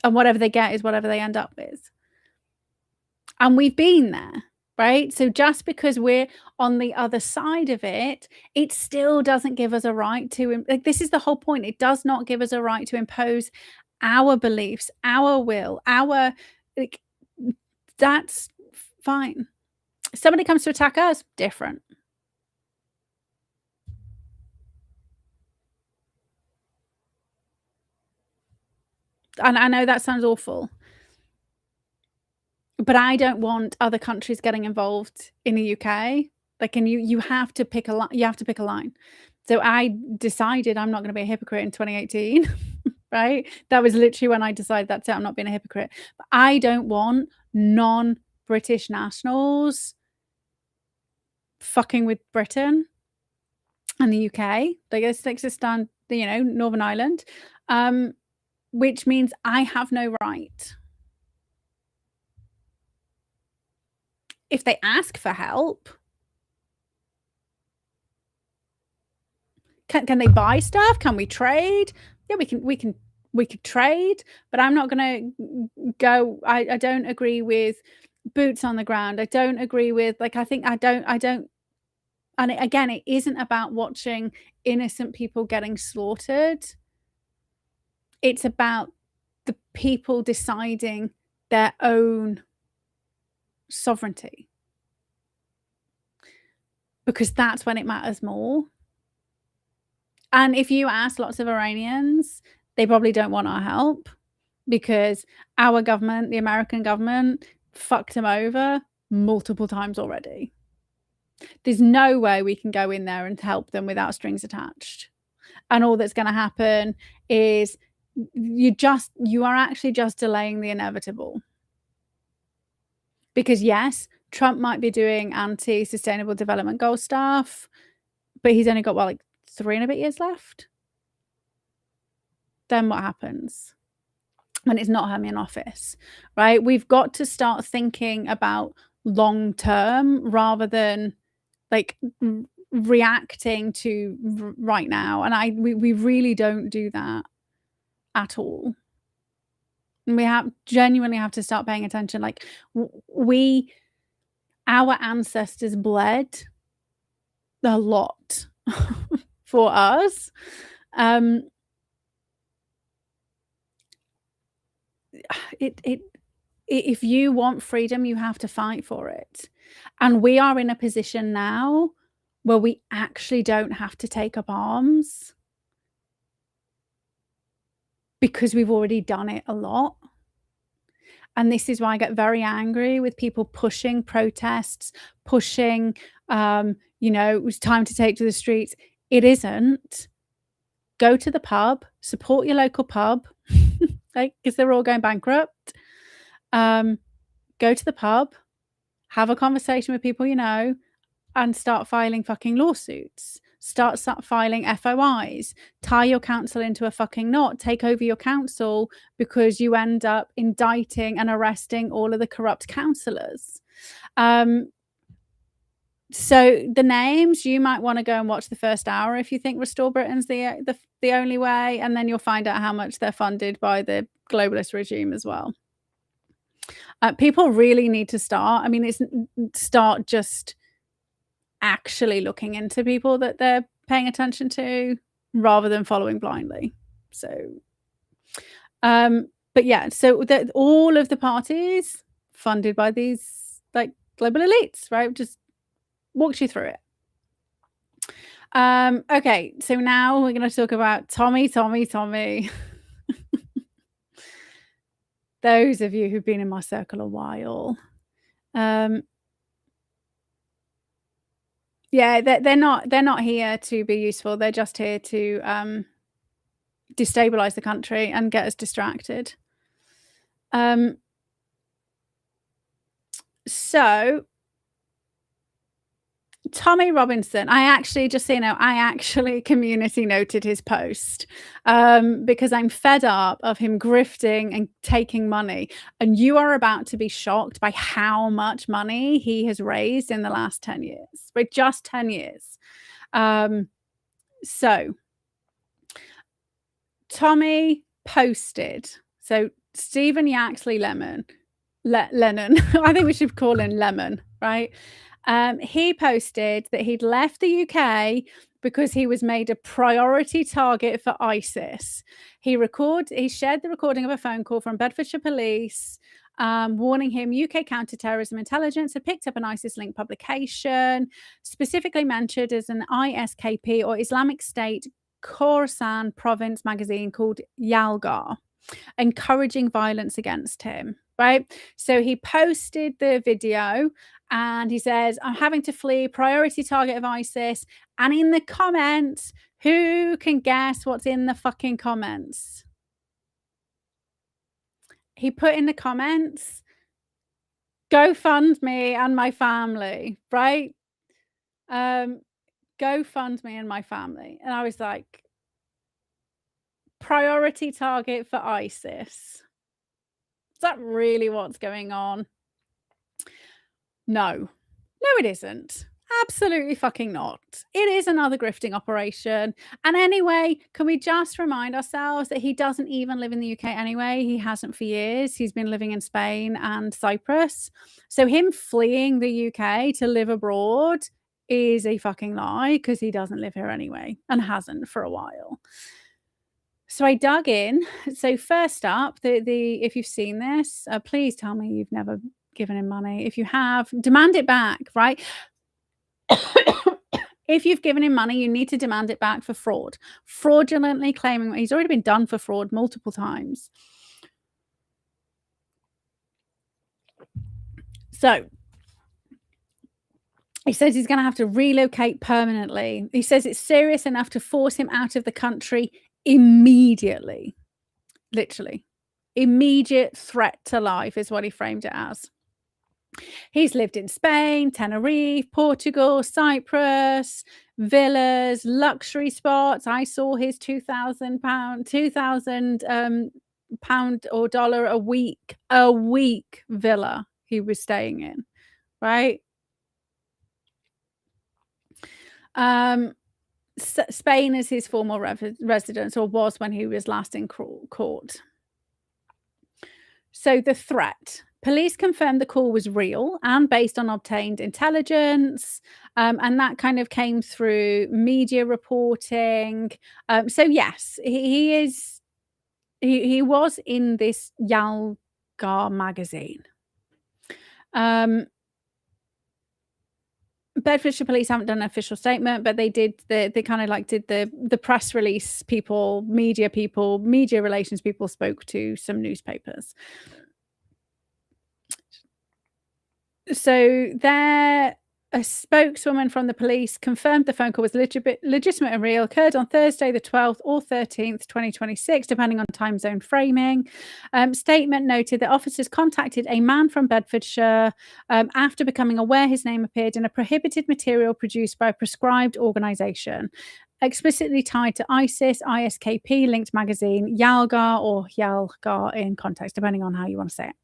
And whatever they get is whatever they end up with. And we've been there, right? So just because we're on the other side of it, it still doesn't give us a right to, like, this is the whole point. It does not give us a right to impose our beliefs, our will, like, that's fine. Somebody comes to attack us, different. And I know that sounds awful, but I don't want other countries getting involved in the UK. Like, and you have to pick a line. You have to pick a line. So I decided I'm not going to be a hypocrite in 2018. right? That was literally when I decided that's it, I'm not being a hypocrite. But I don't want non-British nationals fucking with Britain and the UK. Like, it's Existan, you know, Northern Ireland, which means I have no right. If they ask for help, can they buy stuff? Can we trade? Yeah, we could trade, but I'm not gonna go. I don't agree with boots on the ground. I don't agree with, like, I don't. And again, it isn't about watching innocent people getting slaughtered. It's about the people deciding their own sovereignty, because that's when it matters more. And if you ask lots of Iranians, they probably don't want our help, because our government, the American government, fucked them over multiple times already. There's no way we can go in there and help them without strings attached. And all that's going to happen is you are actually just delaying the inevitable. Because yes, Trump might be doing anti-sustainable development goal stuff, but he's only got, what, like 3 and a bit years left? Then what happens when it's not him in office, right? We've got to start thinking about long term rather than like reacting to right now. And we really don't do that at all. And we genuinely have to start paying attention. Like, our ancestors bled a lot for us. If you want freedom, you have to fight for it. And we are in a position now where we actually don't have to take up arms, because we've already done it a lot. And this is why I get very angry with people pushing protests, pushing, you know, it was time to take to the streets. It isn't. Go to the pub, support your local pub, like, because they're all going bankrupt. Go to the pub, have a conversation with people you know, and start filing fucking lawsuits. Start filing FOIs. Tie your council into a fucking knot. Take over your council because you end up indicting and arresting all of the corrupt councillors. So the names, you might want to go and watch the first hour if you think Restore Britain's the only way, and then you'll find out how much they're funded by the globalist regime as well. People really need to start. I mean, start just actually looking into people that they're paying attention to rather than following blindly. So, but yeah, so all of the parties funded by these like global elites, right? Just walks you through it. Okay, so now we're going to talk about Tommy. Those of you who've been in my circle a while, yeah, they're not here to be useful. They're just here to destabilize the country and get us distracted. So Tommy Robinson, I actually, just so you know, I actually community noted his post because I'm fed up of him grifting and taking money. And you are about to be shocked by how much money he has raised in the last 10 years, right? Just 10 years. So Tommy posted, so Stephen Yaxley Lennon, I think we should call him Lemon, right? He posted that he'd left the UK because he was made a priority target for ISIS. He shared the recording of a phone call from Bedfordshire police warning him UK counterterrorism intelligence had picked up an ISIS-linked publication, specifically mentioned as an ISKP or Islamic State Khorasan province magazine called Yalgar, encouraging violence against him, right? So he posted the video and he says, I'm having to flee, priority target of ISIS. And in the comments, who can guess what's in the fucking comments? he put in the comments, "Go fund me and my family," right? Go fund me and my family. And I was like, priority target for ISIS. Is that really what's going on? No. No, it isn't. Absolutely fucking not. It is another grifting operation. And anyway, can we just remind ourselves that he doesn't even live in the UK anyway? He hasn't for years. He's been living in Spain and Cyprus. So him fleeing the UK to live abroad is a fucking lie because he doesn't live here anyway and hasn't for a while. So I dug in. So first up, the if you've seen this, please tell me you've never given him money. If you have, demand it back, right? If you've given him money, you need to demand it back for fraud. Fraudulently claiming he's already been done for fraud multiple times. So he says he's going to have to relocate permanently. He says it's serious enough to force him out of the country immediately. Literally. Immediate threat to life is what he framed it as. He's lived in Spain, Tenerife, Portugal, Cyprus, villas, luxury spots. I saw his £2,000 or dollar a week villa he was staying in, right? Spain is his former residence, or was when he was last in court. So the threat. Police confirmed the call was real and based on obtained intelligence, and that kind of came through media reporting. So yes, he was in this Yalgar magazine. Bedfordshire police haven't done an official statement, but they did they kind of like did the press release people, media relations people spoke to some newspapers. So a spokeswoman from the police confirmed the phone call was legitimate and real, occurred on Thursday the 12th or 13th, 2026, depending on time zone framing. Statement noted that officers contacted a man from Bedfordshire after becoming aware his name appeared in a prohibited material produced by a prescribed organisation, explicitly tied to ISIS, ISKP linked magazine, Yalgar or Yalgar in context, depending on how you want to say it.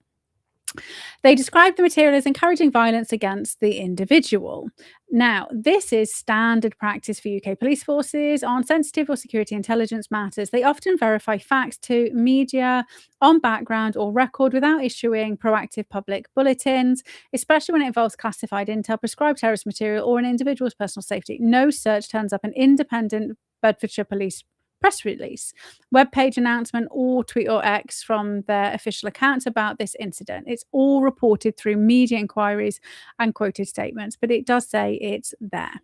They described the material as encouraging violence against the individual. Now, this is standard practice for UK police forces on sensitive or security intelligence matters. They often verify facts to media on background or record without issuing proactive public bulletins, especially when it involves classified intel, prescribed terrorist material, or an individual's personal safety. No search turns up an independent Bedfordshire police press release, webpage announcement, or tweet or X from their official accounts about this incident. It's all reported through media inquiries and quoted statements, but it does say it's there.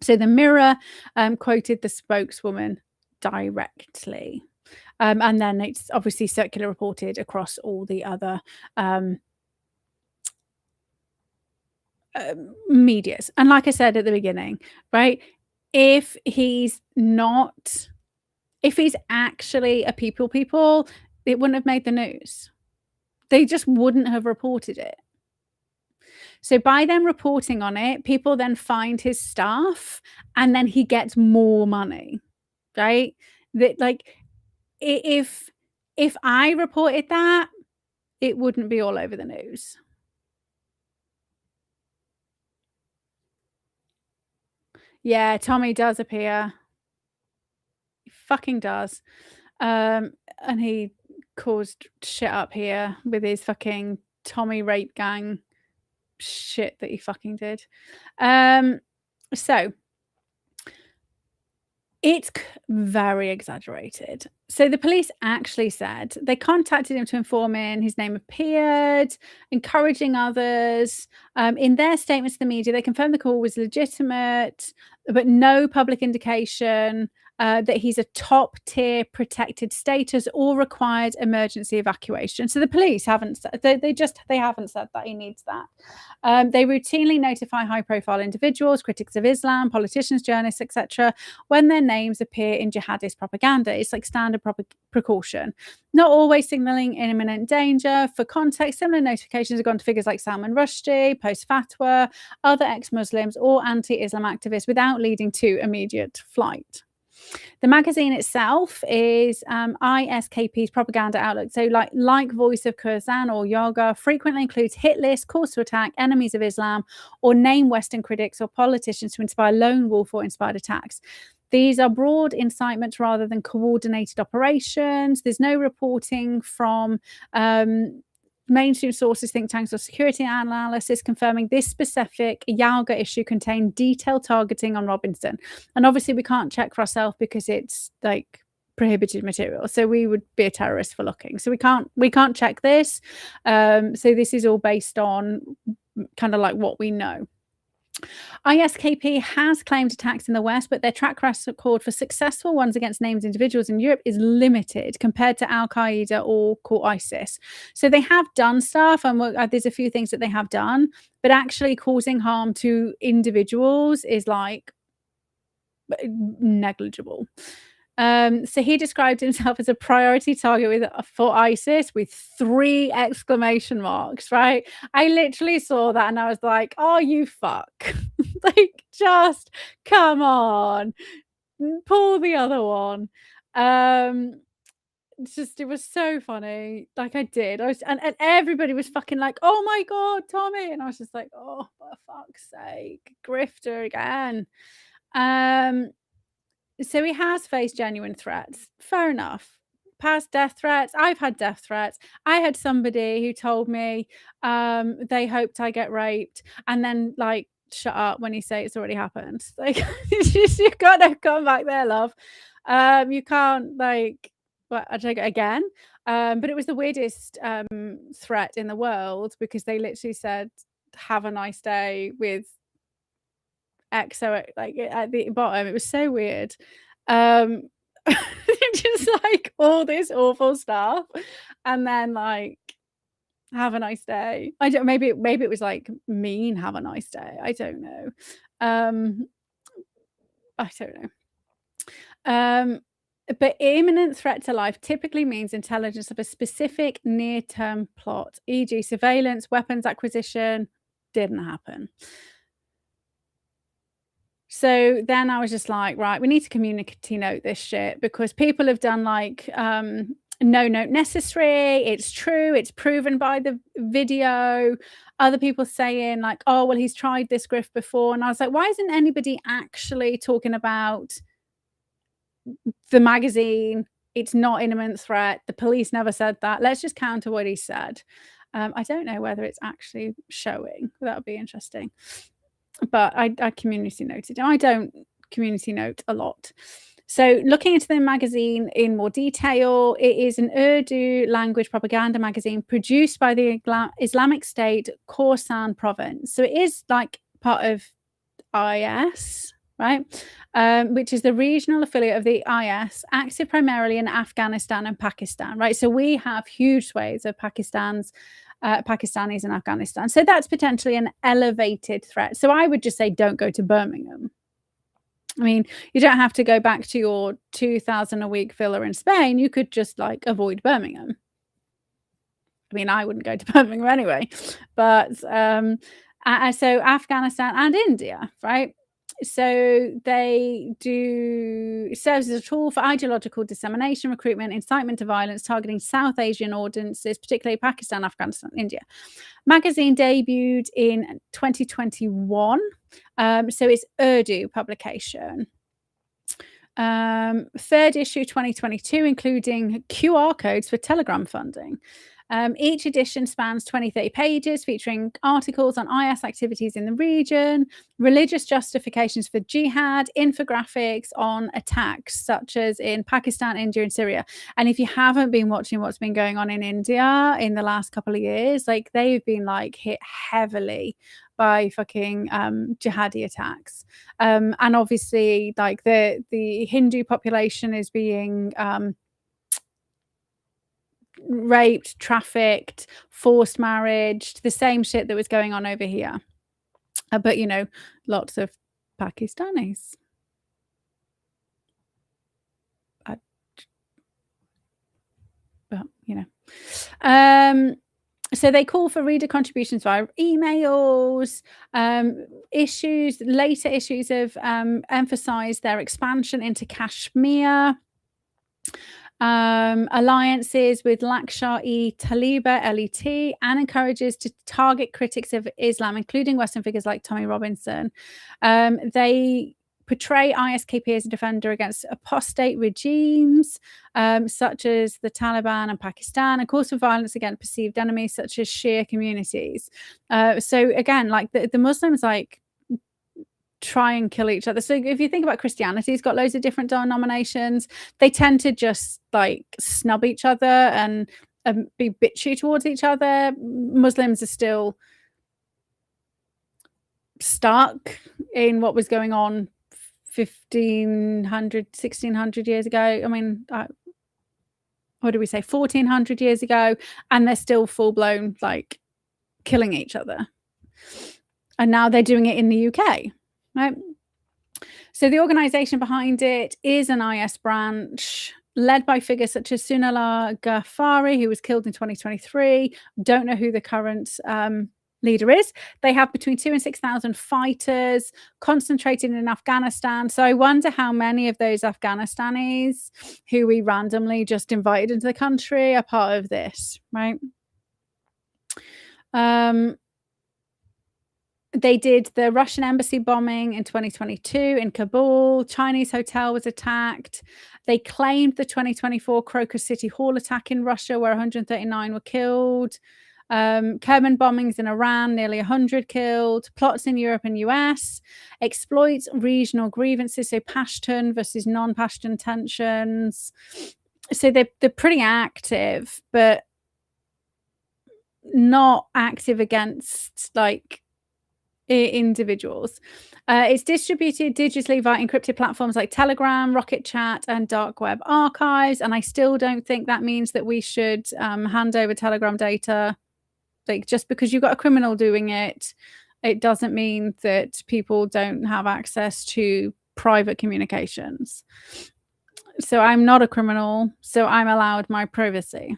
So the Mirror quoted the spokeswoman directly. And then it's obviously circular reported across all the other medias. And like I said at the beginning, right, if he's actually a people, it wouldn't have made the news. They just wouldn't have reported it. So by them reporting on it, people then find his stuff and then he gets more money, right? That, like, if I reported that, it wouldn't be all over the news. Yeah, Tommy does appear. He fucking does. And he caused shit up here with his fucking Tommy rape gang shit that he fucking did. So it's very exaggerated. So the police actually said they contacted him to inform him. His name appeared, encouraging others. In their statements to the media, they confirmed the call was legitimate, but no public indication that he's a top tier protected status or required emergency evacuation. So the police haven't said, they haven't said that he needs that. They routinely notify high profile individuals, critics of Islam, politicians, journalists, etc., when their names appear in jihadist propaganda. It's like standard precaution. Not always signaling imminent danger. For context, similar notifications have gone to figures like Salman Rushdie, post-fatwa, other ex-Muslims, or anti-Islam activists without leading to immediate flight. The magazine itself is ISKP's propaganda outlook. So like Voice of Kurdistan or Yoga frequently includes hit lists, calls to attack, enemies of Islam, or name Western critics or politicians to inspire lone wolf or inspired attacks. These are broad incitements rather than coordinated operations. There's no reporting from mainstream sources, think tanks, or security analysis confirming this specific Yalga issue contained detailed targeting on Robinson. And obviously we can't check for ourselves because it's like prohibited material. So we would be a terrorist for looking. So we can't check this. So this is all based on kind of like what we know. ISKP has claimed attacks in the West, but their track record for successful ones against named individuals in Europe is limited compared to Al-Qaeda or ISIS. So they have done stuff, and there's a few things that they have done, but actually causing harm to individuals is like negligible. So he described himself as a priority target for ISIS with 3 exclamation marks, right? I literally saw that and I was like, oh, you fuck. Like, just come on. Pull the other one. It was so funny. Like I did. And everybody was fucking like, oh my God, Tommy. And I was just like, oh, for fuck's sake. Grifter again. So he has faced genuine threats. Fair enough. Past death threats. I've had death threats. I had somebody who told me they hoped I get raped and then like shut up when you say it's already happened. Like you gotta come back there, love. You can't like I take it again. But it was the weirdest threat in the world because they literally said, have a nice day with EXO like at the bottom. It was so weird. Just like all this awful stuff and then like have a nice day. I don't maybe it was like mean have a nice day. I don't know. I don't know. But imminent threat to life typically means intelligence of a specific near-term plot, e.g. surveillance, weapons acquisition. Didn't happen. So then I was just like, right, we need to community note this shit because people have done like no note necessary. It's true. It's proven by the video. Other people saying like, oh, well, he's tried this grift before. And I was like, why isn't anybody actually talking about the magazine? It's not imminent threat. The police never said that. Let's just counter what he said. I don't know whether it's actually showing. That would be interesting. But I community noted. I don't community note a lot. So looking into the magazine in more detail, it is an Urdu language propaganda magazine produced by the Islamic State Khorasan province. So it is like part of IS, right? Which is the regional affiliate of the IS, active primarily in Afghanistan and Pakistan, right? So we have huge swathes of Pakistanis in Afghanistan. So that's potentially an elevated threat. So I would just say don't go to Birmingham. I mean, you don't have to go back to your 2,000 a week villa in Spain. You could just like avoid Birmingham. I mean, I wouldn't go to Birmingham anyway. But so Afghanistan and India, right? So they do serves as a tool for ideological dissemination, recruitment, incitement to violence, targeting South Asian audiences, particularly Pakistan, Afghanistan, India. Magazine debuted in 2021. So it's Urdu publication. Third issue 2022, including QR codes for Telegram funding. Each edition spans 20-30 pages, featuring articles on IS activities in the region, religious justifications for jihad, infographics on attacks such as in Pakistan, India, and Syria. And if you haven't been watching what's been going on in India in the last couple of years, like they've been like hit heavily by fucking jihadi attacks. And obviously, like the Hindu population is being raped, trafficked, forced marriage, the same shit that was going on over here. But you know, lots of Pakistanis. But you know, so they call for reader contributions via emails. Later issues have emphasized their expansion into Kashmir. Alliances with Lashkar-e-Taiba (LET) and encourages to target critics of Islam, including Western figures like Tommy Robinson. They portray ISKP as a defender against apostate regimes, such as the Taliban and Pakistan, and calls for violence against perceived enemies such as Shia communities. So again, like the Muslims like try and kill each other. So if you think about Christianity, it's got loads of different denominations. They tend to just like snub each other and be bitchy towards each other. Muslims are still stuck in what was going on 1500, 1600 years ago. I mean, what do we say, 1400 years ago, and they're still full-blown like killing each other. And now they're doing it in the UK. Right. So the organization behind it is an IS branch led by figures such as Sunala Ghaffari, who was killed in 2023. Don't know who the current leader is. They have between 2,000 and 6,000 fighters concentrated in Afghanistan. So I wonder how many of those Afghanistanis who we randomly just invited into the country are part of this, right? They did the Russian embassy bombing in 2022 in Kabul. Chinese hotel was attacked. They claimed the 2024 Crocus City Hall attack in Russia, where 139 were killed. Kerman bombings in Iran, nearly 100 killed. Plots in Europe and US. Exploits regional grievances, so Pashtun versus non-Pashtun tensions. So they're pretty active, but not active against like individuals. It's distributed digitally via encrypted platforms like Telegram, Rocket Chat, and dark web archives. And I still don't think that means that we should hand over Telegram data. Like, just because you've got a criminal doing it, it doesn't mean that people don't have access to private communications. So I'm not a criminal, so I'm allowed my privacy.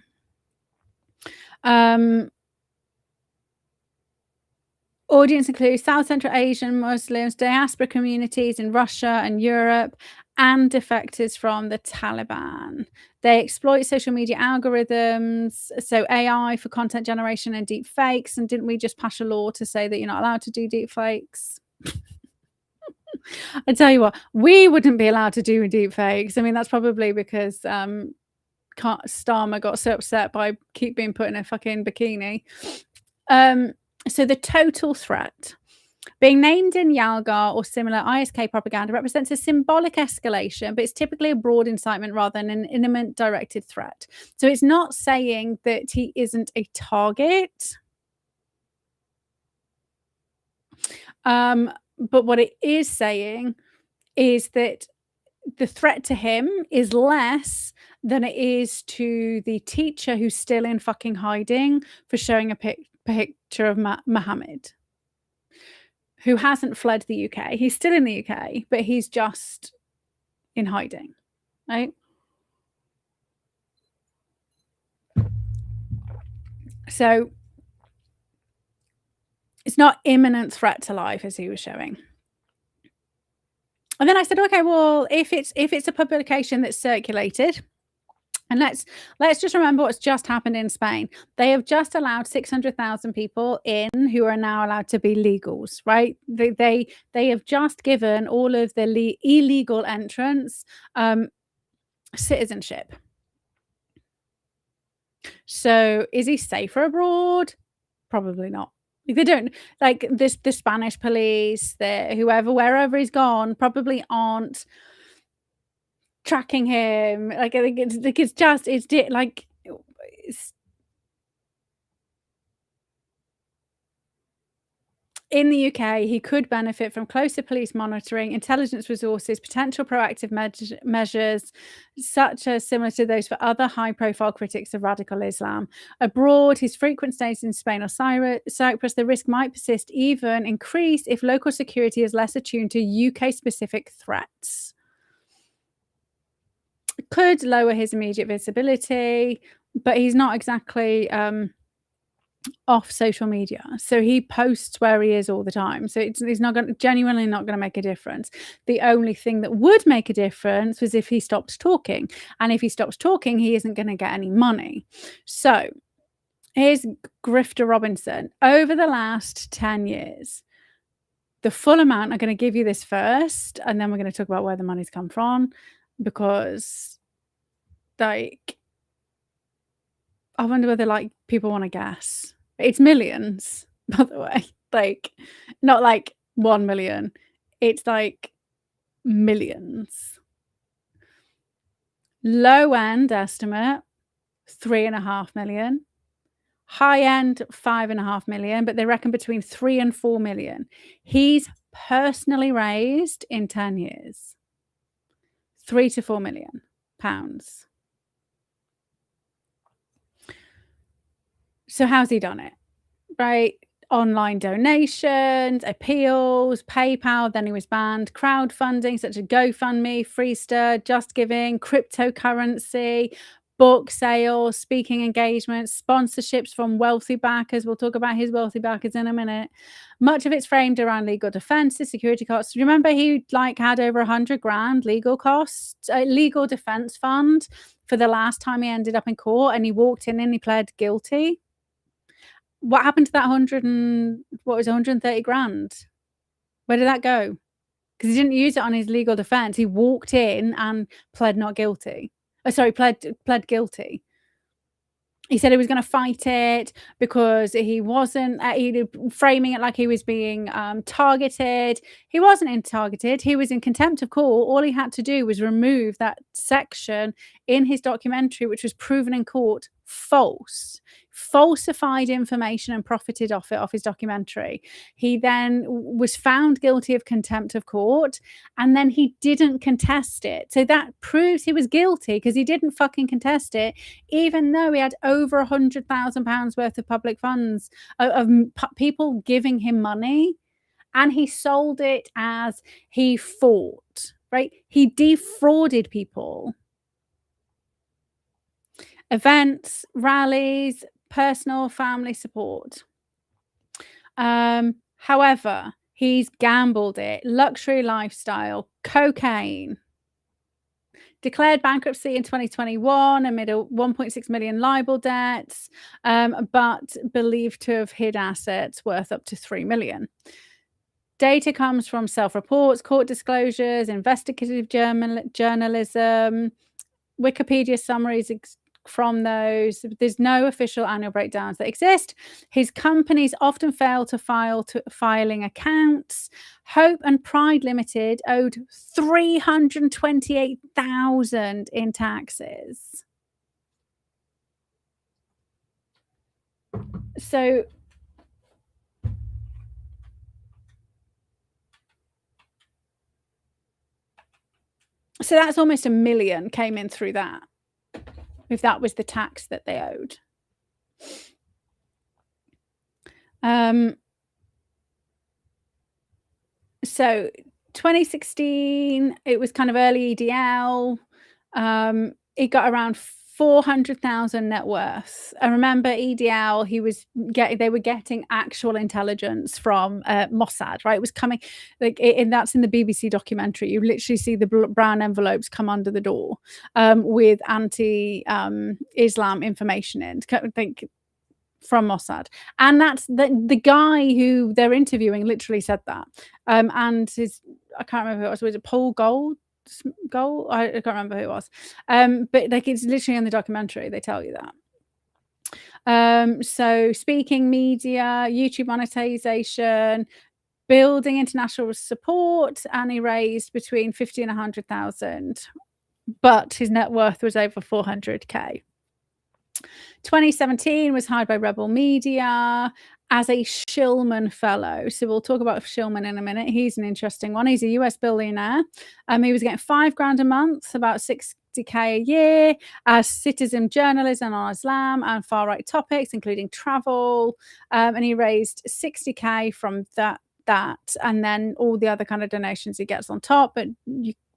Audience includes South Central Asian Muslims, diaspora communities in Russia and Europe, and defectors from the Taliban. They exploit social media algorithms, so AI for content generation and deep fakes. And didn't we just pass a law to say that you're not allowed to do deep fakes? I tell you what, we wouldn't be allowed to do deep fakes. I mean, that's probably because Starmer got so upset by keep being put in a fucking bikini. So the total threat being named in Yalgar or similar ISK propaganda represents a symbolic escalation, but it's typically a broad incitement rather than an imminent directed threat. So it's not saying that he isn't a target. But what it is saying is that the threat to him is less than it is to the teacher who's still in fucking hiding for showing a picture of Mohammed, who hasn't fled the UK. He's still in the UK, but he's just in hiding, right? So it's not imminent threat to life as he was showing. And then I said, okay, well, if it's a publication that's circulated, and let's just remember what's just happened in Spain. They have just allowed 600,000 people in who are now allowed to be legals, right? They have just given all of the illegal entrants citizenship. So is he safer abroad? Probably not. Like, they don't like this. The Spanish police, wherever he's gone, probably aren't tracking him. Like, I think In the UK, he could benefit from closer police monitoring, intelligence resources, potential proactive measures, such as similar to those for other high-profile critics of radical Islam. Abroad, his frequent stays in Spain or Cyprus, the risk might persist, even increase, if local security is less attuned to UK-specific threats. Could lower his immediate visibility, but he's not exactly off social media, so he posts where he is all the time, so he's not going genuinely not going to make a difference. The only thing that would make a difference was if he stopped talking, and if he stops talking, he isn't going to get any money. So here's Grifter Robinson. Over the last 10 years, the full amount, I'm going to give you this first, and then we're going to talk about where the money's come from, because like I wonder whether like people want to guess. It's millions, by the way. Like not like 1 million. It's like millions. Low end estimate 3.5 million. High end 5.5 million, but they reckon between 3 and 4 million. He's personally raised in 10 years 3 to 4 million pounds. So how's he done it? Right? Online donations, appeals, PayPal, then he was banned, crowdfunding such as GoFundMe, Freester, Just Giving, cryptocurrency, book sales, speaking engagements, sponsorships from wealthy backers. We'll talk about his wealthy backers in a minute. Much of it's framed around legal defenses, security costs. Remember, he like had over 100 grand legal costs, legal defense fund for the last time he ended up in court, and he walked in and he pled guilty. What happened to that 130 grand? Where did that go? Because he didn't use it on his legal defense. He walked in and pled not guilty. Pled guilty. He said he was going to fight it because he wasn't framing it like he was being targeted. He wasn't targeted. He was in contempt of court. All he had to do was remove that section in his documentary, which was proven in court false. Falsified information and profited off it, off his documentary. He then was found guilty of contempt of court, and then he didn't contest it. So that proves he was guilty because he didn't fucking contest it, even though he had over £100,000 worth of public funds of people giving him money, and he sold it as he fought, right? He defrauded people. Events, rallies, personal family support. However, he's gambled it. Luxury lifestyle, cocaine. Declared bankruptcy in 2021 amid a 1.6 million libel debts, but believed to have hid assets worth up to 3 million. Data comes from self-reports, court disclosures, investigative journalism, Wikipedia summaries from those. There's no official annual breakdowns that exist. His companies often fail to filing accounts. Hope and Pride Limited owed 328,000 in taxes. So that's almost 1 million came in through that, if that was the tax that they owed. So 2016, it was kind of early EDL. It got around 400,000 net worth. I remember EDL, they were getting actual intelligence from Mossad, right? It was coming, like, and that's in the BBC documentary. You literally see the brown envelopes come under the door with anti-Islam information in, think, from Mossad. And that's the guy who they're interviewing literally said that. And I can't remember who it was it Paul Gold? I can't remember who it was, but like it's literally in the documentary, they tell you that. So speaking, media, YouTube monetization, building international support, and he raised between 50 and 100,000, but his net worth was over 400k. 2017 was hired by Rebel Media as a Shillman Fellow. So we'll talk about Shillman in a minute. He's an interesting one. He's a US billionaire. He was getting $5,000 a month, about $60K a year, as citizen journalism on Islam and far-right topics, including travel. And he raised $60K from that, and then all the other kind of donations he gets on top. But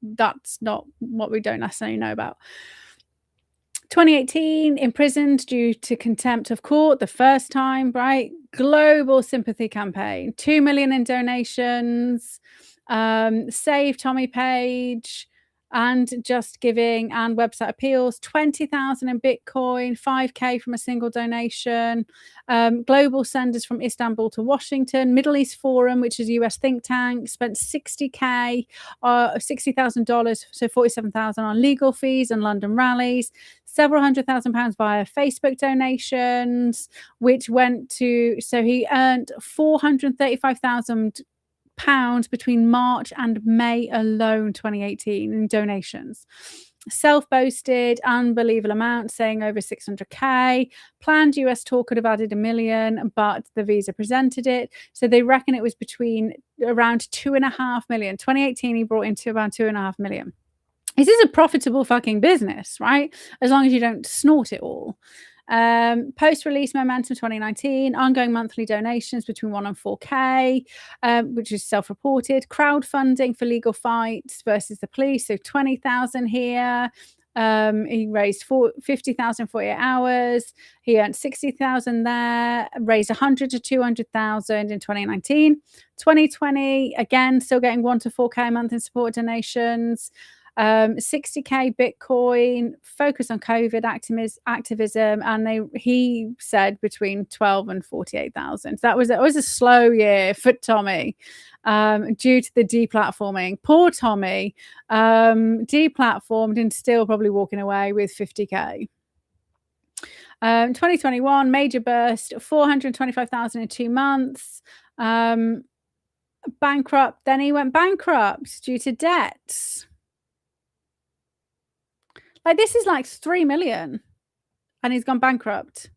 that's not what we don't necessarily know about. 2018, imprisoned due to contempt of court, the first time, right? Global sympathy campaign, 2 million in donations, Save Tommy Page, and Just Giving, and website appeals, 20,000 in Bitcoin, 5K from a single donation, global senders from Istanbul to Washington, Middle East Forum, which is a US think tank, spent $60,000, so $47,000 on legal fees and London rallies, several £100,000 via Facebook donations, which went to, so he earned £435,000 between March and May alone 2018 in donations. Self-boasted, unbelievable amount, saying over 600K. Planned US tour could have added 1 million, but the visa presented it. So they reckon it was between around 2.5 million. 2018, he brought into around 2.5 million. This is a profitable fucking business, right? As long as you don't snort it all. Post-release momentum 2019, ongoing monthly donations between 1 and 4K, which is self-reported. Crowdfunding for legal fights versus the police, so 20,000 here. He raised 50,000 in 48 hours. He earned 60,000 there, raised 100 to 200,000 in 2019. 2020, again, still getting 1 to 4K a month in support donations. 60K Bitcoin, focus on COVID activism, and he said between 12 and 48,000. That was a slow year for Tommy, due to the deplatforming. Poor Tommy, deplatformed and still probably walking away with 50K. 2021 major burst, 425,000 in 2 months. Bankrupt. Then he went bankrupt due to debts. Like, this is like 3 million and he's gone bankrupt.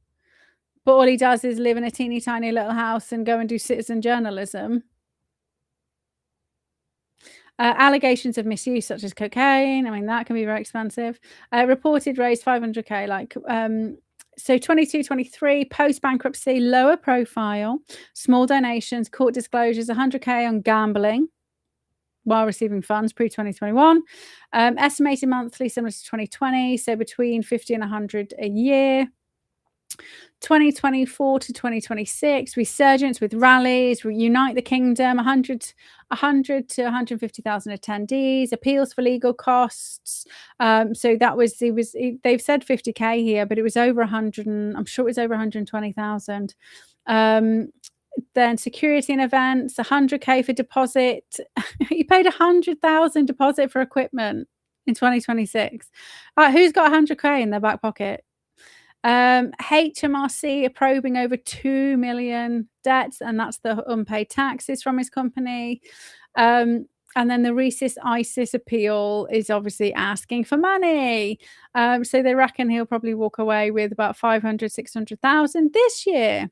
But all he does is live in a teeny tiny little house and go and do citizen journalism. Allegations of misuse, such as cocaine. I mean, that can be very expensive. Reported raised 500K. Like, so 22, 23, post-bankruptcy, lower profile, small donations, court disclosures, 100K on gambling while receiving funds pre-2021. Estimated monthly similar to 2020, so between 50 and 100 a year. 2024 to 2026, resurgence with rallies, Unite the Kingdom, 100 to 150,000 attendees, appeals for legal costs. So that was, they've said 50K here, but it was over 100, and I'm sure it was over 120,000. Then security and events, 100K for deposit. He paid 100,000 deposit for equipment in 2026. Who's got 100K in their back pocket? HMRC are probing over 2 million debts, and that's the unpaid taxes from his company. And then the recent ISIS appeal is obviously asking for money. So they reckon he'll probably walk away with about 500, 600,000 this year,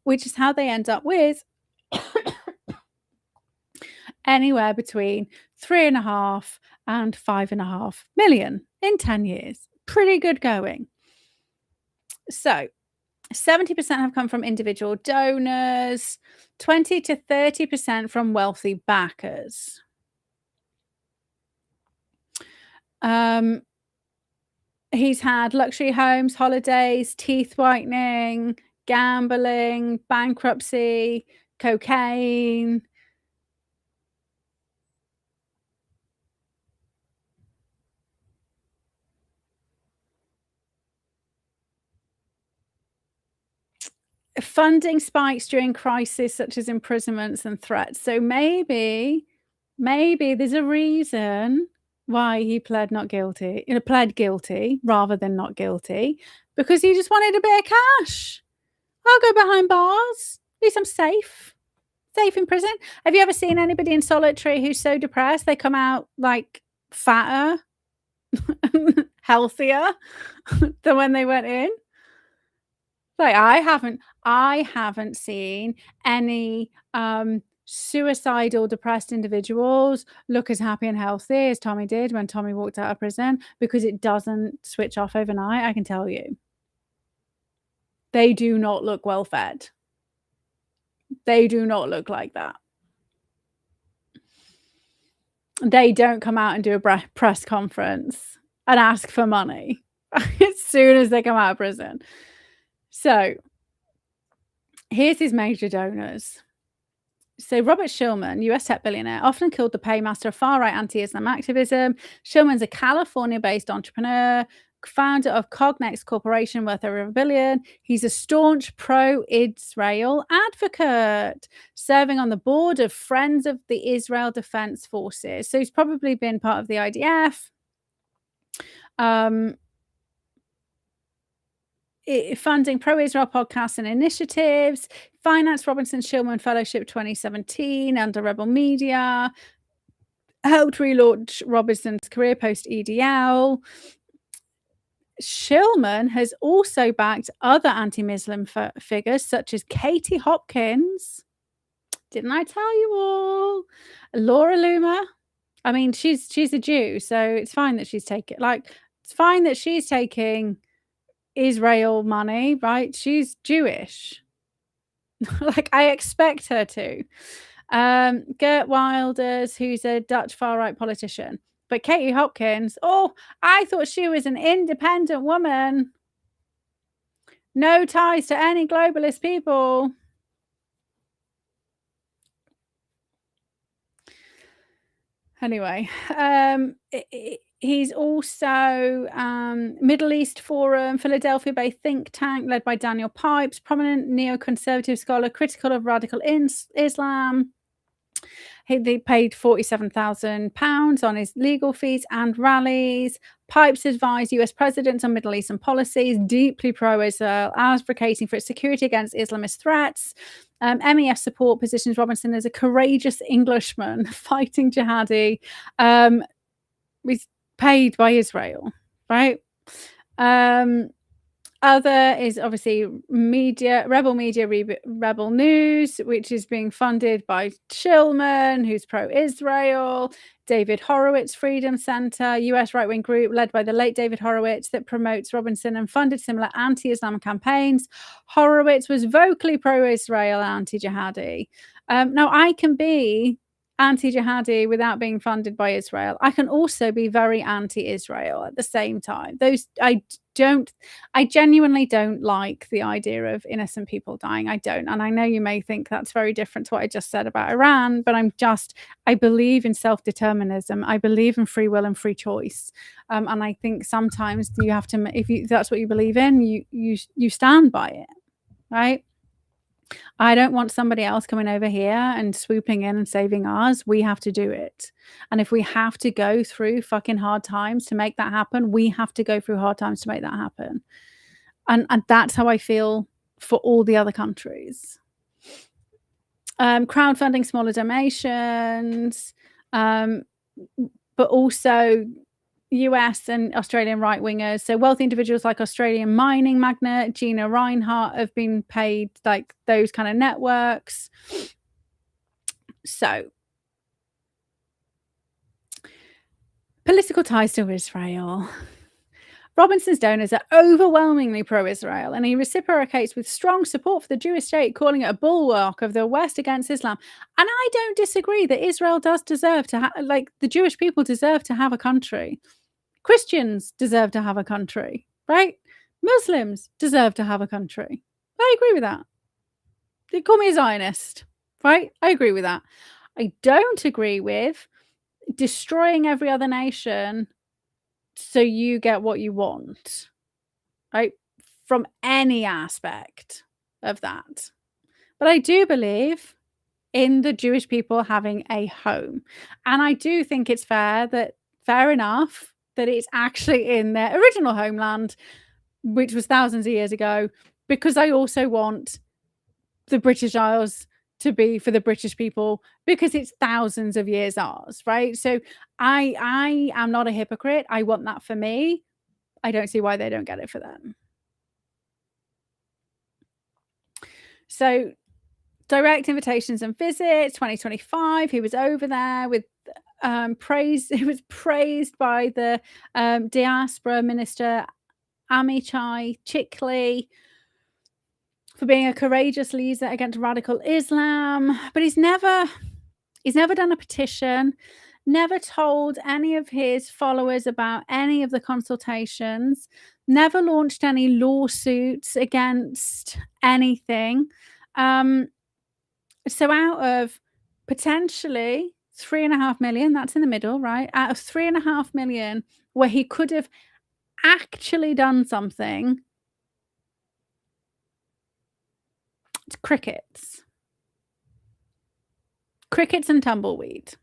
which is how they end up with anywhere between 3.5 and 5.5 million in 10 years. Pretty good going. So 70% have come from individual donors, 20 to 30% from wealthy backers. He's had luxury homes, holidays, teeth whitening, gambling, bankruptcy, cocaine. Funding spikes during crisis, such as imprisonments and threats. So maybe there's a reason why he pled guilty rather than not guilty, because he just wanted a bit of cash. I'll go behind bars. At least I'm safe in prison. Have you ever seen anybody in solitary who's so depressed they come out like fatter? healthier than when they went in. Like, I haven't seen any suicidal, depressed individuals look as happy and healthy as Tommy did when Tommy walked out of prison, because it doesn't switch off overnight, I can tell you. They do not look well fed. They do not look like that. They don't come out and do a press conference and ask for money as soon as they come out of prison. So here's his major donors. So Robert Shulman, US tech billionaire, often called the paymaster of far-right anti-Islam activism. Shulman's a California-based entrepreneur, founder of Cognex Corporation, worth over $1 billion. He's a staunch pro-Israel advocate, serving on the board of Friends of the Israel Defense Forces. So he's probably been part of the IDF. Funding pro-Israel podcasts and initiatives, financed Robinson Shulman Fellowship 2017 under Rebel Media, helped relaunch Robinson's career post-EDL. Shulman has also backed other anti-Muslim figures such as Katie Hopkins. Didn't I tell you all? Laura Loomer. I mean, she's a Jew, so it's fine that she's taking Israel money, right? She's Jewish. Like, I expect her to. Geert Wilders, who's a Dutch far-right politician. But Katie Hopkins, oh, I thought she was an independent woman. No ties to any globalist people. Anyway, he's also Middle East Forum, Philadelphia-based think tank led by Daniel Pipes, prominent neoconservative scholar critical of radical Islam. They paid £47,000 on his legal fees and rallies. Pipes advised US presidents on Middle Eastern policies, deeply pro-Israel, advocating for its security against Islamist threats. MEF support positions Robinson as a courageous Englishman fighting jihadi. He's paid by Israel, right? Other is obviously Rebel News, which is being funded by Shulman, who's pro-Israel. David Horowitz Freedom Center, US right-wing group led by the late David Horowitz that promotes Robinson and funded similar anti-Islam campaigns. Horowitz was vocally pro-Israel, anti-jihadi. Now, I can be anti-jihadi without being funded by Israel. I can also be very anti-Israel at the same time. I genuinely don't like the idea of innocent people dying. I don't. And I know you may think that's very different to what I just said about Iran, but I believe in self-determinism. I believe in free will and free choice. And I think sometimes you have to, if that's what you believe in, you stand by it, right? I don't want somebody else coming over here and swooping in and saving ours. We have to do it. And if we have to go through fucking hard times to make that happen, we have to go through hard times to make that happen. And that's how I feel for all the other countries. Crowdfunding smaller donations, but also US and Australian right-wingers. So wealthy individuals like Australian mining magnate Gina Rinehart have been paid, like those kind of networks. So political ties to Israel. Robinson's donors are overwhelmingly pro-Israel, and he reciprocates with strong support for the Jewish state, calling it a bulwark of the West against Islam. And I don't disagree that Israel does deserve to the Jewish people deserve to have a country. Christians deserve to have a country, right? Muslims deserve to have a country. I agree with that. They call me a Zionist, right? I agree with that. I don't agree with destroying every other nation so you get what you want, right? From any aspect of that. But I do believe in the Jewish people having a home. And I do think it's fair enough that it's actually in their original homeland, which was thousands of years ago, because I also want the British Isles to be for the British people because it's thousands of years ours, right? So I am not a hypocrite. I want that for me. I don't see why they don't get it for them. So direct invitations and visits, 2025. He was over there with praise. He was praised by the diaspora minister Amichai Chikli for being a courageous leader against radical Islam. But he's never done a petition, never told any of his followers about any of the consultations, never launched any lawsuits against anything. So out of potentially 3.5 million, that's in the middle, right? Out of 3.5 million, where he could have actually done something, it's crickets. Crickets and tumbleweed.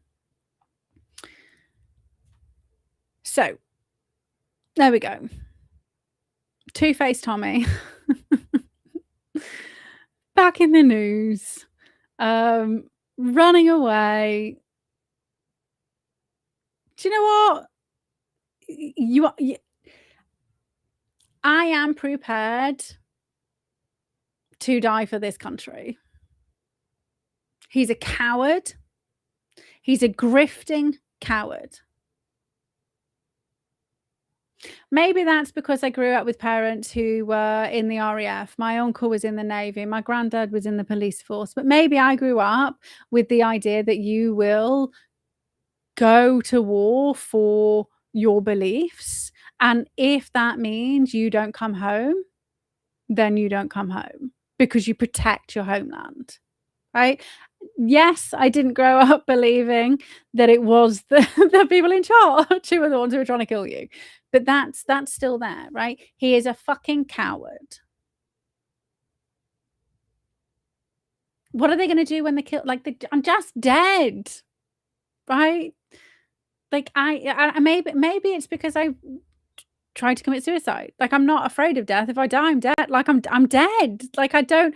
So, there we go. Two-Faced Tommy. Back in the news. Running away. Do you know what? I am prepared to die for this country. He's a coward. He's a grifting coward. Maybe that's because I grew up with parents who were in the RAF. My uncle was in the Navy. My granddad was in the police force. But maybe I grew up with the idea that you will go to war for your beliefs. And if that means you don't come home, then you don't come home because you protect your homeland, right? Yes, I didn't grow up believing that it was the people in charge who were the ones who were trying to kill you. But that's still there, right? He is a fucking coward. What are they going to do when they kill? Like, I'm just dead, right? Like I maybe it's because I tried to commit suicide. Like, I'm not afraid of death. If I die, I'm dead. Like, I'm dead. Like, I don't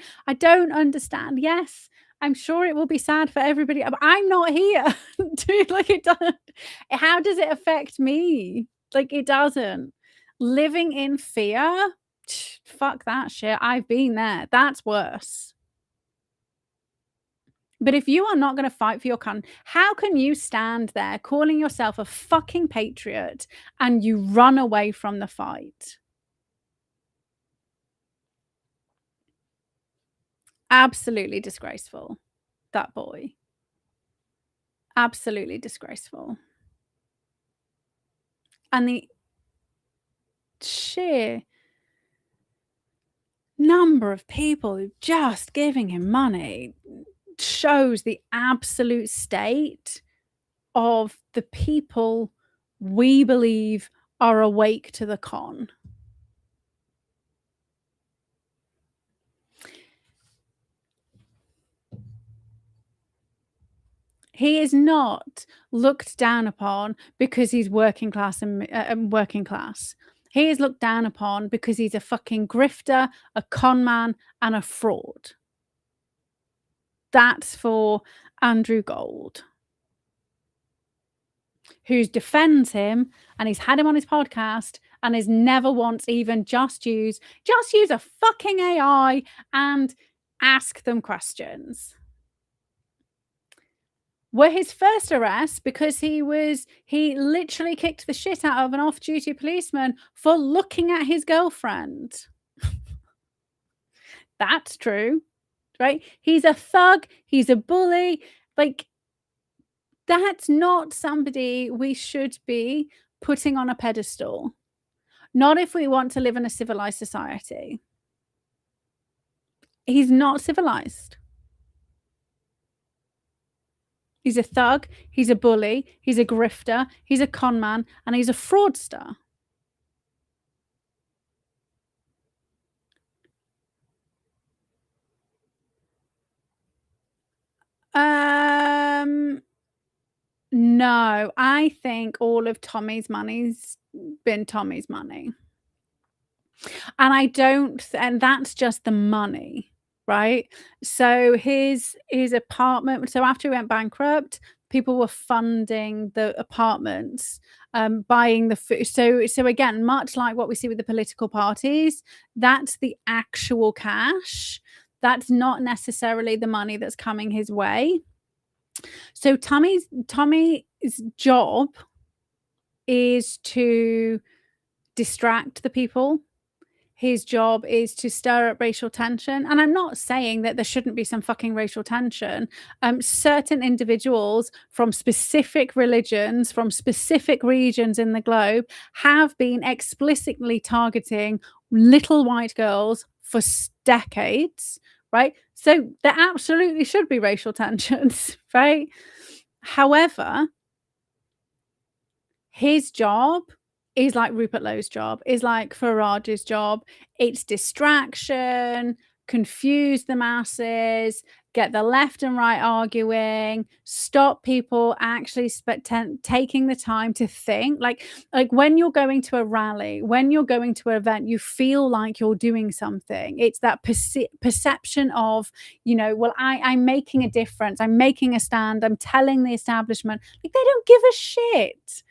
understand. Yes, I'm sure it will be sad for everybody, but I'm not here. Dude, like, it doesn't. How does it affect me? Like, it doesn't. Living in fear, fuck that shit. I've been there. That's worse. But if you are not going to fight for your country, how can you stand there calling yourself a fucking patriot and you run away from the fight? Absolutely disgraceful, that boy. Absolutely disgraceful. And the sheer number of people who just giving him money shows the absolute state of the people we believe are awake to the con. He is not looked down upon because he's working class and working class. He is looked down upon because he's a fucking grifter, a con man, and a fraud. That's for Andrew Gold, who defends him, and he's had him on his podcast and has never once even just use a fucking AI and ask them questions. Were his first arrest because he literally kicked the shit out of an off-duty policeman for looking at his girlfriend. That's true, right? He's a thug. He's a bully. Like, that's not somebody we should be putting on a pedestal. Not if we want to live in a civilized society. He's not civilized. He's a thug, he's a bully, he's a grifter, he's a con man, and he's a fraudster. No, I think all of Tommy's money's been Tommy's money. And I don't, and that's just the money. right? So his apartment, so after he went bankrupt, people were funding the apartments, buying the food. So again, much like what we see with the political parties, that's the actual cash. That's not necessarily the money that's coming his way. So Tommy's job is to distract the people. His job is to stir up racial tension. And I'm not saying that there shouldn't be some fucking racial tension. Certain individuals from specific religions, from specific regions in the globe, have been explicitly targeting little white girls for decades, right? So there absolutely should be racial tensions, right? However, his job is like Rupert Lowe's job, is like Farage's job. It's distraction, confuse the masses, get the left and right arguing, stop people actually taking the time to think. Like when you're going to a rally, when you're going to an event, you feel like you're doing something. It's that perception of, well, I'm making a difference. I'm making a stand. I'm telling the establishment. Like, they don't give a shit.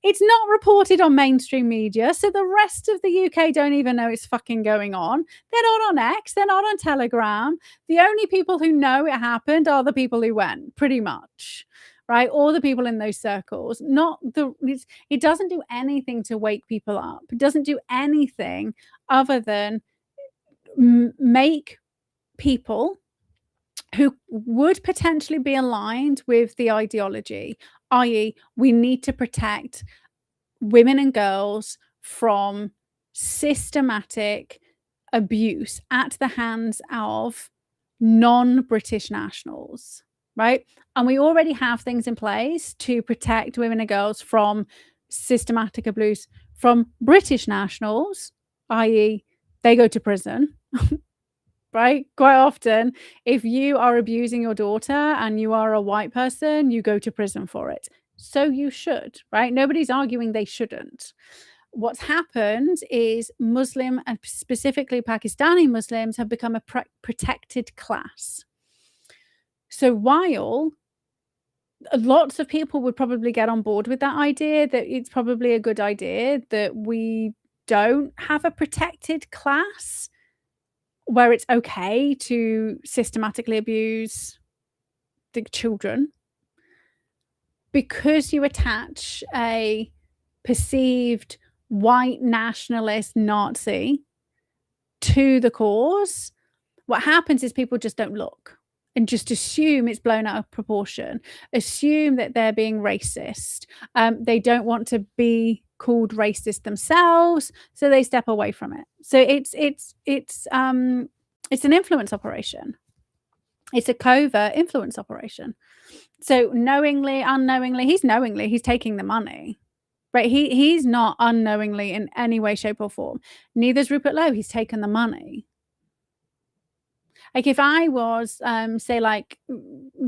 It's not reported on mainstream media, so the rest of the UK don't even know it's fucking going on. They're not on X, they're not on Telegram. The only people who know it happened are the people who went, pretty much, right? Or the people in those circles. It doesn't do anything to wake people up. It doesn't do anything other than make people who would potentially be aligned with the ideology, i.e., we need to protect women and girls from systematic abuse at the hands of non-British nationals, right? And we already have things in place to protect women and girls from systematic abuse from British nationals, i.e., they go to prison. Right? Quite often, if you are abusing your daughter and you are a white person, you go to prison for it. So you should, right? Nobody's arguing they shouldn't. What's happened is Muslim, and specifically Pakistani Muslims, have become a protected class. So while lots of people would probably get on board with that idea, that it's probably a good idea that we don't have a protected class where it's okay to systematically abuse the children, because you attach a perceived white nationalist Nazi to the cause, what happens is people just don't look and just assume it's blown out of proportion, assume that they're being racist. They don't want to be called racist themselves, so they step away from it. So it's an influence operation. It's a covert influence operation. So knowingly, unknowingly, he's taking the money, right? He's not unknowingly in any way, shape, or form. Neither's Rupert Lowe. He's taken the money. Like if I was, say, like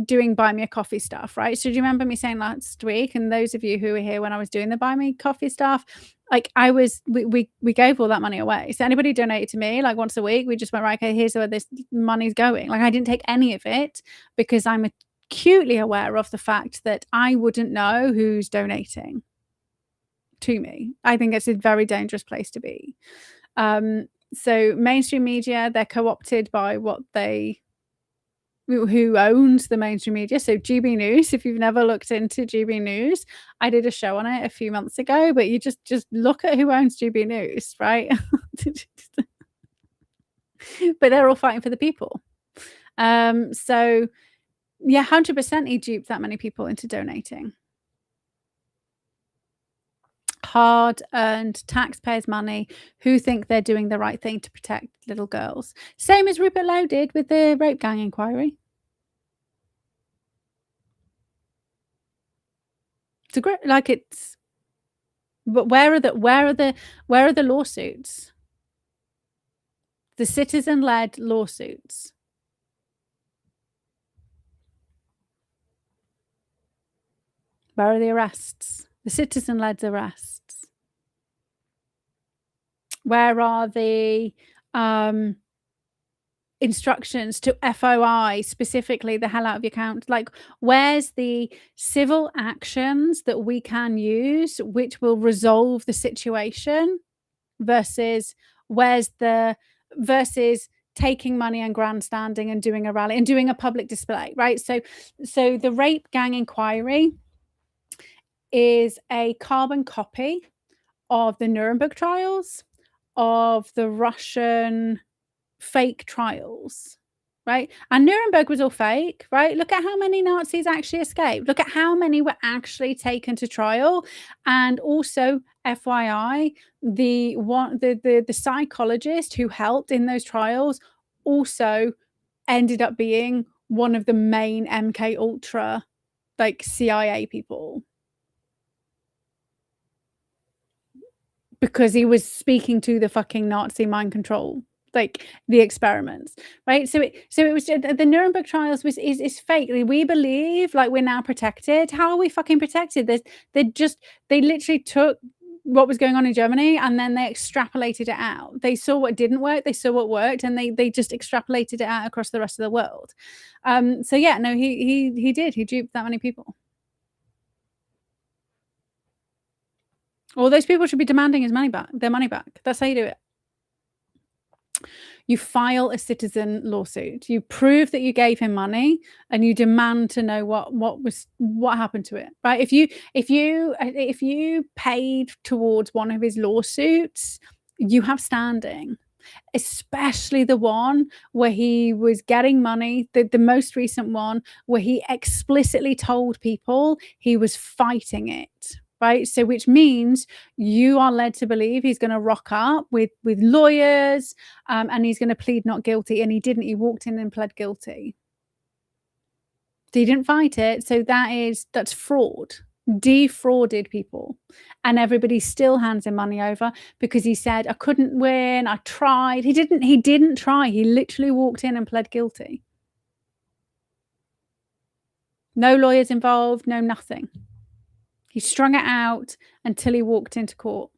doing buy me a coffee stuff, right? So do you remember me saying last week, and those of you who were here when I was doing the buy me coffee stuff, like we gave all that money away. So anybody donated to me like once a week, we just went, right, okay, here's where this money's going. Like I didn't take any of it because I'm acutely aware of the fact that I wouldn't know who's donating to me. I think it's a very dangerous place to be. So mainstream media, they're co-opted by who owns the mainstream media. So GB News, if you've never looked into GB News, I did a show on it a few months ago, but you just look at who owns GB News, right? But they're all fighting for the people. So yeah, 100% he duped that many people into donating. Hard-earned taxpayers' money, who think they're doing the right thing to protect little girls. Same as Rupert Lowe did with the rape gang inquiry. It's a great, like it's, but where are the lawsuits? The citizen-led lawsuits. Where are the arrests? The citizen-led arrests. Where are the instructions to FOI specifically the hell out of your account? Like, where's the civil actions that we can use which will resolve the situation versus versus taking money and grandstanding and doing a rally and doing a public display, right? So the rape gang inquiry is a carbon copy of the Nuremberg trials, of the Russian fake trials, right? And Nuremberg was all fake, right? Look at how many Nazis actually escaped. Look at how many were actually taken to trial. And also, FYI, the psychologist who helped in those trials also ended up being one of the main MK Ultra, like, CIA people. Because he was speaking to the fucking Nazi mind control, like the experiments, right? So it was the Nuremberg trials is fake. We believe like we're now protected. How are we fucking protected? They literally took what was going on in Germany and then they extrapolated it out. They saw what didn't work, they saw what worked, and they just extrapolated it out across the rest of the world. So yeah, no, he duped that many people. All those people should be demanding their money back. That's how you do it. You file a citizen lawsuit. You prove that you gave him money, and you demand to know what happened to it. Right? If you paid towards one of his lawsuits, you have standing. Especially the one where he was getting money, the most recent one where he explicitly told people he was fighting it. Right? So which means you are led to believe he's going to rock up with lawyers and he's going to plead not guilty. And he didn't. He walked in and pled guilty. So he didn't fight it. So that's fraud. Defrauded people. And everybody still hands him money over because he said, I couldn't win. I tried. He didn't try. He literally walked in and pled guilty. No lawyers involved, no nothing. He strung it out until he walked into court.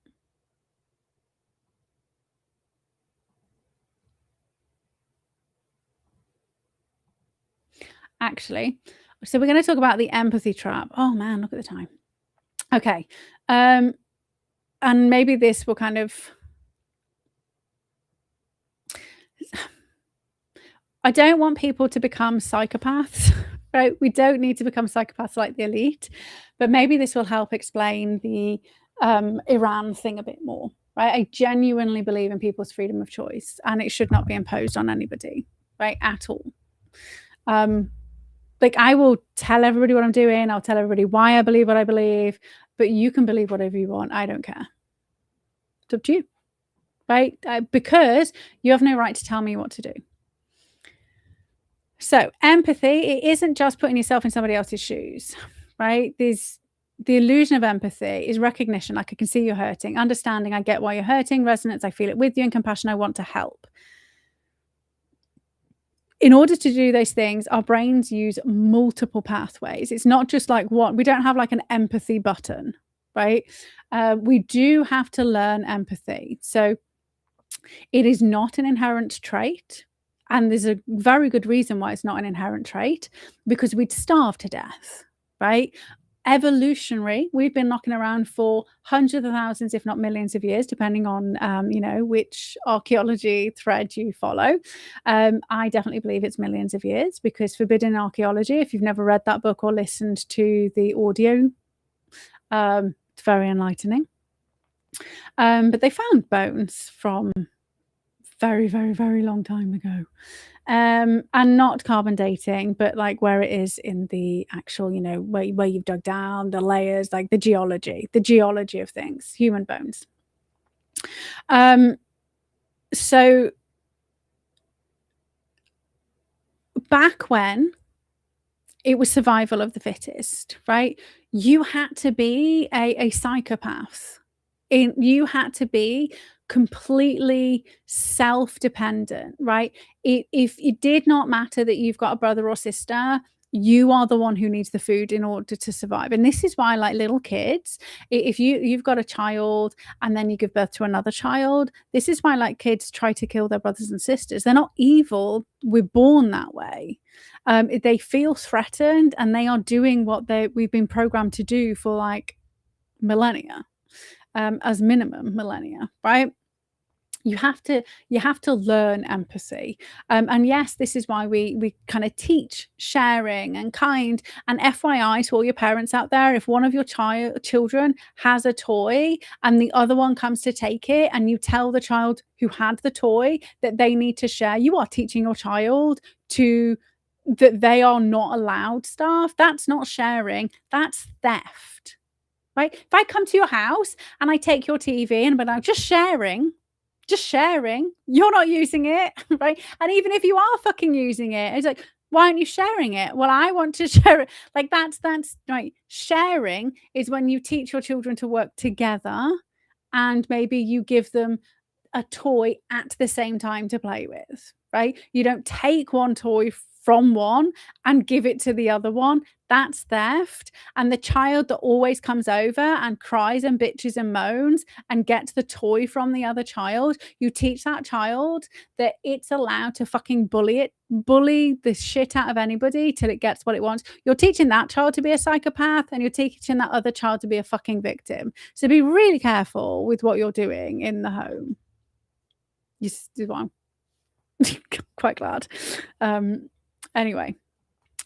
Actually, so we're going to talk about the empathy trap. Oh man, look at the time. Okay. And maybe this will kind of... I don't want people to become psychopaths, right? We don't need to become psychopaths like the elite, but maybe this will help explain the Iran thing a bit more, right? I genuinely believe in people's freedom of choice, and it should not be imposed on anybody, right? At all. Like, I will tell everybody what I'm doing. I'll tell everybody why I believe what I believe, but you can believe whatever you want. I don't care. It's up to you, right? Because you have no right to tell me what to do. So empathy, it isn't just putting yourself in somebody else's shoes, right? The illusion of empathy is recognition, like I can see you're hurting, understanding, I get why you're hurting, resonance, I feel it with you, and compassion, I want to help. In order to do those things, our brains use multiple pathways. It's not just like one. We don't have like an empathy button, right? We do have to learn empathy. So it is not an inherent trait. And there's a very good reason why it's not an inherent trait, because we'd starve to death, right? Evolutionary, we've been knocking around for hundreds of thousands, if not millions of years, depending on, which archaeology thread you follow. I definitely believe it's millions of years, because Forbidden Archaeology, if you've never read that book or listened to the audio, it's very enlightening. But they found bones from very, very, very long time ago. And not carbon dating, but like where it is in the actual, where you've dug down, the layers, like the geology of things, human bones. So back when it was survival of the fittest, right? You had to be a psychopath. You had to be completely self-dependent, right? If it did not matter that you've got a brother or sister You are the one who needs the food in order to survive. And this is why, like, little kids, if you've got a child and then you give birth to another child, this is why, like, kids try to kill their brothers and sisters. They're not evil. We're born that way. They feel threatened, and they are doing what we've been programmed to do for, like, millennia, as minimum millennia, right? You have to learn empathy. And yes, this is why we kind of teach sharing and kind. And FYI to all your parents out there, if one of your children has a toy and the other one comes to take it, and you tell the child who had the toy that they need to share, you are teaching your child that they are not allowed stuff. That's not sharing, that's theft, right? If I come to your house and I take your TV and I'm just sharing, you're not using it, right? And even if you are fucking using it, it's like, why aren't you sharing it? Well, I want to share it. Like, that's right. Sharing is when you teach your children to work together, and maybe you give them a toy at the same time to play with, right? You don't take one toy from one and give it to the other one. That's theft. And the child that always comes over and cries and bitches and moans and gets the toy from the other child, you teach that child that it's allowed to fucking bully the shit out of anybody till it gets what it wants. You're teaching that child to be a psychopath, and you're teaching that other child to be a fucking victim. So be really careful with what you're doing in the home. Well, quite glad. Anyway,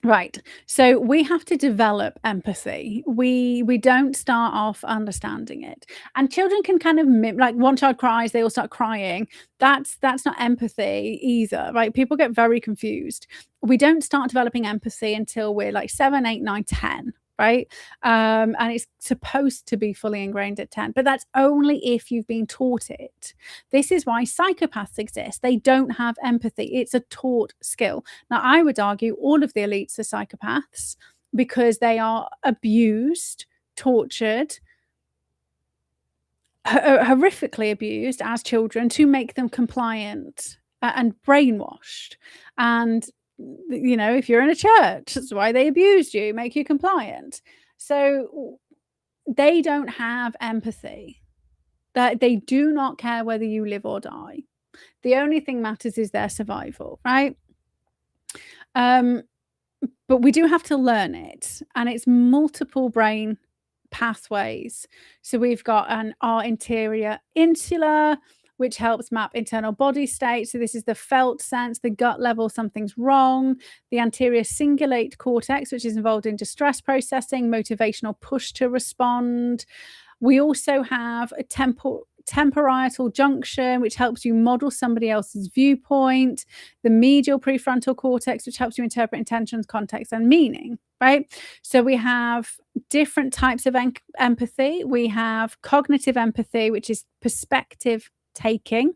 right. So we have to develop empathy. We don't start off understanding it. And children can kind of like, one child cries, they all start crying. That's not empathy either, right? People get very confused. We don't start developing empathy until we're like 7, 8, 9, 10. Right? And it's supposed to be fully ingrained at 10, but that's only if you've been taught it. This is why psychopaths exist. They don't have empathy. It's a taught skill. Now, I would argue all of the elites are psychopaths because they are abused, tortured, horrifically abused as children to make them compliant and brainwashed. And if you're in a church, that's why they abused you, make you compliant. So they don't have empathy. That they do not care whether you live or die. The only thing matters is their survival, right? But we do have to learn it, and it's multiple brain pathways. So we've got our interior insula, which helps map internal body state. So this is the felt sense, the gut level, something's wrong. The anterior cingulate cortex, which is involved in distress processing, motivational push to respond. We also have a temporietal junction, which helps you model somebody else's viewpoint. The medial prefrontal cortex, which helps you interpret intentions, context, and meaning, right? So we have different types of empathy. We have cognitive empathy, which is perspective taking,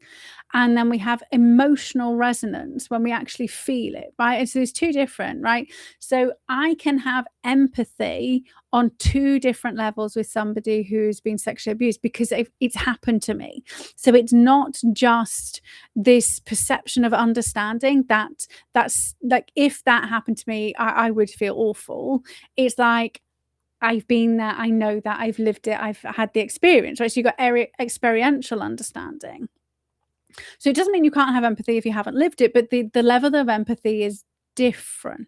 and then we have emotional resonance, when we actually feel it, right? And so there's two different, right? So I can have empathy on two different levels with somebody who's been sexually abused because it's happened to me. So it's not just this perception of understanding that's like, if that happened to me, I would feel awful. It's like, I've been there, I know that, I've lived it, I've had the experience, right? So you've got experiential understanding. So it doesn't mean you can't have empathy if you haven't lived it, but the level of empathy is different.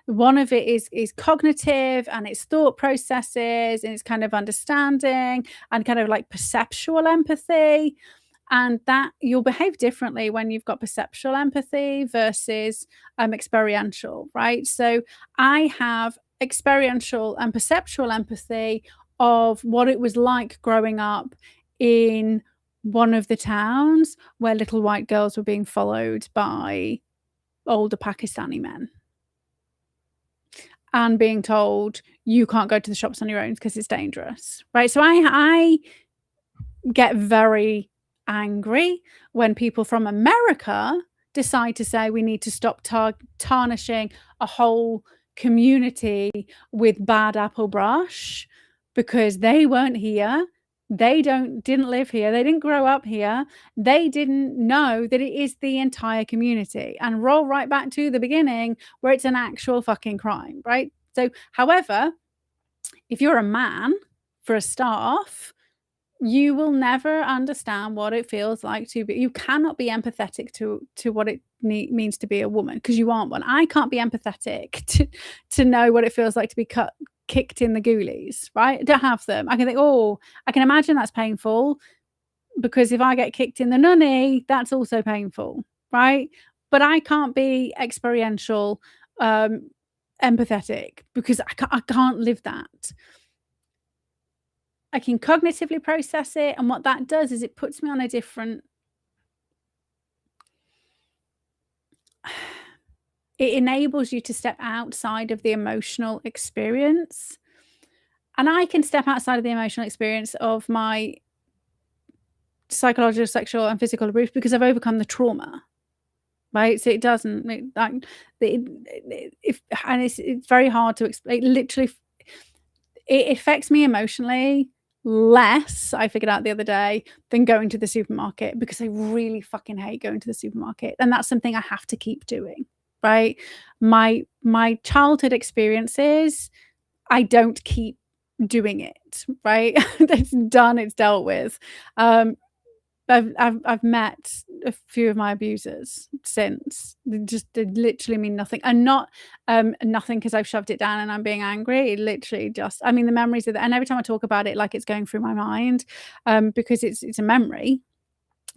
One of it is cognitive, and it's thought processes, and it's kind of understanding and kind of like perceptual empathy. And that you'll behave differently when you've got perceptual empathy versus experiential, right? So I have experiential and perceptual empathy of what it was like growing up in one of the towns where little white girls were being followed by older Pakistani men and being told you can't go to the shops on your own because it's dangerous, right? So I get very angry when people from America decide to say we need to stop tarnishing a whole community with bad apple brush because they weren't here They didn't live here. They didn't grow up here. They didn't know that it is the entire community, and roll right back to the beginning where it's an actual fucking crime, right? So, however, if you're a man, for a start off, you will never understand what it feels like to be. You cannot be empathetic to what it means to be a woman, because you aren't one. I can't be empathetic to know what it feels like to be kicked in the ghoulies, right? I don't have them. I can think, oh, I can imagine that's painful, because if I get kicked in the nunny, that's also painful, right? But I can't be experiential, empathetic, because I can't live that. I can cognitively process it, and what that does is it puts me on a different it enables you to step outside of the emotional experience. And I can step outside of the emotional experience of my psychological, sexual, and physical abuse because I've overcome the trauma, right? So it doesn't, it's very hard to explain. Literally, it affects me emotionally less, I figured out the other day, than going to the supermarket, because I really fucking hate going to the supermarket, and that's something I have to keep doing, right? My childhood experiences, I don't keep doing it, right? It's done, it's dealt with. I've met a few of my abusers since. They literally mean nothing, and not nothing because I've shoved it down and I'm being angry. It literally just, I mean, the memories of that, and every time I talk about it, like, it's going through my mind, because it's a memory,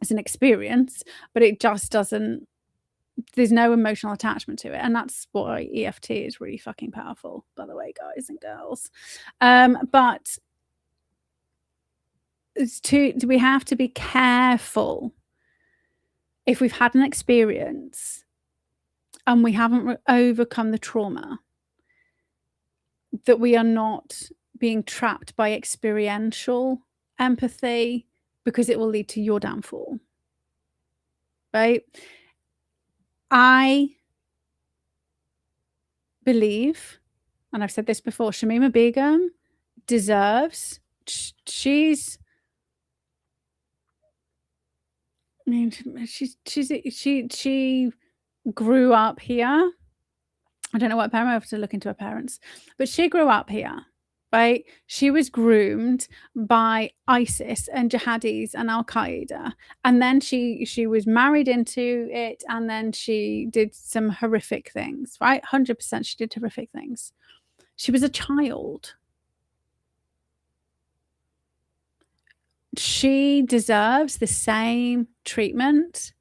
it's an experience, but it just doesn't. There's no emotional attachment to it, and that's why EFT is really fucking powerful, by the way, guys and girls. But we have to be careful if we've had an experience and we haven't overcome the trauma, that we are not being trapped by experiential empathy, because it will lead to your downfall, right? I believe, and I've said this before, Shamima Begum deserves, she grew up here. I don't know what parent, I have to look into her parents, but she grew up here, right? She was groomed by ISIS and jihadis and Al Qaeda, and then she was married into it, and then she did some horrific things, right? 100% she did horrific things. She was a child. She deserves the same treatment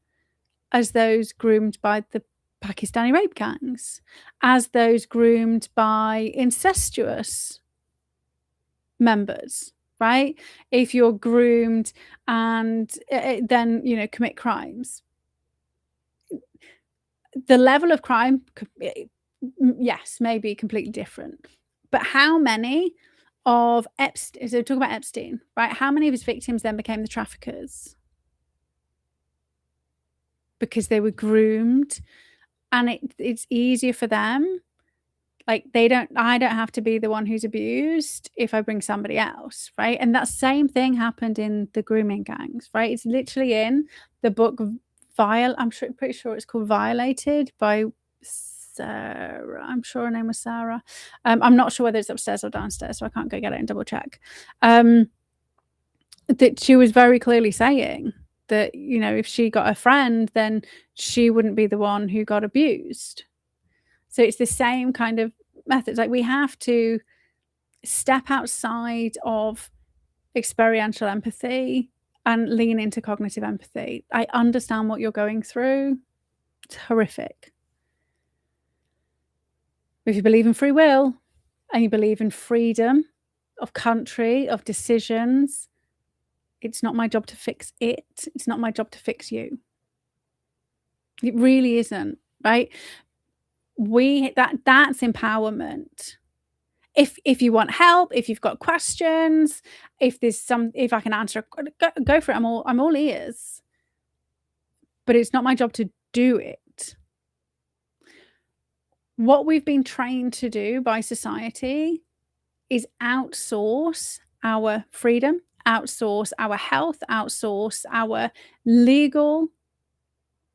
as those groomed by the Pakistani rape gangs, as those groomed by incestuous members, right? If you're groomed and then, commit crimes, the level of crime, yes, may be completely different. But how many of Epstein, so talk about Epstein, right? How many of his victims then became the traffickers? Because they were groomed, and it's easier for them. Like, I don't have to be the one who's abused if I bring somebody else, right? And that same thing happened in the grooming gangs, right? It's literally in the book I'm pretty sure it's called Violated by Sarah. I'm sure her name was Sarah. I'm not sure whether it's upstairs or downstairs, so I can't go get it and double check. That she was very clearly saying that, if she got a friend, then she wouldn't be the one who got abused. So it's the same kind of methods. Like, we have to step outside of experiential empathy and lean into cognitive empathy. I understand what you're going through. It's horrific. If you believe in free will and you believe in freedom of country, of decisions, it's not my job to fix it. It's not my job to fix you. It really isn't, right? That's empowerment. If you want help, if you've got questions, if I can answer, go for it. I'm all ears. But it's not my job to do it. What we've been trained to do by society is outsource our freedom, outsource our health, outsource our legal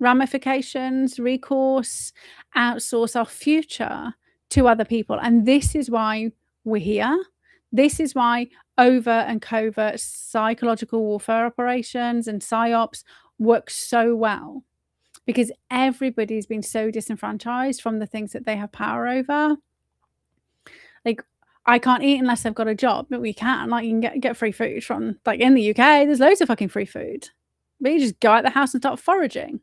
ramifications, recourse, outsource our future to other people. And this is why we're here. This is why overt and covert psychological warfare operations and PsyOps work so well, because everybody's been so disenfranchised from the things that they have power over. Like, I can't eat unless I've got a job, but we can. Like, you can get free food from, like, in the UK, there's loads of fucking free food. But you just go out the house and start foraging.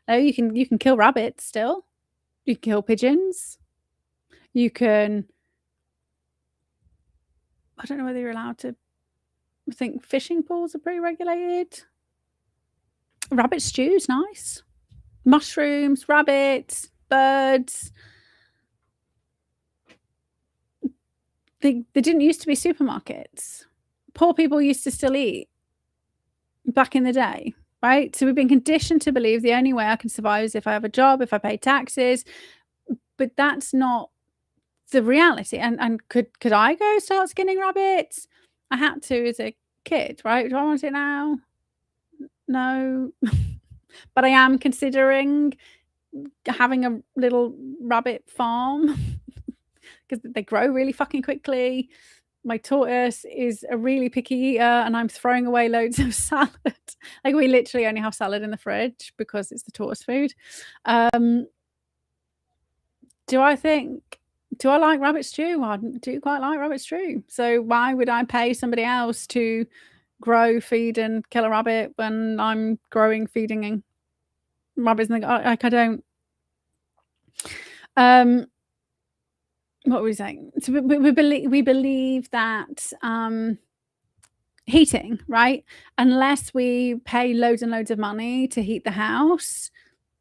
You can kill rabbits still. You can kill pigeons. You can, I don't know whether you're allowed to, I think fishing pools are pretty regulated. Rabbit stew's nice. Mushrooms, rabbits, birds. They didn't used to be supermarkets. Poor people used to still eat back in the day, right? So we've been conditioned to believe the only way I can survive is if I have a job, if I pay taxes. But that's not the reality. And could I go start skinning rabbits? I had to as a kid, right? Do I want it now? No. But I am considering having a little rabbit farm because they grow really fucking quickly. My tortoise is a really picky eater and I'm throwing away loads of salad. Like, we literally only have salad in the fridge because it's the tortoise food. Do I like rabbit stew? I do quite like rabbit stew. So why would I pay somebody else to grow, feed and kill a rabbit when I'm growing, feeding and rabbits? And like, I don't. What were we saying? So we believe that heating, right? Unless we pay loads and loads of money to heat the house,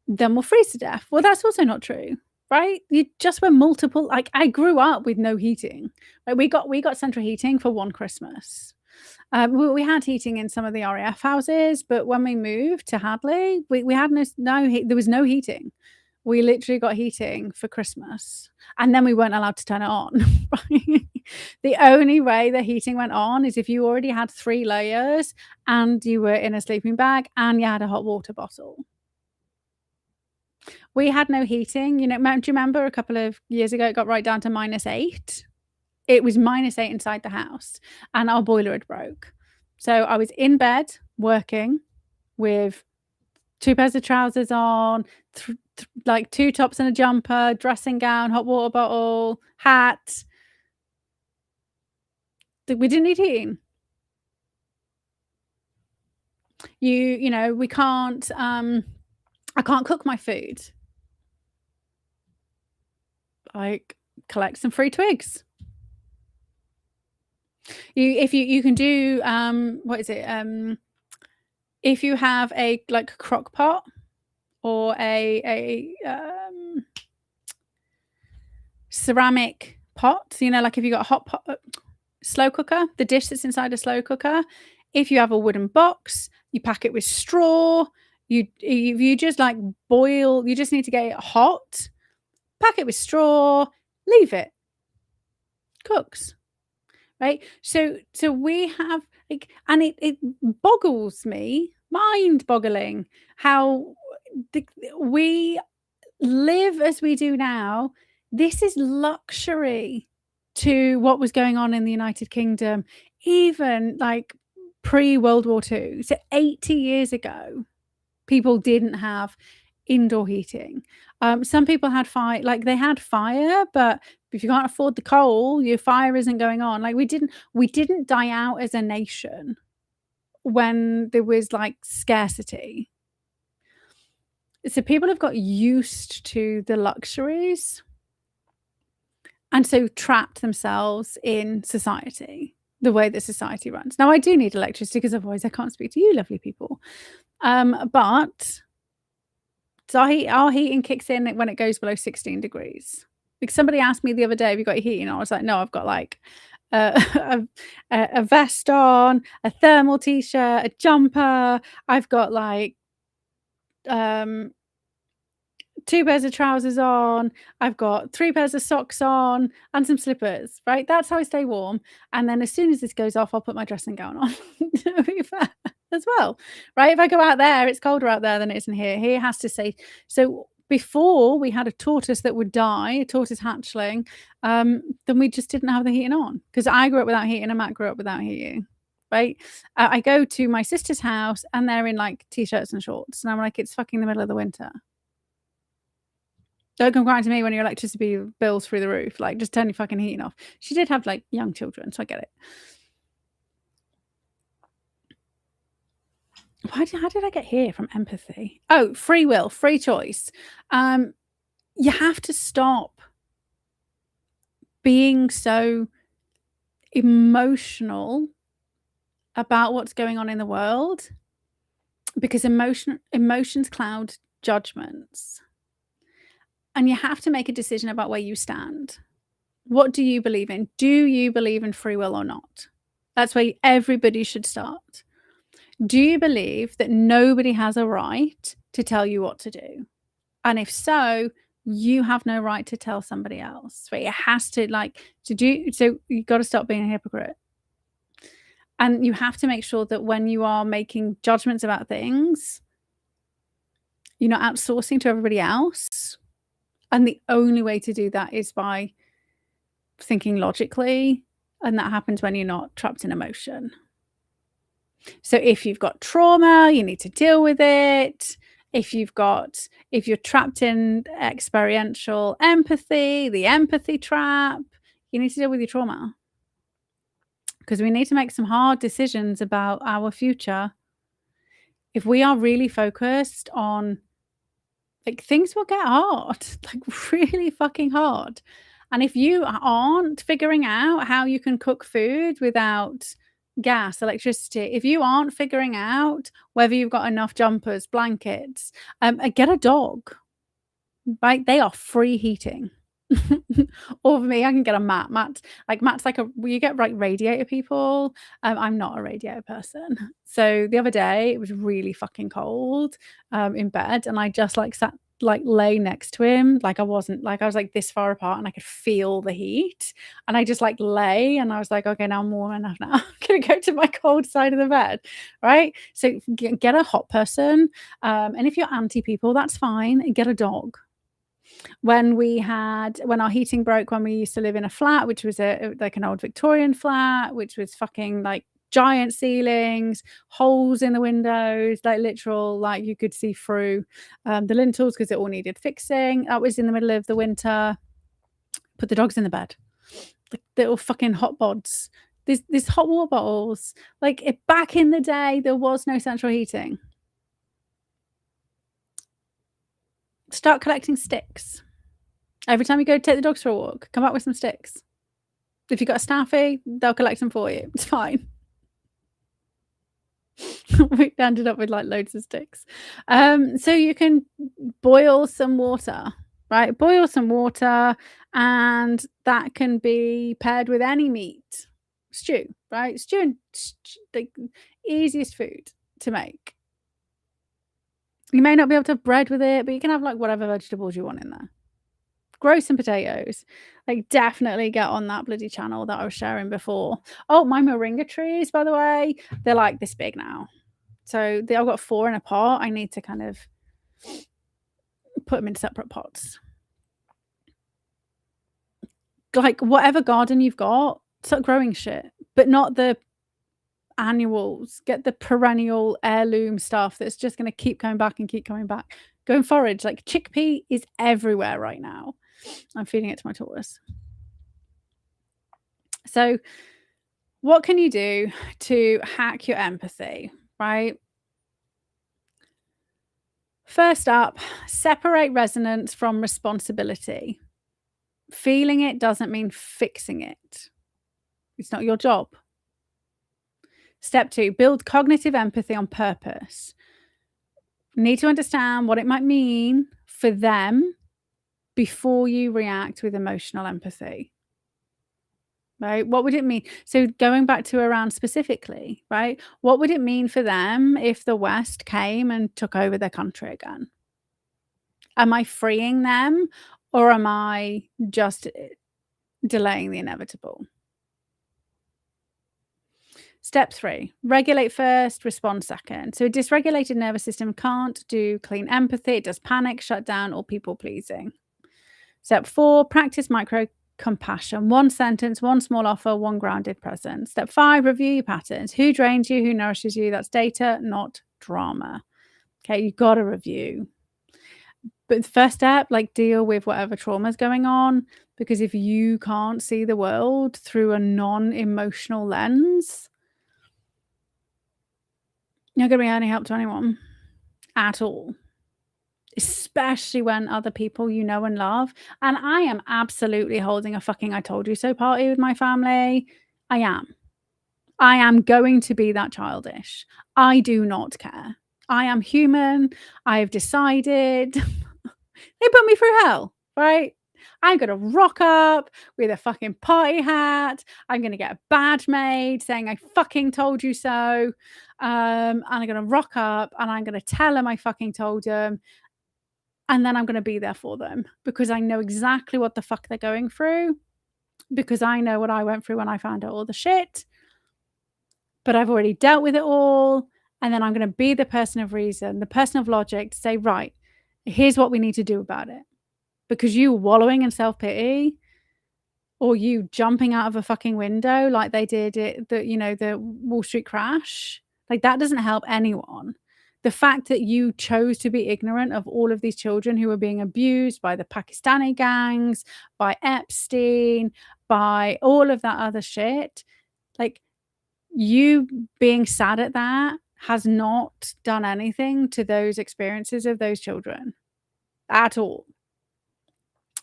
then we'll freeze to death. Well, that's also not true, right? You just were multiple. Like, I grew up with no heating. Like, we got central heating for one Christmas. We had heating in some of the RAF houses, but when we moved to Hadley, we had there was no heating. We literally got heating for Christmas, and then we weren't allowed to turn it on. The only way the heating went on is if you already had 3 layers and you were in a sleeping bag and you had a hot water bottle. We had no heating. Do you remember a couple of years ago, it got right down to -8? It was -8 inside the house and our boiler had broke. So I was in bed working with 2 pairs of trousers on, like 2 tops and a jumper, dressing gown, hot water bottle, hat. We didn't need heating. We can't, I can't cook my food. Like, collect some free twigs. You can do, what is it? If you have a, like, crock pot or a ceramic pot, like if you got a hot pot, slow cooker, the dish that's inside a slow cooker, if you have a wooden box, you pack it with straw, you just like boil, you just need to get it hot, pack it with straw, leave it, cooks, right? So we have, like, and it boggles me, mind-boggling, how we live as we do now. This is luxury to what was going on in the United Kingdom, even like pre-World War II. So 80 years ago, people didn't have indoor heating. Some people had fire, like they had fire, but if you can't afford the coal, your fire isn't going on. Like, we didn't die out as a nation when there was like scarcity. So people have got used to the luxuries and so trapped themselves in society, the way that society runs. Now, I do need electricity because otherwise I can't speak to you lovely people. But so our heating kicks in when it goes below 16 degrees. Like, somebody asked me the other day, have you got heating? I was like, no, I've got like a vest on, a thermal t-shirt, a jumper. I've got like 2 pairs of trousers on, I've got 3 pairs of socks on and some slippers, right? That's how I stay warm, and then as soon as this goes off, I'll put my dressing gown on, to be fair, as well, right? If I go out there, it's colder out there than it is in here. Here has to say so before we had a tortoise that would die, a tortoise hatchling, then we just didn't have the heating on, 'cause I grew up without heating and Matt grew up without heating, right? I go to my sister's house and they're in, like, T-shirts and shorts, and I'm like, "It's fucking the middle of the winter. Don't come crying to me when your electricity bill's through the roof, like, just turn your fucking heating off." She did have, like, young children, so I get it. How did I get here from empathy? Oh, free will, free choice. You have to stop being so emotional about what's going on in the world, because emotions cloud judgments. And you have to make a decision about where you stand. What do you believe in? Do you believe in free will or not? That's where everybody should start. Do you believe that nobody has a right to tell you what to do? And if so, you have no right to tell somebody else. Right? It has to so you've got to stop being a hypocrite. And you have to make sure that when you are making judgments about things, you're not outsourcing to everybody else. And the only way to do that is by thinking logically, and that happens when you're not trapped in emotion. So if you've got trauma, you need to deal with it. If you're trapped in experiential empathy, the empathy trap, you need to deal with your trauma. Because we need to make some hard decisions about our future. If we are really focused on, like, things will get hard, like really fucking hard. And if you aren't figuring out how you can cook food without gas, electricity, if you aren't figuring out whether you've got enough jumpers, blankets, get a dog, right? They are free heating. Or for me, I can get a mat. Matt's like you get like radiator people. I'm not a radiator person. So the other day it was really fucking cold in bed, and I just lay next to him. I was like this far apart and I could feel the heat, and I just lay, and I was like, okay, now I'm warm enough now. I'm gonna go to my cold side of the bed, right? So get a hot person, and if you're anti people, that's fine. Get a dog. When our heating broke, when we used to live in a flat, which was like an old Victorian flat, which was fucking like giant ceilings, holes in the windows, like literal, like you could see through the lintels because it all needed fixing. That was in the middle of the winter. Put the dogs in the bed, like little fucking hot bods. These hot water bottles. Back in the day, there was no central heating. Start collecting sticks. Every time you go take the dogs for a walk, come back with some sticks. If you've got a staffy, they'll collect them for you. It's fine. We ended up with loads of sticks. So you can boil some water, right? Boil some water, and that can be paired with any meat. Stew, right? Stew, the easiest food to make. You may not be able to have bread with it, but you can have whatever vegetables you want in there. Grow some potatoes. Definitely get on that bloody channel that I was sharing before. Oh, my moringa trees, by the way, they're this big now. So I've got 4 in a pot. I need to kind of put them in separate pots. Whatever garden you've got, start growing shit, but not the annuals. Get the perennial heirloom stuff that's just going to keep coming back and keep coming back. Go and forage. Chickpea is everywhere right now. I'm feeding it to my tortoise. So what can you do to hack your empathy, right? First up, separate resonance from responsibility. Feeling it doesn't mean fixing it. It's not your job. Step 2, build cognitive empathy on purpose. You need to understand what it might mean for them before you react with emotional empathy. Right? What would it mean? So going back to Iran specifically, right? What would it mean for them if the West came and took over their country again? Am I freeing them, or am I just delaying the inevitable? Step 3, regulate first, respond second. So a dysregulated nervous system can't do clean empathy. It does panic, shutdown, or people pleasing. Step 4, practice micro compassion. One sentence, one small offer, one grounded presence. Step 5, review your patterns. Who drains you? Who nourishes you? That's data, not drama. Okay, you've got to review. But the first step, like, deal with whatever trauma is going on, because if you can't see the world through a non-emotional lens, you're not going to be any help to anyone at all, especially when other people you know and love. And I am absolutely holding a fucking I told you so party with my family. I am going to be that childish. I do not care. I am human. I have decided. They put me through hell, right? I'm going to rock up with a fucking party hat. I'm going to get a badge made saying I fucking told you so. And I'm going to rock up and I'm going to tell them I fucking told them. And then I'm going to be there for them because I know exactly what the fuck they're going through, because I know what I went through when I found out all the shit. But I've already dealt with it all. And then I'm going to be the person of reason, the person of logic, to say, right, here's what we need to do about it. Because you wallowing in self-pity, or you jumping out of a fucking window like they did the Wall Street crash, like, that doesn't help anyone. The fact that you chose to be ignorant of all of these children who were being abused by the Pakistani gangs, by Epstein, by all of that other shit, like, you being sad at that has not done anything to those experiences of those children at all.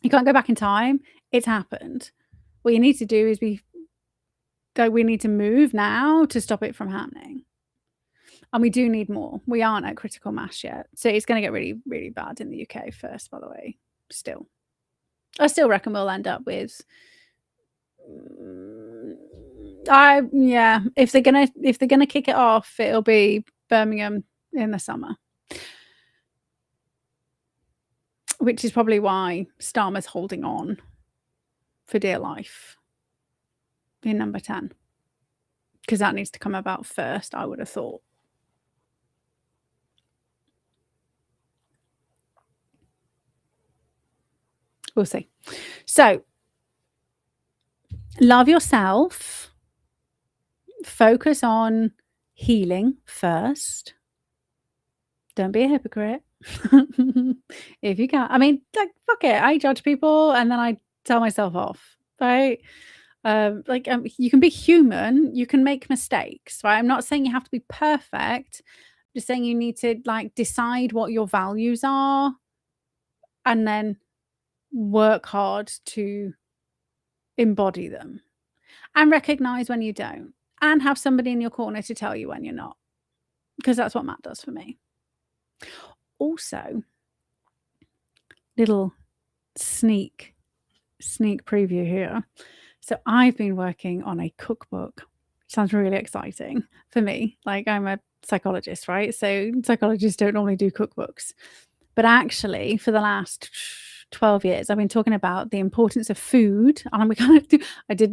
You can't go back in time. It's happened. What you need to do is we need to move now to stop it from happening. And we do need more. We aren't at critical mass yet. So it's going to get really, really bad in the UK first, by the way. Still. I still reckon we'll end up with if they're gonna kick it off, it'll be Birmingham in the summer. Which is probably why Starmer's holding on for dear life in number 10. Because that needs to come about first, I would have thought. We'll see. So, love yourself. Focus on healing first. Don't be a hypocrite. If you can. I mean, like, fuck it. I judge people and then I tell myself off, right? You can be human. You can make mistakes, right? I'm not saying you have to be perfect. I'm just saying you need to, like, decide what your values are and then work hard to embody them, and recognize when you don't, and have somebody in your corner to tell you when you're not, because that's what Matt does for me. Also, little sneak preview here. So I've been working on a cookbook. Sounds really exciting for me. Like, I'm a psychologist, right? So psychologists don't normally do cookbooks. But actually, for the last 12 years, I've been talking about the importance of food. And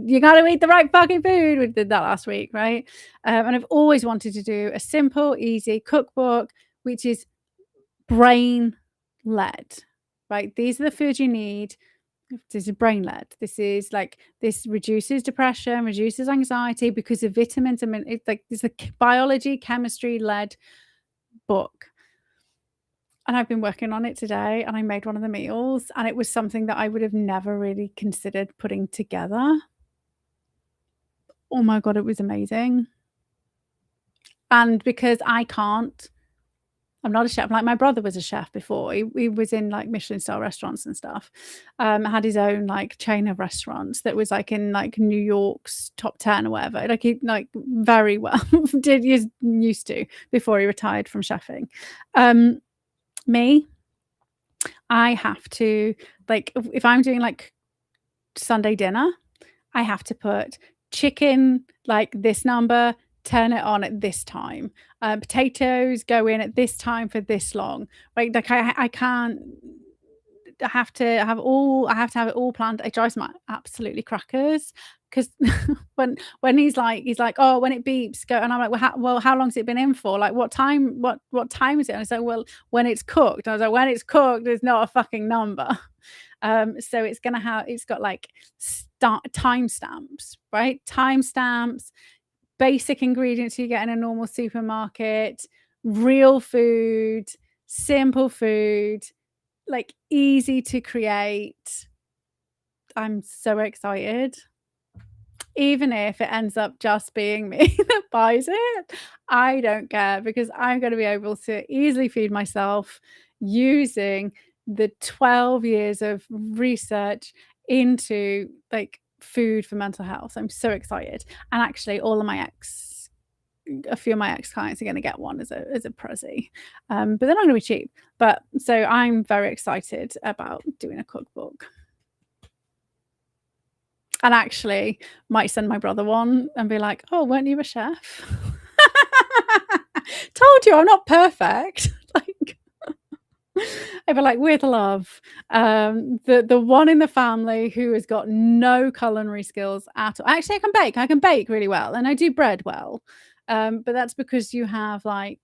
you gotta eat the right fucking food. We did that last week, right? And I've always wanted to do a simple, easy cookbook, which is brain-led, right? These are the foods you need. This is brain-led. This reduces depression, reduces anxiety because of vitamins. I mean, it's a biology, chemistry-led book. And I've been working on it today, and I made one of the meals, and it was something that I would have never really considered putting together. Oh my God, it was amazing. And because I'm not a chef. Like, my brother was a chef before. He was in, like, Michelin star restaurants and stuff. Had his own, like, chain of restaurants that was, like, in, like, New York's top 10 or whatever. Like, he, like, very well used to before he retired from chefing. Me, I have to, like, if I'm doing, like, Sunday dinner, I have to put chicken, like, this number, turn it on at this time. Potatoes go in at this time for this long. Right? Like, I can't. have to have it all planned. It drives me absolutely crackers because when he's like, "Oh, when it beeps, go," and I'm like, "Well, how long's it been in for? Like, what time is it?" And he's like, "Well, when it's cooked." I was like, "When it's cooked is not a fucking number." So it's got like timestamps, right? Timestamps, basic ingredients you get in a normal supermarket, real food, simple food, like easy to create. I'm so excited. Even if it ends up just being me that buys it, I don't care because I'm going to be able to easily feed myself using the 12 years of research into like food for mental health. I'm so excited. And actually a few of my ex clients are going to get one as a prezi, but they're not going to be cheap. But so I'm very excited about doing a cookbook. And actually might send my brother one and be like, "Oh, weren't you a chef?" Told you I'm not perfect. Like, I'd be like, "With love." The one in the family who has got no culinary skills at all. Actually, I can bake really well, and I do bread well. But that's because you have like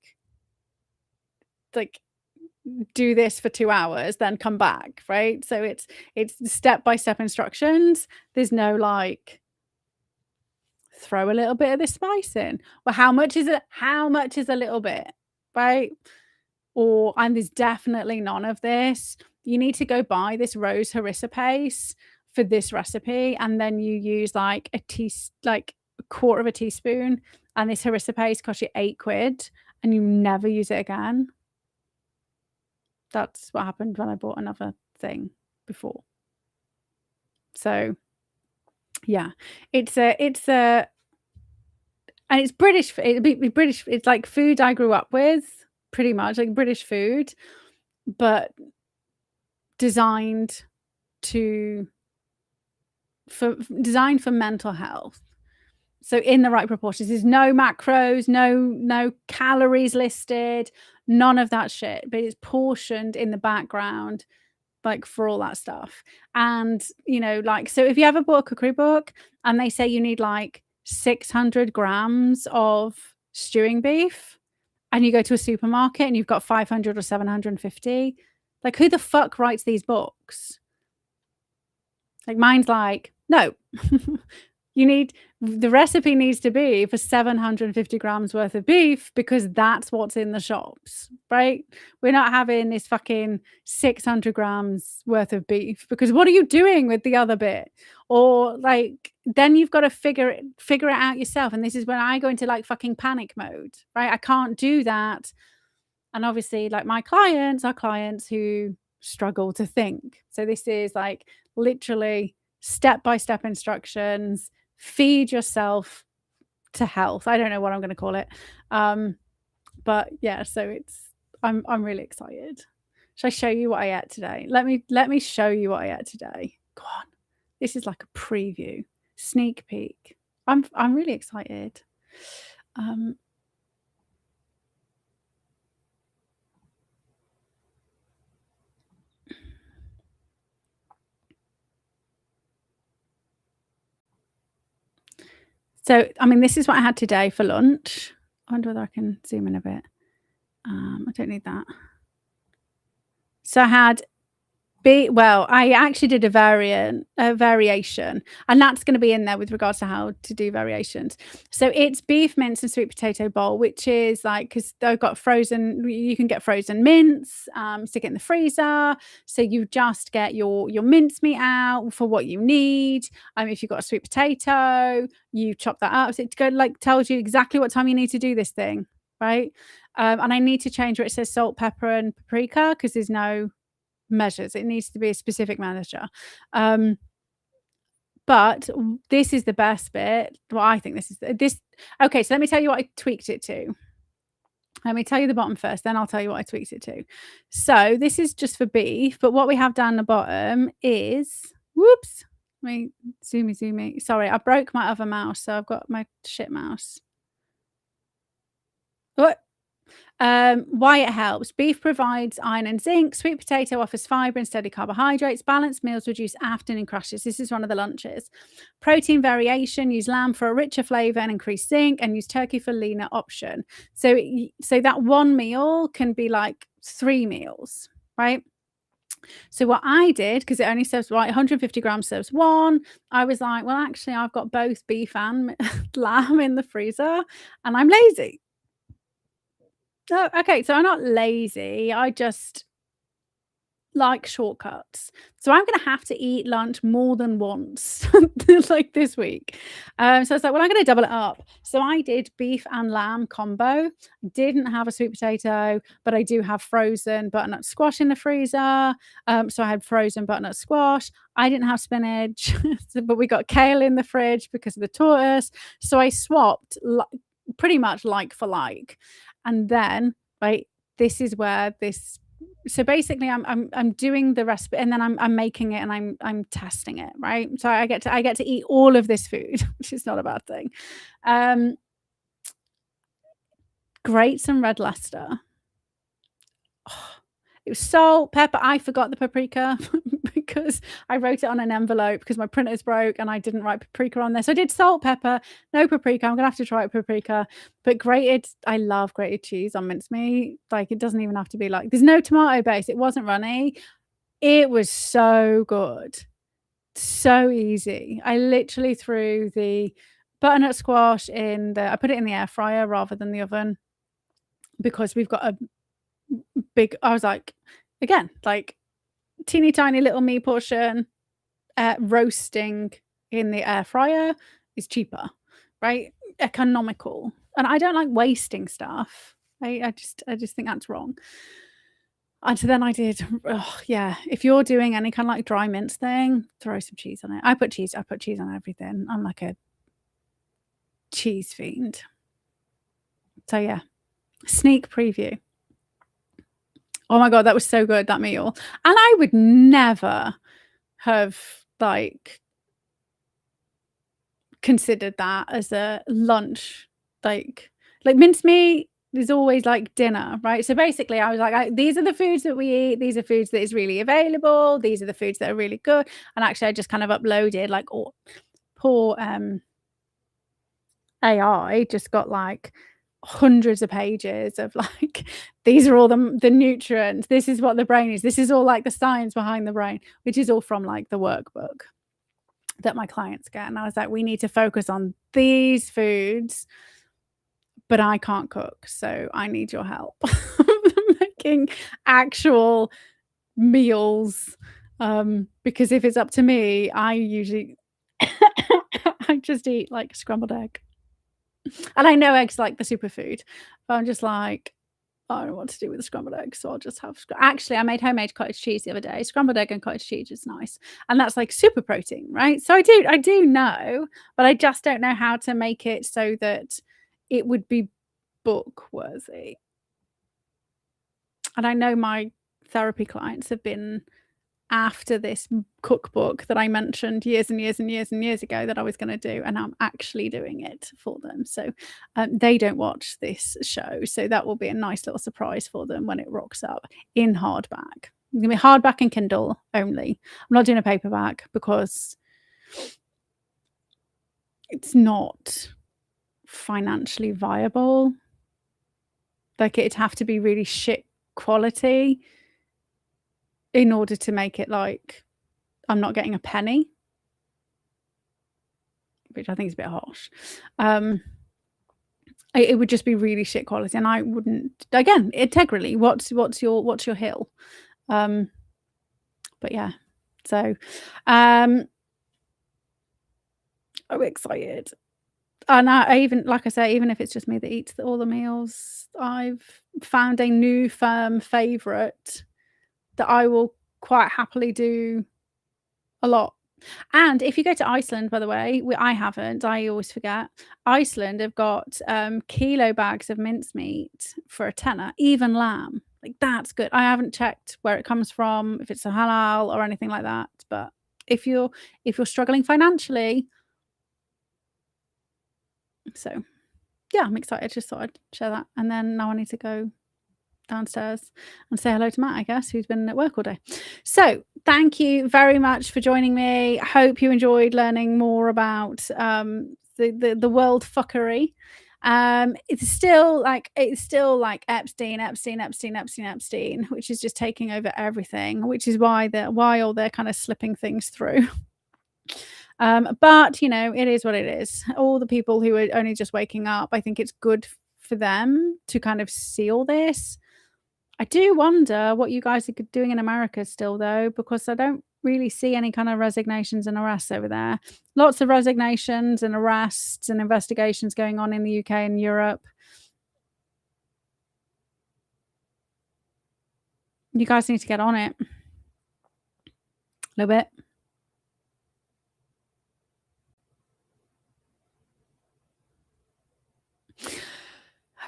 do this for 2 hours, then come back, right? So it's step-by-step instructions. There's no like throw a little bit of this spice in. Well, how much is it? How much is a little bit, right? And there's definitely none of this. You need to go buy this rose harissa paste for this recipe, and then you use like like a quarter of a teaspoon, and this harissa paste costs you £8, and you never use it again. That's what happened when I bought another thing before. So yeah, it's and it's British. It'd be British. It's like food I grew up with, pretty much like British food, but designed for mental health. So in the right proportions. There's no macros, no calories listed, none of that shit. But it's portioned in the background, like for all that stuff. And like, so if you ever bought a cookery book and they say you need like 600 grams of stewing beef, and you go to a supermarket and you've got 500 or 750, like who the fuck writes these books? Like mine's like, no. The recipe needs to be for 750 grams worth of beef because that's what's in the shops, right? We're not having this fucking 600 grams worth of beef because what are you doing with the other bit? Or like, then you've got to figure it out yourself. And this is when I go into like fucking panic mode, right? I can't do that. And obviously like my clients are clients who struggle to think. So this is like literally step-by-step instructions. Feed yourself to health. I don't know what I'm going to call it. But yeah, so I'm really excited. Should I show you what I ate today? Let me show you what I ate today. Go on. This is like a preview, sneak peek. I'm really excited. So, I mean, this is what I had today for lunch. I wonder whether I can zoom in a bit. I don't need that. So I had I actually did a variation, and that's going to be in there with regards to how to do variations. So it's beef mince and sweet potato bowl, which is like, because they've got you can get frozen mince, stick it in the freezer. So you just get your mince meat out for what you need. If you've got a sweet potato, you chop that up. So it tells you exactly what time you need to do this thing, right? And I need to change where it says salt, pepper, and paprika because there's no measures. It needs to be a specific measure. But this is the best bit. Well, I think this. Okay, so let me tell you what I tweaked it to. Let me tell you the bottom first, then I'll tell you what I tweaked it to. So this is just for beef, but what we have down the bottom is, whoops, let me zoomy. Sorry, I broke my other mouse, so I've got my shit mouse. What? Why it helps. Beef provides iron and zinc. Sweet potato offers fiber and steady carbohydrates. Balanced meals reduce afternoon crashes. This is one of the lunches. Protein variation. Use lamb for a richer flavor and increased zinc, and use turkey for leaner option. So that one meal can be like 3 meals, right? So what I did, because it only serves 150 grams serves one, I was like, well, actually, I've got both beef and lamb in the freezer, and I'm lazy. Oh, okay, so I'm not lazy, I just like shortcuts. So I'm gonna have to eat lunch more than once, like this week. So I was like, well, I'm gonna double it up. So I did beef and lamb combo. Didn't have a sweet potato, but I do have frozen butternut squash in the freezer. So I had frozen butternut squash. I didn't have spinach, but we got kale in the fridge because of the tortoise. So I swapped pretty much like for like. And then, right, this is where this so basically I'm doing the recipe, and then I'm making it, and I'm testing it, right? So I get to eat all of this food, which is not a bad thing. Grate some red Leicester. It was salt, pepper. I forgot the paprika because I wrote it on an envelope because my printer's broke and I didn't write paprika on there. So I did salt, pepper, no paprika. I'm gonna have to try it paprika. But grated, I love grated cheese on mincemeat. Like, it doesn't even have to be like, there's no tomato base. It wasn't runny. It was so good. So easy. I literally threw the butternut squash I put it in the air fryer rather than the oven because we've got a I was like, again, like teeny tiny little me portion, roasting in the air fryer is cheaper, right? Economical. And I don't like wasting stuff. I just think that's wrong. And so then I did, yeah, if you're doing any kind of like dry mince thing, throw some cheese on it. I put cheese on everything. I'm like a cheese fiend. So yeah, sneak preview. Oh my God, that was so good, that meal. And I would never have like considered that as a lunch. Like mincemeat is always like dinner, right? So basically I was like, these are the foods that we eat. These are foods that is really available. These are the foods that are really good. And actually I just kind of uploaded like, poor AI just got like hundreds of pages of like, these are all the nutrients, this is what the brain is, this is all like the science behind the brain, which is all from like the workbook that my clients get. And I was like, we need to focus on these foods, but I can't cook, so I need your help making actual meals, because if it's up to me, I usually I just eat like scrambled egg. And I know eggs like the superfood, but I'm just like, I don't know what to do with the scrambled eggs, so I'll just have actually, I made homemade cottage cheese the other day. Scrambled egg and cottage cheese is nice, and that's like super protein, right? So I do know, but I just don't know how to make it so that it would be book worthy. And I know my therapy clients have been after this cookbook that I mentioned years and years and years and years ago that I was going to do, and I'm actually doing it for them. So they don't watch this show, so that will be a nice little surprise for them when it rocks up in hardback. It's gonna be hardback and Kindle only. I'm not doing a paperback because it's not financially viable. Like, it'd have to be really shit quality in order to make it like I'm not getting a penny, which I think is a bit harsh. It would just be really shit quality, and I wouldn't, again, integrally, what's your hill? But yeah, so I'm excited. And I even, like I say, even if it's just me that eats all the meals, I've found a new firm favorite that I will quite happily do a lot. And if you go to Iceland, by the way, I haven't, I always forget. Iceland have got kilo bags of mincemeat for a tenner, even lamb. Like, that's good. I haven't checked where it comes from, if it's a halal or anything like that. But if you're struggling financially, so yeah, I'm excited. Just thought I'd share that. And then now I need to go downstairs and say hello to Matt, I guess, who's been at work all day. So thank you very much for joining me. I hope you enjoyed learning more about the world fuckery. It's still like Epstein, which is just taking over everything, which is why they're kind of slipping things through. But you know, it is what it is. All the people who are only just waking up, I think it's good for them to kind of see all this. I do wonder what you guys are doing in America still, though, because I don't really see any kind of resignations and arrests over there. Lots of resignations and arrests and investigations going on in the UK and Europe. You guys need to get on it a little bit.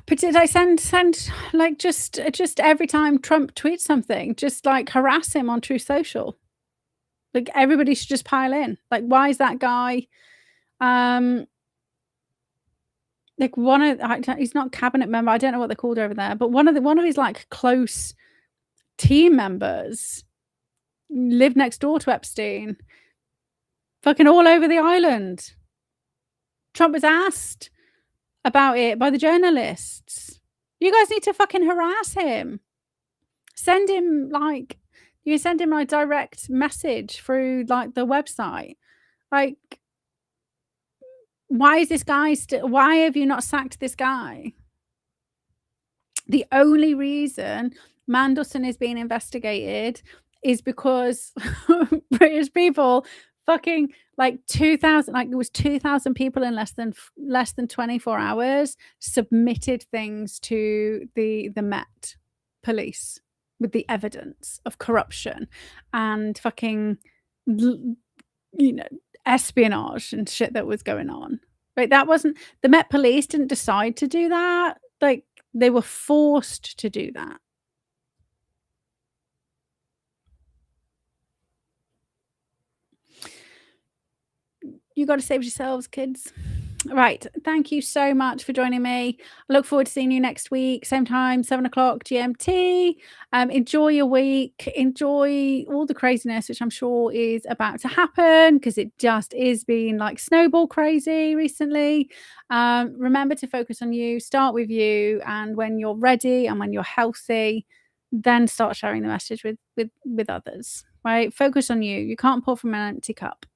But did I send like just every time Trump tweets something, just like harass him on Truth Social? Like everybody should just pile in. Like, why is that guy? Like he's not cabinet member. I don't know what they're called over there, but one of his like close team members lived next door to Epstein. Fucking all over the island. Trump was asked about it by the journalists. You guys need to fucking harass him. Send him like a direct message through like the website. Like, why is this guy why have you not sacked this guy? The only reason Mandelson is being investigated is because British people fucking like 2,000, like it was 2,000 people in less than 24 hours submitted things to the Met police with the evidence of corruption and fucking, you know, espionage and shit that was going on. Right? That wasn't, the Met police didn't decide to do that. Like, they were forced to do that. You got to save yourselves, kids. Right. Thank you so much for joining me. I look forward to seeing you next week, same time, 7:00 GMT. Enjoy your week. Enjoy all the craziness, which I'm sure is about to happen because it just is being like snowball crazy recently. Remember to focus on you, start with you, and when you're ready and when you're healthy, then start sharing the message with others. Right? Focus on you. You can't pour from an empty cup.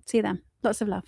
See you then. Lots of love.